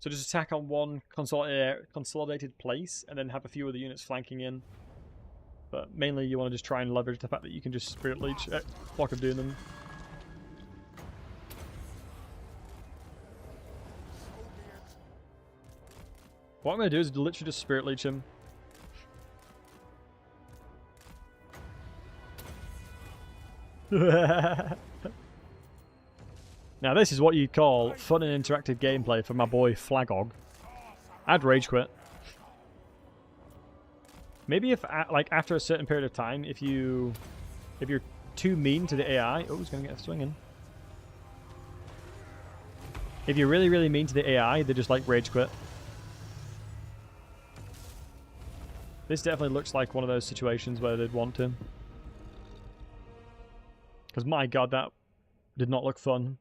So just attack on one consolidated place and then have a few other units flanking in. But mainly you want to just try and leverage the fact that you can just Spirit Leech, Flock of Doom them. What I'm going to do is literally just Spirit Leech him. Now this is what you'd call fun and interactive gameplay for my boy Flagog. I'd rage quit. Maybe if like after a certain period of time, if you're too mean to the AI, oh, he's gonna get a swing in. If you're really, really mean to the AI, they just like rage quit. This definitely looks like one of those situations where they'd want to. Because my god, that did not look fun.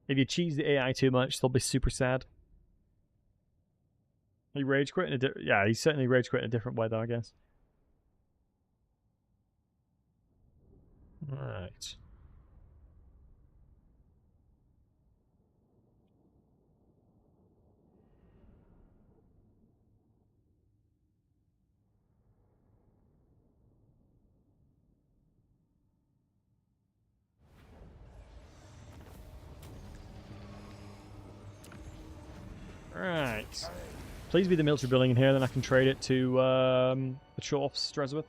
If you cheese the AI too much, they'll be super sad. He rage quit in a yeah, he certainly rage quit in a different way though, I guess. Right. Right. Please be the military building in here, then I can trade it to the Chorfs, Dreswith.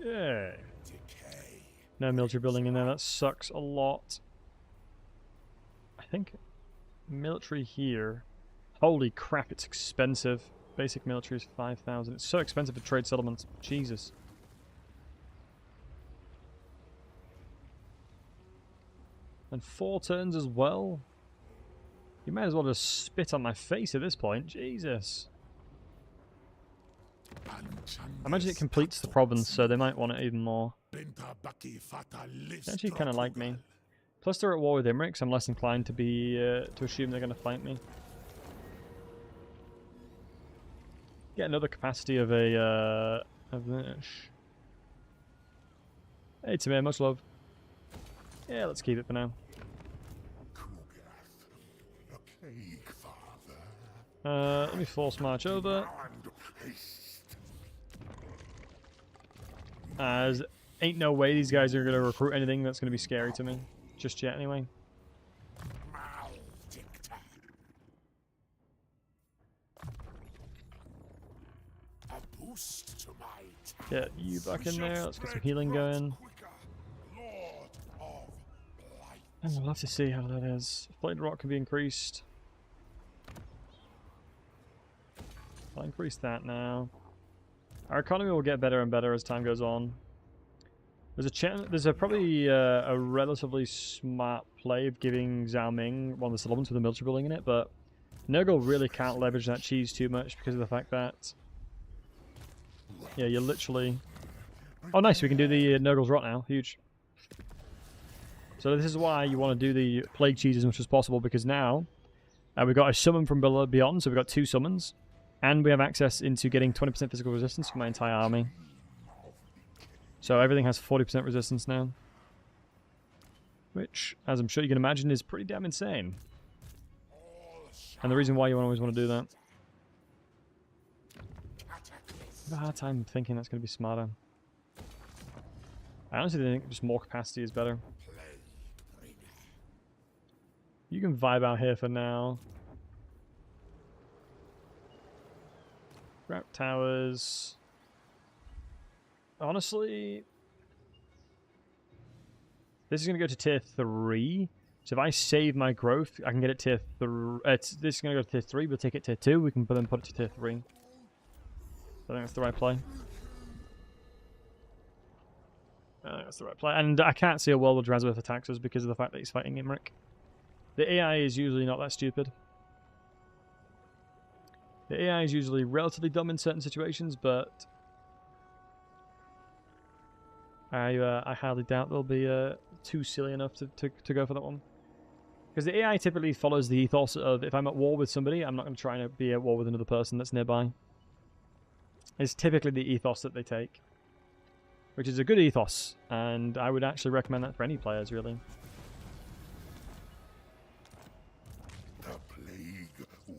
Yeah. Decay. No military building in there, that sucks a lot. I think military here. Holy crap, it's expensive. Basic military is 5,000. It's so expensive to trade settlements. Jesus. And 4 turns as well? You might as well just spit on my face at this point. Jesus. I imagine it completes the province, so they might want it even more. They actually kind of like me. Plus they're at war with Imric, so I'm less inclined to be to assume they're going to fight me. Get another capacity of a of this. Hey Tamir, much love. Yeah, let's keep it for now. Kugath, a cake, father. Let me force march over. As ain't no way these guys are going to recruit anything that's going to be scary to me. Just yet, anyway. Get you back in there. Let's get some healing going. And we'll have to see how that is. Blade Rock can be increased. I'll increase that now. Our economy will get better and better as time goes on. There's probably a relatively smart play of giving Zhao Ming one of the settlements with a military building in it, but Nurgle really can't leverage that cheese too much because of the fact that, yeah, you're literally Oh, nice. We can do the Nurgle's Rot now. Huge. So this is why you want to do the Plague Cheese as much as possible, because now we've got a summon from beyond, so we've got 2 summons. And we have access into getting 20% physical resistance for my entire army. So everything has 40% resistance now. Which, as I'm sure you can imagine, is pretty damn insane. And the reason why you always want to do that. I have a hard time thinking that's going to be smarter. I honestly think just more capacity is better. You can vibe out here for now. Grab towers. Honestly, this is going to go to tier 3. So if I save my growth, I can get it tier 3. This is going to go to tier 3, we'll take it tier 2. We can then put it to tier 3. I think that's the right play. I think that's the right play. And I can't see a world where Drazworth attacks us because of the fact that he's fighting Imric. The AI is usually not that stupid. The AI is usually relatively dumb in certain situations, but I highly doubt they'll be too silly enough to go for that one. Because the AI typically follows the ethos of, if I'm at war with somebody, I'm not going to try and be at war with another person that's nearby. It's typically the ethos that they take. Which is a good ethos, and I would actually recommend that for any players, really.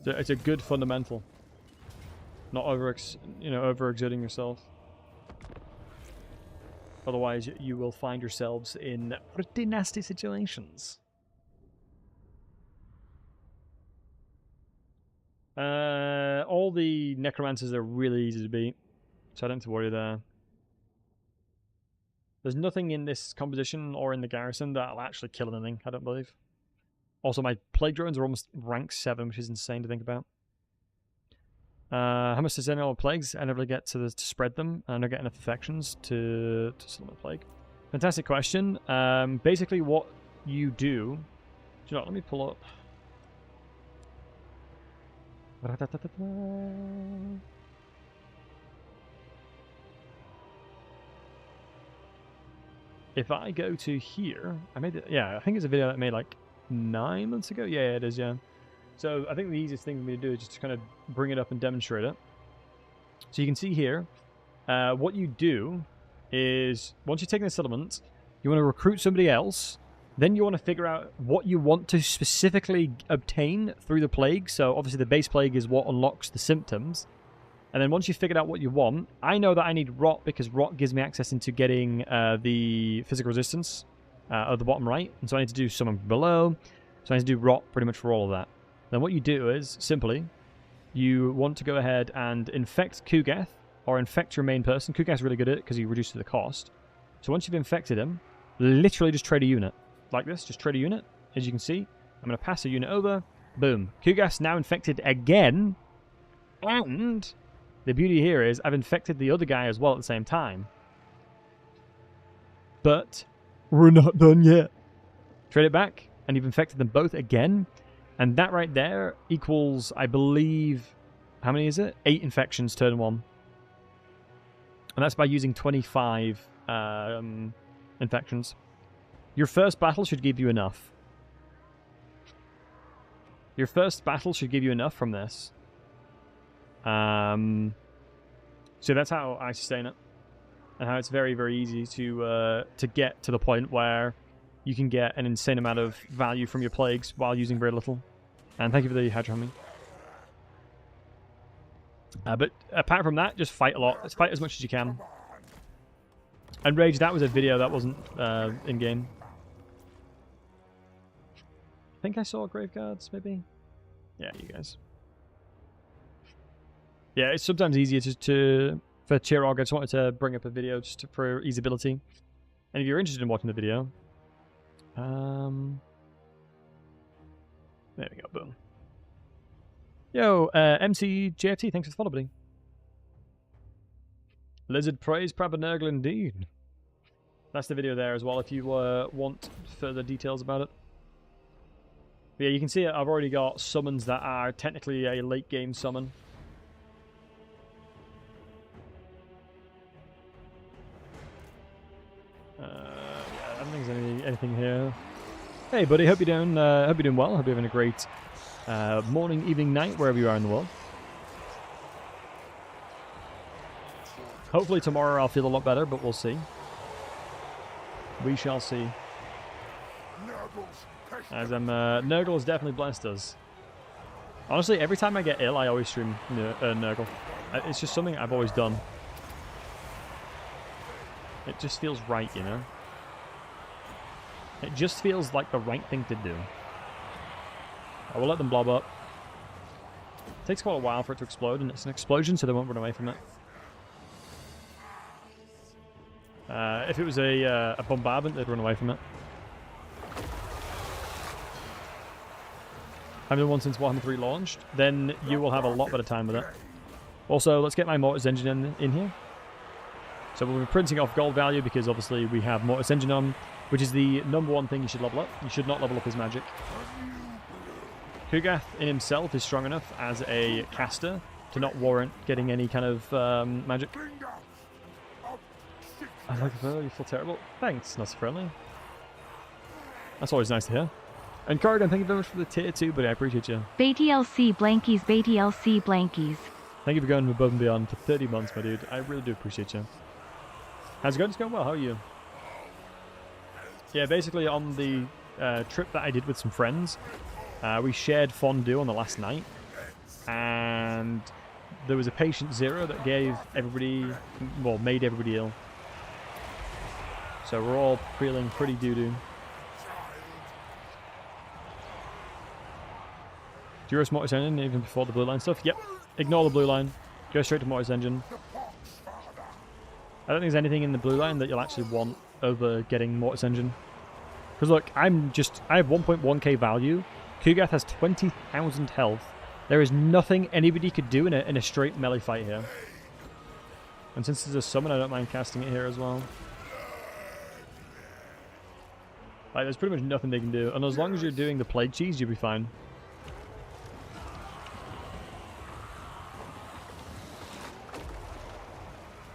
It's a good fundamental. Not overexerting yourself. Otherwise, you will find yourselves in pretty nasty situations. All the necromancers are really easy to beat, so I don't have to worry there. There's nothing in this composition or in the garrison that'll actually kill anything, I don't believe. Also, my plague drones are almost rank 7, which is insane to think about. How much does any other plagues? I never get to spread them, and I don't get enough infections to summon a plague. Fantastic question. Basically, what you do... you know, let me pull up... If I go to here, I made it. Yeah, I think it's a video that I made like 9 months ago. Yeah, it is. Yeah. So I think the easiest thing for me to do is just to kind of bring it up and demonstrate it. So you can see here, what you do is once you've taken the settlement, you want to recruit somebody else. Then you want to figure out what you want to specifically obtain through the plague. So obviously the base plague is what unlocks the symptoms. And then once you've figured out what you want, I know that I need Rot because Rot gives me access into getting the physical resistance at the bottom right. And so I need to do something below. So I need to do Rot pretty much for all of that. Then what you do is, simply, you want to go ahead and infect Kugath, or infect your main person. Kugath's really good at it because he reduces the cost. So once you've infected him, literally just trade a unit. Like this, just trade a unit. As you can see, I'm going to pass a unit over. Boom. Kugath's now infected again. And the beauty here is I've infected the other guy as well at the same time. But we're not done yet. Trade it back, and you've infected them both again. And that right there equals, I believe, how many is it? 8 infections turn 1. And that's by using 25 infections. Your first battle should give you enough. Your first battle should give you enough from this. So that's how I sustain it. And how it's very, very easy to get to the point where you can get an insane amount of value from your plagues while using very little. And thank you for the Hadron. But apart from that, just fight a lot. Just fight as much as you can. And Rage, that was a video that wasn't in-game. I think I saw Graveguards, maybe? Yeah, you guys. Yeah, it's sometimes easier for Chirog. I just wanted to bring up a video just for easeability. And if you're interested in watching the video, there we go, boom. Yo, MCJFT, thanks for the follow, buddy. Lizard praise Proper Nurgle indeed. That's the video there as well if you want further details about it. But yeah, you can see I've already got summons that are technically a late game summon. Hey, buddy. Hope you're doing well. Hope you're having a great morning, evening, night, wherever you are in the world. Hopefully tomorrow I'll feel a lot better, but we'll see. We shall see. As Nurgle has definitely blessed us. Honestly, every time I get ill, I always stream Nurgle. It's just something I've always done. It just feels right, you know? It just feels like the right thing to do. I will let them blob up. It takes quite a while for it to explode, and it's an explosion, so they won't run away from it. If it was a bombardment, they'd run away from it. I've been one since Warhammer 3 launched. Then you will have a lot better time with it. Also, let's get my Mortis Engine in here. So we'll be printing off gold value because obviously we have Mortis Engine on, which is the #1 thing you should level up. You should not level up his magic. Kugath in himself is strong enough as a caster to not warrant getting any kind of magic. I like it, you feel terrible. Thanks, not so friendly. That's always nice to hear. And Corrigan, thank you very much for the tier 2, buddy. I appreciate you. BTLC blankies, BTLC blankies. Thank you for going above and beyond for 30 months, my dude. I really do appreciate you. How's it going? It's going well. How are you? Yeah, basically on the trip that I did with some friends, we shared fondue on the last night, and there was a patient zero that gave everybody, well, made everybody ill. So we're all feeling pretty doo-doo. Do you rush Mortis Engine even before the blue line stuff? Yep. Ignore the blue line. Go straight to Mortis Engine. I don't think there's anything in the blue line that you'll actually want over getting Mortis Engine. Because look, I have 1.1k value. Kugath has 20,000 health. There is nothing anybody could do in a straight melee fight here. And since there's a summon, I don't mind casting it here as well. Like, there's pretty much nothing they can do. And as long as you're doing the plague cheese, you'll be fine.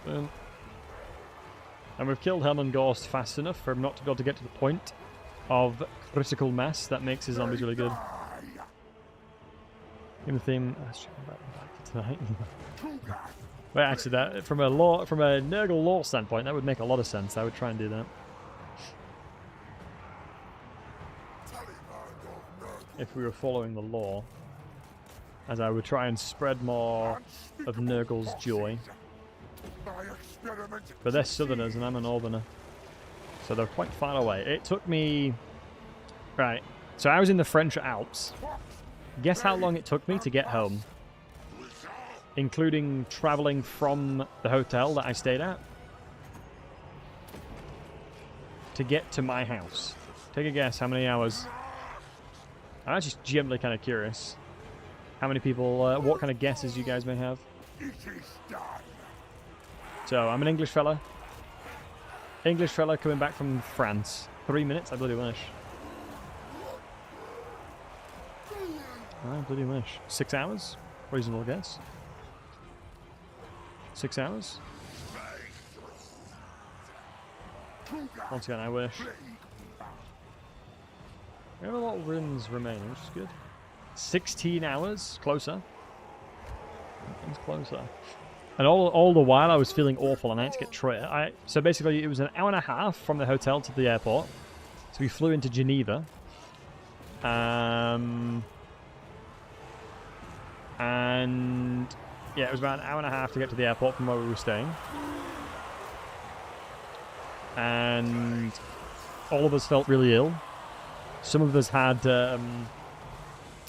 And we've killed Helmengorst fast enough for him not to be able to get to the point of critical mass that makes his zombies really good. In the theme, tonight. Wait, actually, that from a Nurgle lore standpoint, that would make a lot of sense. I would try and do that. If we were following the lore, as I would try and spread more of Nurgle's joy. But they're southerners and I'm a northerner, so they're quite far away. It took me... Right, so I was in the French Alps. Guess how long it took me to get home? Including travelling from the hotel that I stayed at to get to my house. Take a guess, how many hours? I'm actually genuinely kind of curious. How many people, what kind of guesses you guys may have? So, I'm an English fella. English fella coming back from France. 3 minutes? I bloody wish. I bloody wish. 6 hours? Reasonable guess. 6 hours? Once again, I wish. We have a lot of runes remaining, which is good. 16 hours? Closer. It's closer. And all the while I was feeling awful and I had to get so basically it was an hour and a half from the hotel to the airport. So we flew into Geneva. And yeah, it was about an hour and a half to get to the airport from where we were staying. And all of us felt really ill. Some of us had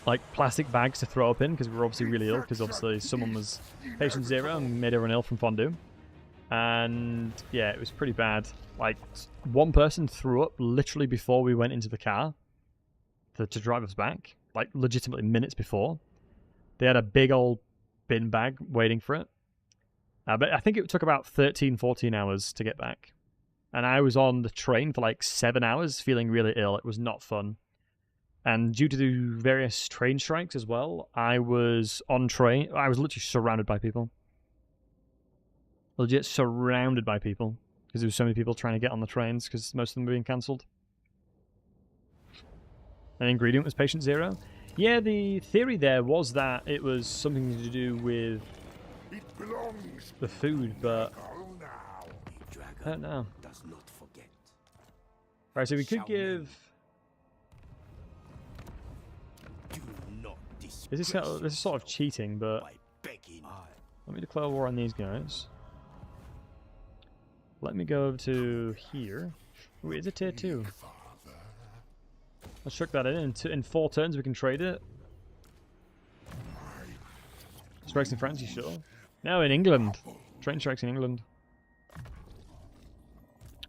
like plastic bags to throw up in because we were obviously really ill, because obviously someone was patient zero and made everyone ill from fondue. And yeah, it was pretty bad. Like, one person threw up literally before we went into the car to drive us back, like legitimately minutes before. They had a big old bin bag waiting for it. But I think it took about 13-14 hours to get back. And I was on the train for like 7 hours feeling really ill. It was not fun. And due to the various train strikes as well, I was literally surrounded by people. Legit surrounded by people. Because there were so many people trying to get on the trains because most of them were being cancelled. An ingredient was patient 0. Yeah, the theory there was that it was something to do with the food, but I don't know. Right, so we could give... This is sort of cheating, but let me declare war on these guys. Let me go over to here. Wait, is it tier 2? Let's chuck that in. In 4 turns we can trade it. Strikes in France, you sure? No, in England. Train strikes in England.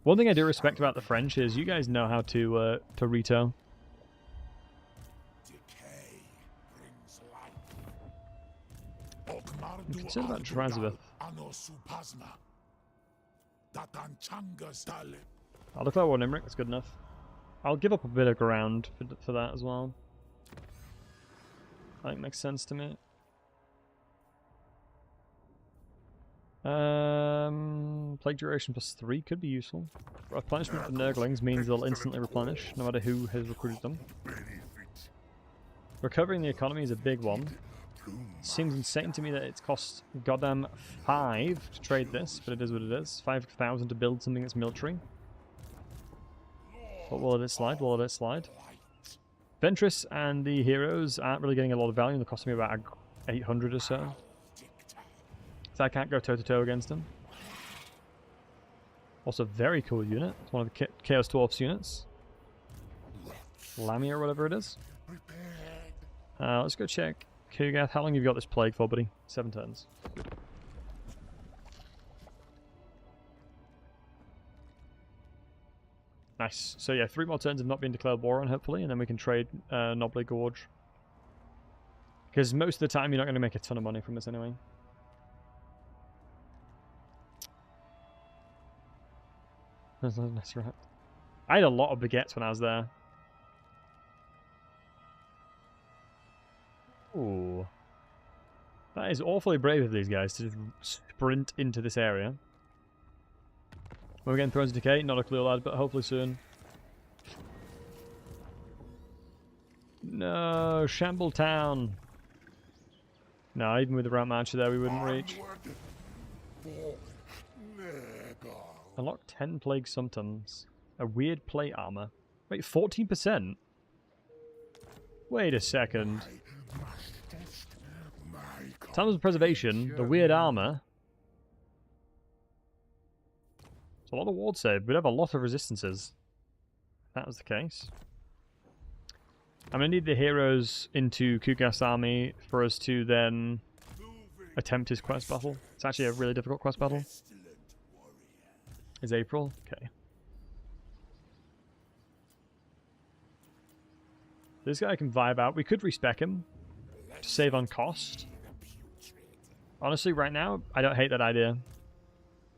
One thing I do respect about the French is you guys know how to retail. Decay brings life. I'm concerned about Drazabeth. I'll declare war on Imric, that's good enough. I'll give up a bit of ground for that as well. I think it makes sense to me. Plague duration +3 could be useful. Replenishment of Nurglings means they'll instantly replenish, no matter who has recruited them. Recovering the economy is a big one. Seems insane to me that it's cost goddamn 5 to trade this, but it is what it is. 5,000 to build something that's military. But will it slide? Will it slide? Ventress and the heroes aren't really getting a lot of value, and they're costing me about 800 or so. So I can't go toe-to-toe against them. Also, very cool unit. It's one of the Chaos Dwarf's units. Lamia or whatever it is. Let's go check Kugath. How long have you got this plague for, buddy? 7 turns. Nice. So yeah, 3 more turns have not been declared war on, hopefully, and then we can trade Nobly Gorge. Because most of the time you're not going to make a ton of money from this anyway. That's right. I had a lot of baguettes when I was there. Ooh. That is awfully brave of these guys to just sprint into this area. We're getting thrown to Decay, not a clue, lad, but hopefully soon. No, Shamble Town. No, even with the Rat Marcher there, we wouldn't reach. Unlock 10 Plague Symptoms. A weird plate armor. Wait, 14%? Wait a second. Times of Preservation, the weird armor. It's a lot of ward save. We'd have a lot of resistances. If that was the case. I'm going to need the heroes into Kugath's army for us to then attempt his quest battle. It's actually a really difficult quest battle. Is April? Okay. This guy can vibe out. We could respec him to save on cost. Honestly, right now, I don't hate that idea.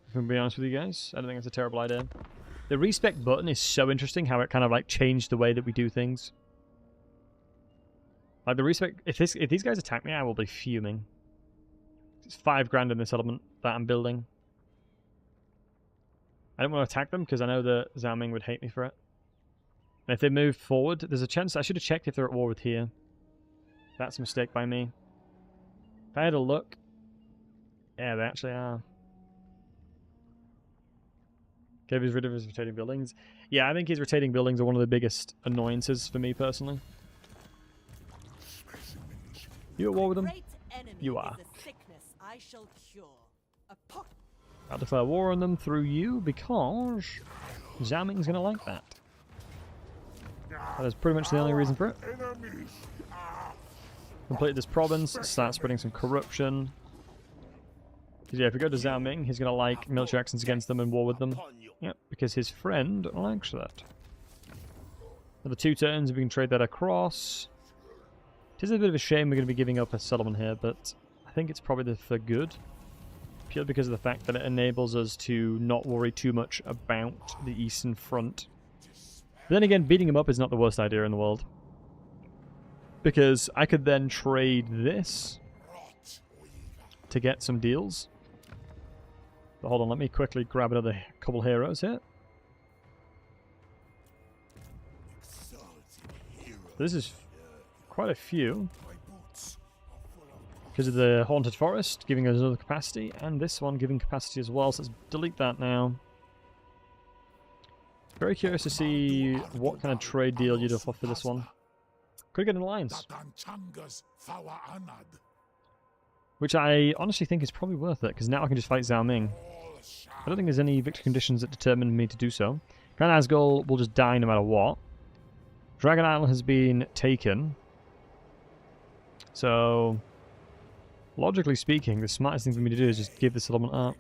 If I'm being honest with you guys, I don't think it's a terrible idea. The respec button is so interesting, how it kind of like changed the way that we do things. Like the respec, if these guys attack me, I will be fuming. It's 5 grand in this settlement that I'm building. I don't want to attack them because I know that Zhao Ming would hate me for it. And if they move forward, there's a chance... I should have checked if they're at war with here. That's a mistake by me. If I had a look... Yeah, they actually are. Okay, he's rid of his rotating buildings. Yeah, I think his rotating buildings are one of the biggest annoyances for me personally. You at war with them? You are. I'll declare war on them through you because Zhao Ming's going to like that. That is pretty much the only reason for it. Complete this province, start spreading some corruption. Because yeah, if we go to Zhao Ming, he's going to like military actions against them and war with them. Yep, because his friend likes that. Another 2 turns, we can trade that across. It is a bit of a shame we're going to be giving up a settlement here, but I think it's probably for good. Purely because of the fact that it enables us to not worry too much about the Eastern Front. But then again, beating them up is not the worst idea in the world. Because I could then trade this to get some deals. But hold on, let me quickly grab another couple heroes here. This is quite a few. Because of the Haunted Forest, giving us another capacity, and this one giving capacity as well, so let's delete that now. Very curious to see what kind of trade deal you'd offer for this one. Could get an alliance. Which I honestly think is probably worth it, because now I can just fight Zhao Ming. I don't think there's any victory conditions that determine me to do so. Grand Asgol will just die no matter what. Dragon Island has been taken. So, logically speaking, the smartest thing for me to do is just give this settlement up.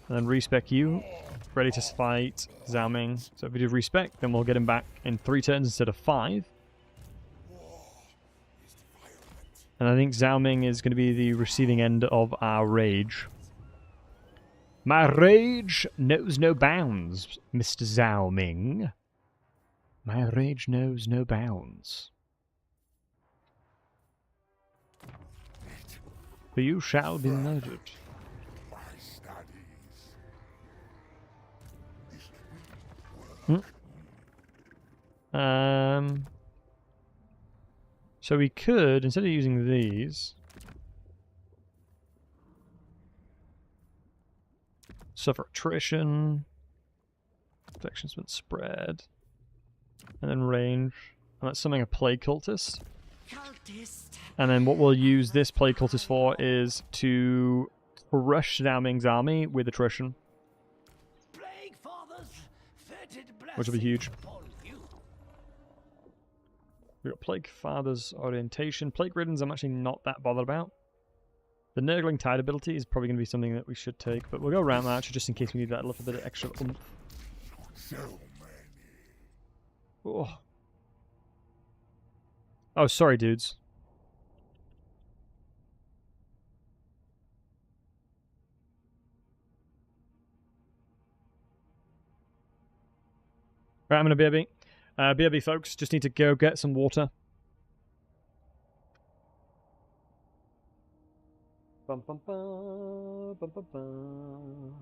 And then respec you, ready to fight Zhao Ming. So if we do respec, then we'll get him back in 3 turns instead of 5. And I think Zhao Ming is going to be the receiving end of our rage. My rage knows no bounds, Mr. Zhao Ming. My rage knows no bounds. For you shall be murdered. So we could, instead of using these, suffer attrition, protection spent spread, and then range, and that's something a plague cultist. And then what we'll use this plague cultist for is to crush Zhao Ming's army with attrition, which will be huge. We've got Plague Father's Orientation. Plague Riddens I'm actually not that bothered about. The Nurgling Tide ability is probably going to be something that we should take, but we'll go around that actually just in case we need that little bit of extra oomph. Oh, sorry, dudes. Right, I'm going to BRB. BRB, folks, just need to go get some water. Bum, bum, bum, bum, bum, bum.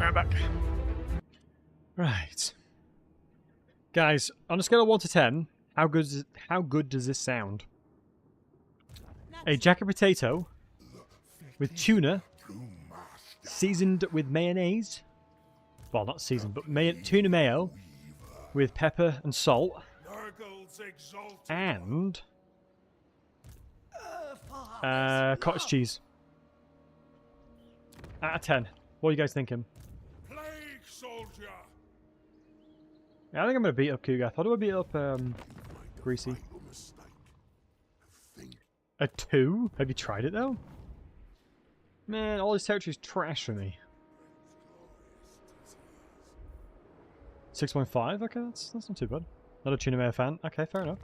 Right back. Right. Guys, on a scale of 1 to 10, how good does this sound? A jacket potato with tuna seasoned with mayonnaise. Well, not seasoned, but tuna mayo with pepper and salt. And cottage cheese. Out of 10. What are you guys thinking? Yeah, I think I'm going to beat up Kugath. How do I beat up Greasy? A 2? Have you tried it though? Man, all this territory is trash for me. 6.5? Okay, that's not too bad. Not a tuna mayo fan. Okay, fair enough.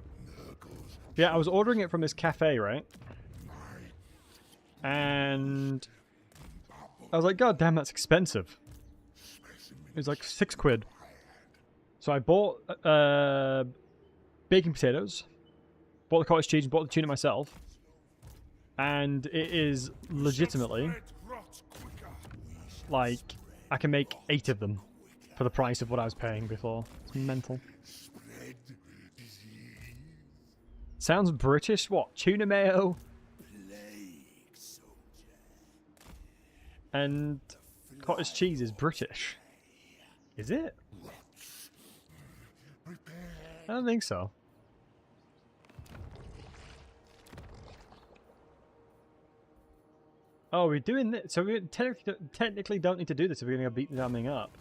Yeah, I was ordering it from this cafe, right? And I was like, God damn, that's expensive. It was like £6. So I bought baking potatoes, bought the cottage cheese, and bought the tuna myself. And it is legitimately like I can make 8 of them for the price of what I was paying before. It's mental. Sounds British. What? Tuna mayo and cottage cheese is British. Is it? I don't think so. Oh, we're doing this. So we technically don't need to do this if we're going to beat the damn thing up.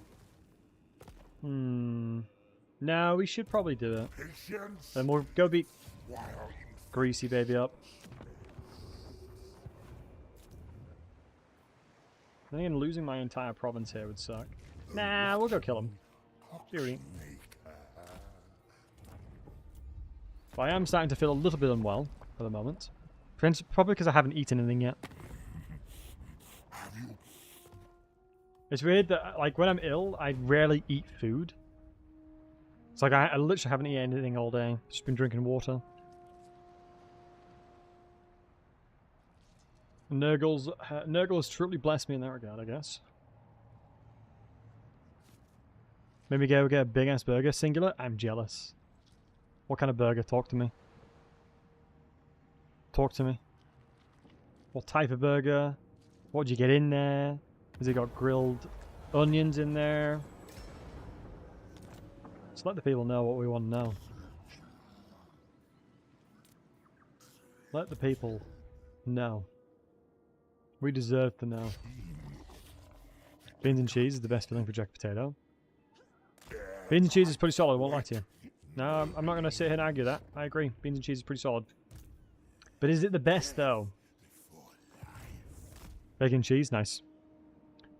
No, we should probably do it. Then we'll go beat Greasy Baby up. I think losing my entire province here would suck. Nah, we'll go kill him. Seriously. But I am starting to feel a little bit unwell for the moment. Probably because I haven't eaten anything yet. It's weird that, like, when I'm ill, I rarely eat food. It's like I literally haven't eaten anything all day. Just been drinking water. Nurgle has truly blessed me in that regard, I guess. Maybe go get a big ass burger. Singular? I'm jealous. What kind of burger? Talk to me. Talk to me. What type of burger? What'd you get in there? Has it got grilled onions in there? Just let the people know what we want to know. Let the people know. We deserve to know. Beans and cheese is the best filling for jack potato. Beans and cheese is pretty solid, I won't lie to you. No, I'm not going to sit here and argue that. I agree. Beans and cheese is pretty solid. But is it the best, though? Bacon cheese? Nice.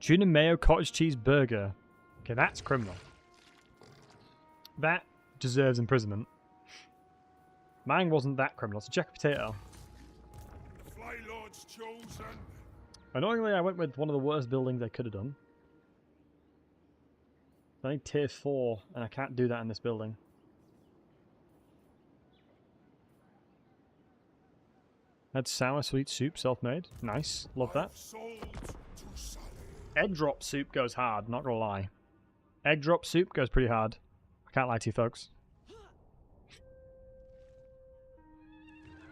Tuna mayo cottage cheese burger. Okay, that's criminal. That deserves imprisonment. Mine wasn't that criminal. It's a jack potato. Annoyingly, I went with one of the worst buildings I could have done. I think tier 4, and I can't do that in this building. Had sour sweet soup, self-made. Nice, love that. Egg drop soup goes hard, not gonna lie. Egg drop soup goes pretty hard. I can't lie to you folks.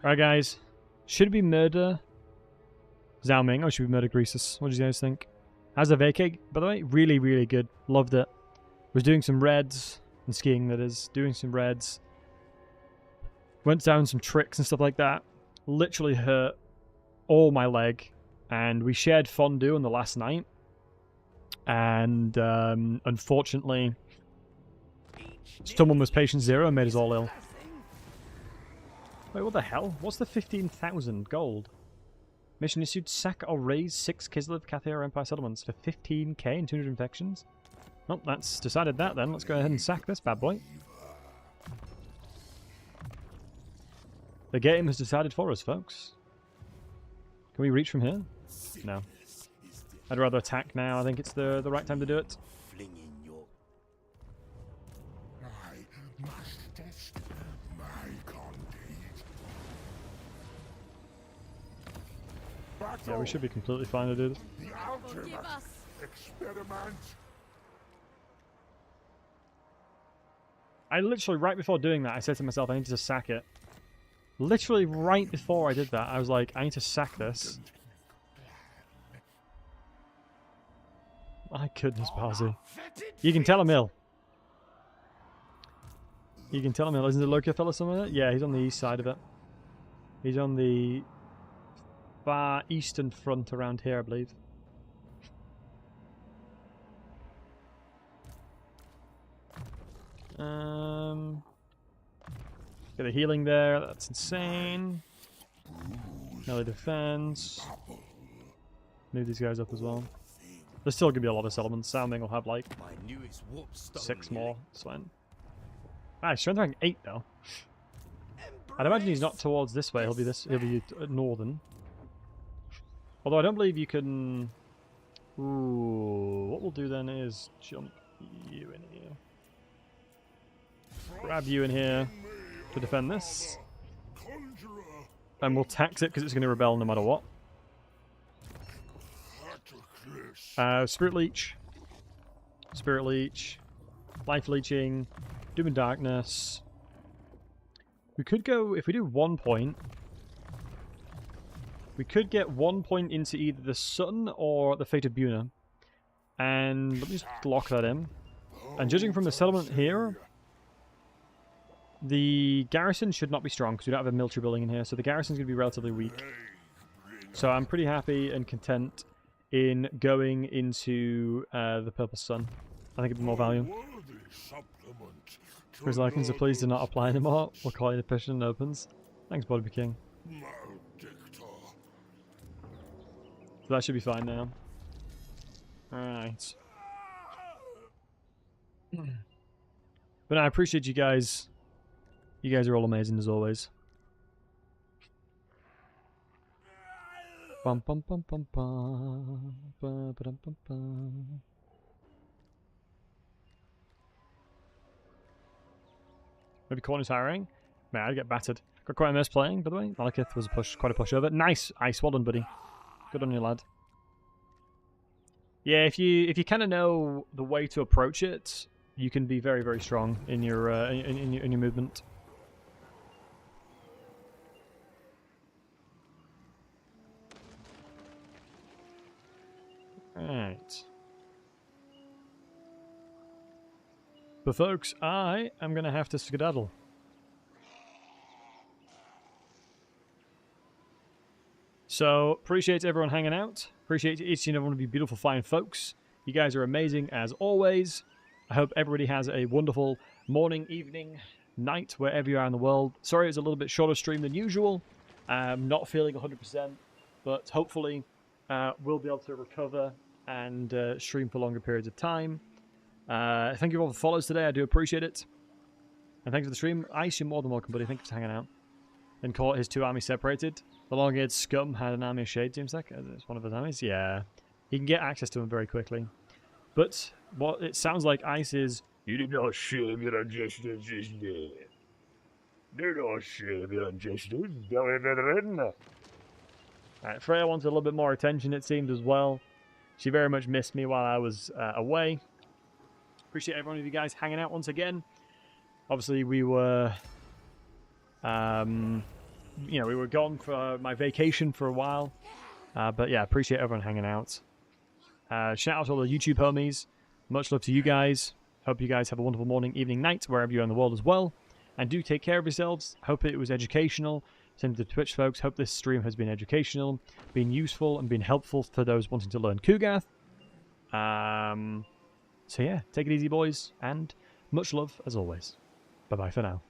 Alright guys, should it be murder Zhao Ming or should we murder Greasus? What do you guys think? How's the vacay, by the way? Really, really good. Loved it. Was doing some reds and skiing, that is. Doing some reds. Went down some tricks and stuff like that. Literally hurt all my leg. And we shared fondue on the last night. And unfortunately, someone was patient 0 and made us all ill. Wait, what the hell? What's the 15,000 gold? Mission issued: sack or raise 6 Kislev Cathar Empire settlements for 15k and 200 infections. Well, that's decided that then. Let's go ahead and sack this bad boy. The game has decided for us, folks. Can we reach from here? No. I'd rather attack now. I think it's the right time to do it. Yeah, we should be completely fine to do this. experiment. I literally, right before doing that, I said to myself, I need to sack it. Literally right before I did that, I was like, I need to sack this. My goodness, Battlesey. You can tell him ill. You can tell him ill. Isn't the Loki fella somewhere? Yeah, he's on the east side of it. He's on the far eastern front around here, I believe. Get a healing there. That's insane. Melee defense. Move these guys up as well. There's still gonna be a lot of settlements. Sounding will have like 6 more. Sven. Ah, strength rank 8 though. I'd imagine he's not towards this way. He'll be northern. Although I don't believe you can. Ooh, what we'll do then is jump you in here. Grab you in here to defend this. And we'll tax it because it's going to rebel no matter what. Spirit Leech. Spirit Leech. Life Leeching. Doom and Darkness. We could go, if we do 1 point, we could get 1 point into either the Sun or the Fate of Buna. And let me just lock that in. And judging from the settlement here, the garrison should not be strong because we don't have a military building in here, so the garrison's going to be relatively weak. So I'm pretty happy and content in going into the Purple Sun. I think it'd be more value. Chris Likens are pleased to not apply anymore. We'll call it a petition opens. Thanks, Bobby King. So that should be fine now. Alright. But I appreciate you guys. You guys are all amazing as always. Bum bum bum bum bum bum bum bum bum. Maybe corner's hiring. Man, I'd get battered. Got quite a mess playing, by the way. Malekith was quite a push over. Nice ice. Well done, buddy. Good on you, lad. Yeah, if you kind of know the way to approach it, you can be very, very strong in your in your movement. Right. But folks, I am going to have to skedaddle. So, appreciate everyone hanging out. Appreciate each and every one of you beautiful, fine folks. You guys are amazing as always. I hope everybody has a wonderful morning, evening, night, wherever you are in the world. Sorry it's a little bit shorter stream than usual. I'm not feeling 100%, but hopefully we'll be able to recover and stream for longer periods of time. Thank you all for the follows today. I do appreciate it. And thanks for the stream. Ice, you're more than welcome, buddy. Thank you for hanging out. And caught his 2 armies separated. The long-haired scum had an army of Shade Doomstack. It's one of his armies. Yeah. He can get access to them very quickly. But what it sounds like Ice is... You did not share your ancestors just there. Do not share your ancestors. Alright, Freya wants a little bit more attention, it seemed, as well. She very much missed me while I was away. Appreciate every one of you guys hanging out once again. Obviously, we were... you know, we were gone for my vacation for a while. But yeah, appreciate everyone hanging out. Shout out to all the YouTube homies. Much love to you guys. Hope you guys have a wonderful morning, evening, night, wherever you are in the world as well. And do take care of yourselves. Hope it was educational. Same to the Twitch folks. Hope this stream has been educational, been useful, and been helpful for those wanting to learn Kugath. So yeah, take it easy, boys, and much love as always. Bye-bye for now.